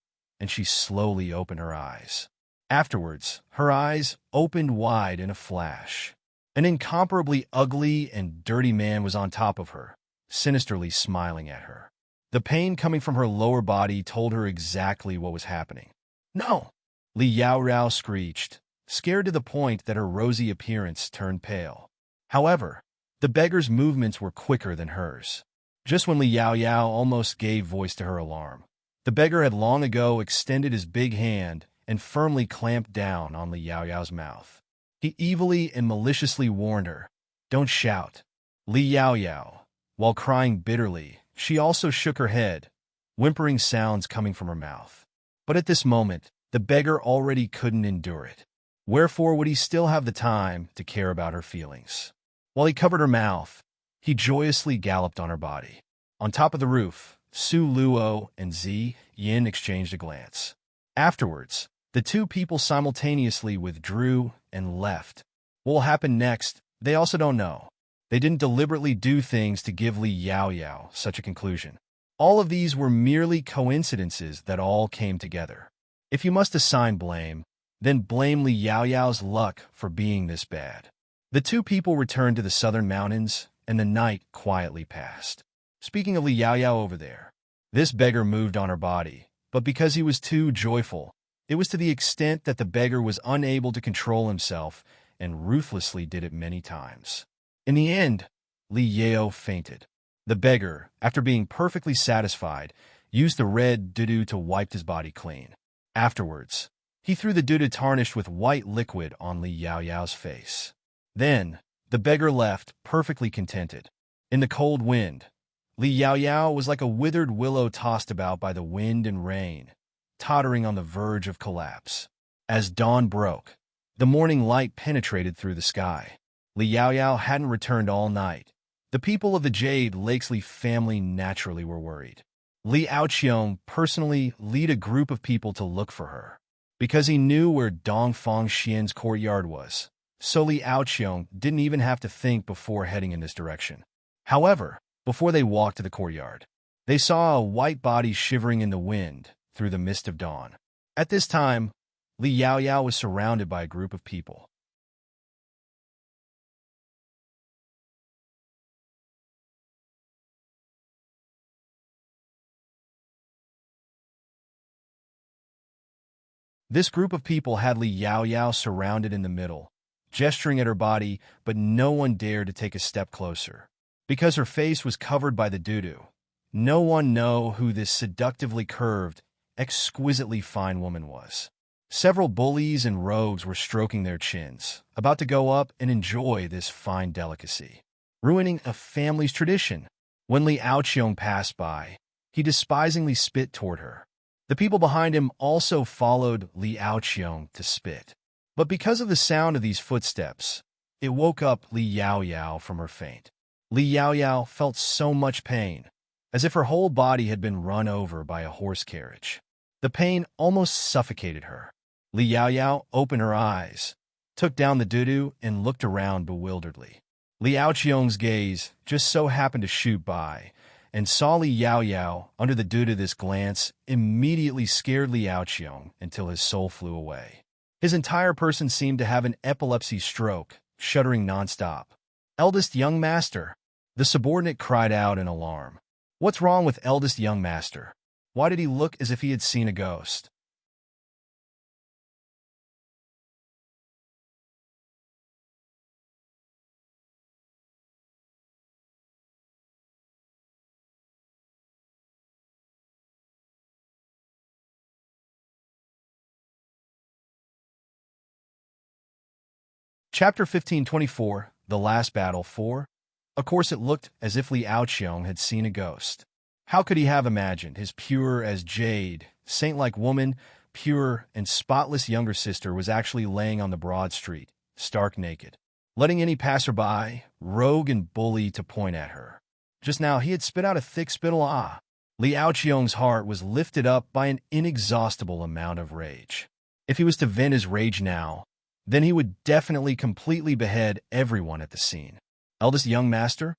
and she slowly opened her eyes. Afterwards, her eyes opened wide in a flash. An incomparably ugly and dirty man was on top of her, sinisterly smiling at her. The pain coming from her lower body told her exactly what was happening. No! Li Yaoyao screeched, scared to the point that her rosy appearance turned pale. However, the beggar's movements were quicker than hers. Just when Li Yaoyao almost gave voice to her alarm, the beggar had long ago extended his big hand and firmly clamped down on Li Yaoyao's mouth. He evilly and maliciously warned her, "Don't shout." Li Yaoyao, while crying bitterly, she also shook her head, whimpering sounds coming from her mouth. But at this moment, the beggar already couldn't endure it. Wherefore would he still have the time to care about her feelings? While he covered her mouth, he joyously galloped on her body. On top of the roof, Su Luo and Zi Yin exchanged a glance. Afterwards, the two people simultaneously withdrew and left. What will happen next, they also don't know. They didn't deliberately do things to give Li Yaoyao such a conclusion. All of these were merely coincidences that all came together. If you must assign blame, then blame Li Yaoyao's luck for being this bad. The two people returned to the southern mountains, and the night quietly passed. Speaking of Li Yaoyao over there, this beggar moved on her body, but because he was too joyful, it was to the extent that the beggar was unable to control himself and ruthlessly did it many times. In the end, Li Yao fainted. The beggar, after being perfectly satisfied, used the red doo-doo to wipe his body clean. Afterwards, he threw the doo-doo tarnished with white liquid on Li Yaoyao's face. Then, the beggar left, perfectly contented. In the cold wind, Li Yaoyao was like a withered willow tossed about by the wind and rain, tottering on the verge of collapse. As dawn broke, the morning light penetrated through the sky. Li Yaoyao hadn't returned all night. The people of the Jade Lakesleaf family naturally were worried. Li Aoqiong personally led a group of people to look for her, because he knew where Dongfang Xian's courtyard was. So Li Aoqiong didn't even have to think before heading in this direction. However, before they walked to the courtyard, they saw a white body shivering in the wind through the mist of dawn. At this time, Li Yaoyao was surrounded by a group of people. This group of people had Li Yaoyao surrounded in the middle, gesturing at her body, but no one dared to take a step closer. Because her face was covered by the doo-doo, no one knew who this seductively curved, exquisitely fine woman was. Several bullies and rogues were stroking their chins, about to go up and enjoy this fine delicacy, ruining a family's tradition. When Li Aoqiong passed by, he despisingly spit toward her. The people behind him also followed Li Aoqiong to spit. But because of the sound of these footsteps, it woke up Li Yaoyao from her faint. Li Yaoyao felt so much pain, as if her whole body had been run over by a horse carriage. The pain almost suffocated her. Li Yaoyao opened her eyes, took down the doo-doo, and looked around bewilderedly. Li Aoqiong's gaze just so happened to shoot by, and saw Li Yaoyao under the doo-doo. This glance immediately scared Li Aoqiong until his soul flew away. His entire person seemed to have an epilepsy stroke, shuddering nonstop. "Eldest young master!" The subordinate cried out in alarm. "What's wrong with eldest young master? Why did he look as if he had seen a ghost?" Chapter 1524, The Last Battle 4. Of course it looked as if Li Aoqiong had seen a ghost. How could he have imagined his pure as jade, saint-like woman, pure and spotless younger sister was actually laying on the broad street, stark naked, letting any passerby, rogue and bully to point at her. Just now he had spit out a thick spittle. Li Aoqiong's heart was lifted up by an inexhaustible amount of rage. If he was to vent his rage now, then he would definitely completely behead everyone at the scene. "Eldest young master?"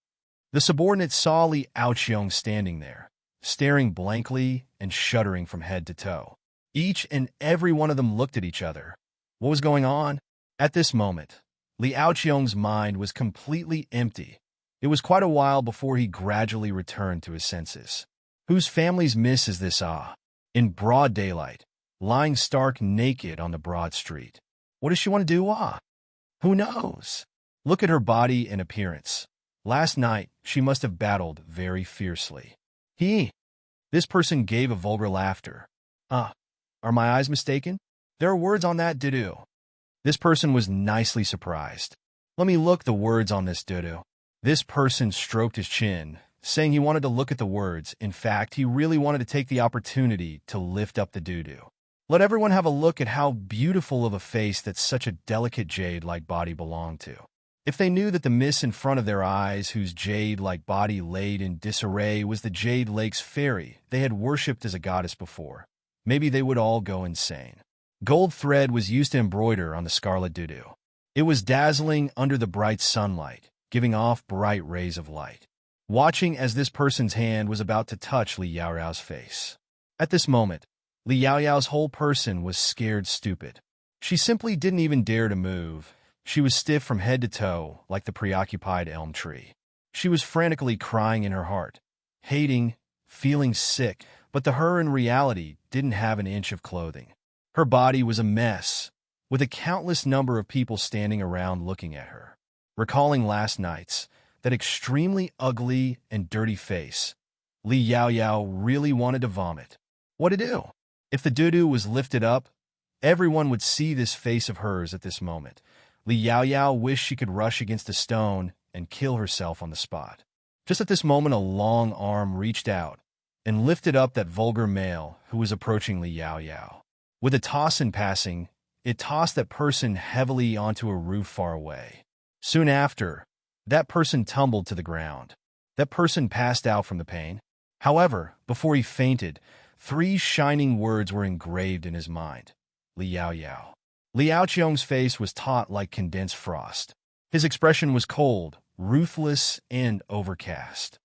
The subordinate saw Li Aoqiong standing there, staring blankly and shuddering from head to toe. Each and every one of them looked at each other. What was going on? At this moment, Li Aoqiong's mind was completely empty. It was quite a while before he gradually returned to his senses. Whose family's miss is this? In broad daylight, lying stark naked on the broad street. What does she want to do? Who knows? Look at her body and appearance. Last night, she must have battled very fiercely. This person gave a vulgar laughter. Are my eyes mistaken? There are words on that doo-doo. This person was nicely surprised. Let me look the words on this doo-doo. This person stroked his chin, saying he wanted to look at the words. In fact, he really wanted to take the opportunity to lift up the doo-doo. Let everyone have a look at how beautiful of a face that such a delicate jade-like body belonged to. If they knew that the miss in front of their eyes, whose jade-like body laid in disarray, was the Jade Lake's fairy they had worshipped as a goddess before, maybe they would all go insane. Gold thread was used to embroider on the scarlet doo-doo. It was dazzling under the bright sunlight, giving off bright rays of light. Watching as this person's hand was about to touch Li Yaoyao's face. At this moment, Li Yaoyao's whole person was scared stupid. She simply didn't even dare to move. She was stiff from head to toe, like the preoccupied elm tree. She was frantically crying in her heart, hating, feeling sick, but the her in reality didn't have an inch of clothing. Her body was a mess, with a countless number of people standing around looking at her. Recalling last night's, that extremely ugly and dirty face, Li Yaoyao really wanted to vomit. What to do? If the doo-doo was lifted up, everyone would see this face of hers at this moment. Li Yaoyao wished she could rush against a stone and kill herself on the spot. Just at this moment, a long arm reached out and lifted up that vulgar male who was approaching Li Yaoyao. With a toss in passing, it tossed that person heavily onto a roof far away. Soon after, that person tumbled to the ground. That person passed out from the pain. However, before he fainted, 3 shining words were engraved in his mind. Li Yaoyao. Li Yaoqiong's face was taut like condensed frost. His expression was cold, ruthless, and overcast.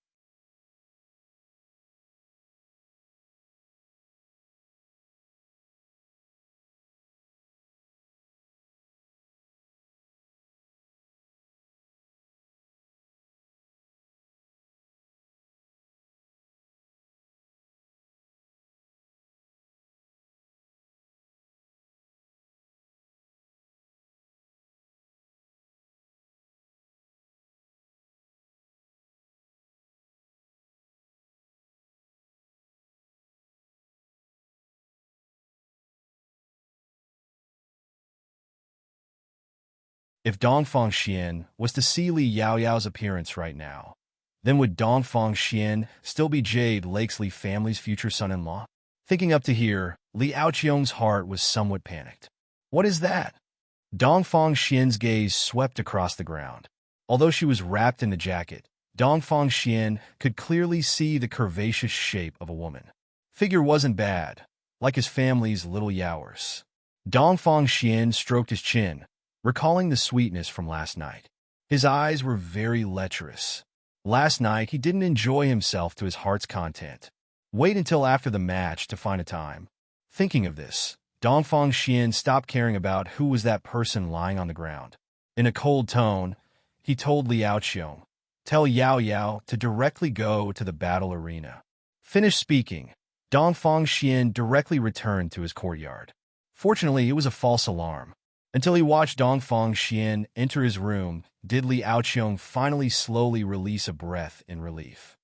If Dongfang Xian was to see Li Yaoyao's appearance right now, then would Dongfang Xian still be Jade Lakesley family's future son-in-law? Thinking up to here, Li Yaoqiong's heart was somewhat panicked. What is that? Dongfang Xian's gaze swept across the ground. Although she was wrapped in a jacket, Dongfang Xian could clearly see the curvaceous shape of a woman. Figure wasn't bad, like his family's little Yaoers. Dongfang Xian stroked his chin, recalling the sweetness from last night. His eyes were very lecherous. Last night, he didn't enjoy himself to his heart's content. Wait until after the match to find a time. Thinking of this, Dongfang Xian stopped caring about who was that person lying on the ground. In a cold tone, he told Li Yaoqiong, "Tell Yao Yao to directly go to the battle arena." Finished speaking, Dongfang Xian directly returned to his courtyard. Fortunately, it was a false alarm. Until he watched Dongfang Xian enter his room, did Li Yaoqiong finally slowly release a breath in relief.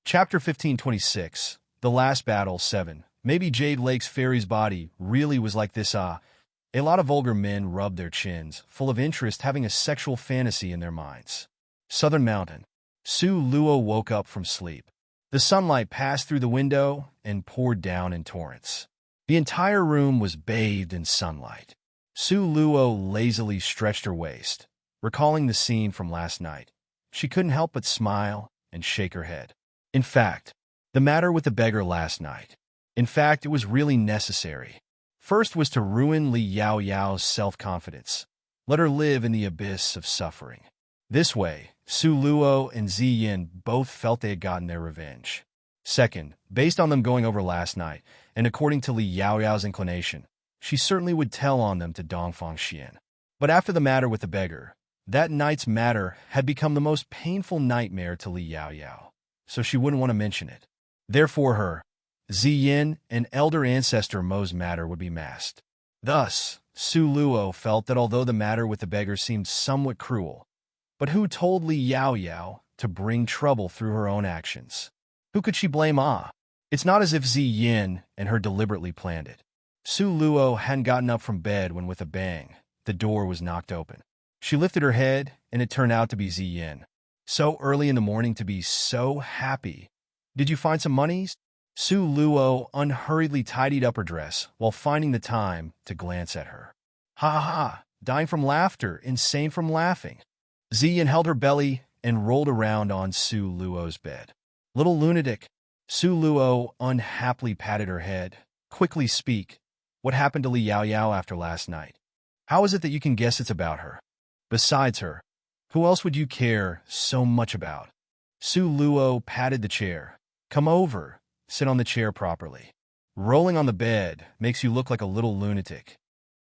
Chapter 1526, The Last Battle 7. Maybe Jade Lake's fairy's body really was like this. A lot of vulgar men rubbed their chins, full of interest, having a sexual fantasy in their minds. Southern Mountain. Su Luo woke up from sleep. The sunlight passed through the window and poured down in torrents. The entire room was bathed in sunlight. Su Luo lazily stretched her waist, recalling the scene from last night. She couldn't help but smile and shake her head. In fact, the matter with the beggar last night. In fact, it was really necessary. First was to ruin Li Yaoyao's self-confidence. Let her live in the abyss of suffering. This way, Su Luo and Ziyin both felt they had gotten their revenge. Second, based on them going over last night, and according to Li Yaoyao's inclination, she certainly would tell on them to Dongfang Xian. But after the matter with the beggar, that night's matter had become the most painful nightmare to Li Yaoyao, so she wouldn't want to mention it. Therefore her, Ziyin, and elder ancestor Mo's matter would be masked. Thus, Su Luo felt that although the matter with the beggar seemed somewhat cruel, but who told Li Yaoyao to bring trouble through her own actions? Who could she blame? It's not as if Ziyin and her deliberately planned it. Su Luo hadn't gotten up from bed when with a bang, the door was knocked open. She lifted her head, and it turned out to be Ziyin. So early in the morning to be so happy. Did you find some monies? Su Luo unhurriedly tidied up her dress while finding the time to glance at her. Ha ha ha, dying from laughter, insane from laughing. Ziyin held her belly and rolled around on Su Luo's bed. Little lunatic. Su Luo unhappily patted her head. Quickly speak. What happened to Li Yao Yao after last night? How is it that you can guess it's about her? Besides her, who else would you care so much about? Su Luo patted the chair. Come over. Sit on the chair properly. Rolling on the bed makes you look like a little lunatic.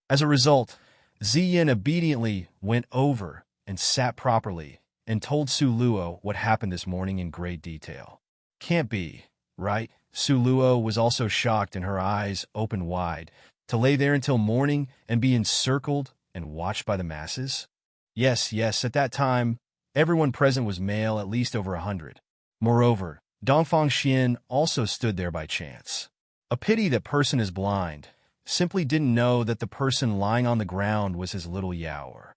As a result, Ziyin obediently went over and sat properly and told Su Luo what happened this morning in great detail. Can't be, right? Su Luo was also shocked and her eyes opened wide. To lay there until morning and be encircled and watched by the masses? Yes, at that time, everyone present was male, at least over 100. Moreover, Dongfang Xian also stood there by chance. A pity that person is blind, simply didn't know that the person lying on the ground was his little Yaoer.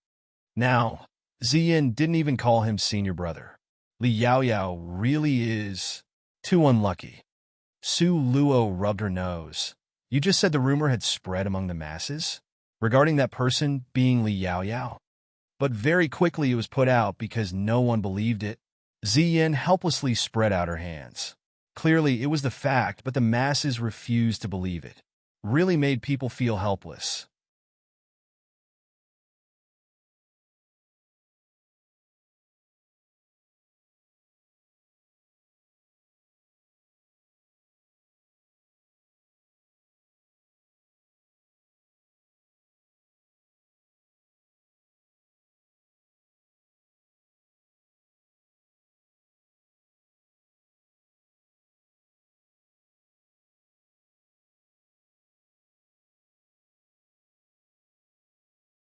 Now, Ziyin didn't even call him senior brother. Li Yao Yao really is too unlucky. Su Luo rubbed her nose. You just said the rumor had spread among the masses regarding that person being Li Yao Yao. But very quickly it was put out because no one believed it. Ziyin helplessly spread out her hands. Clearly it was the fact, but the masses refused to believe it. Really made people feel helpless.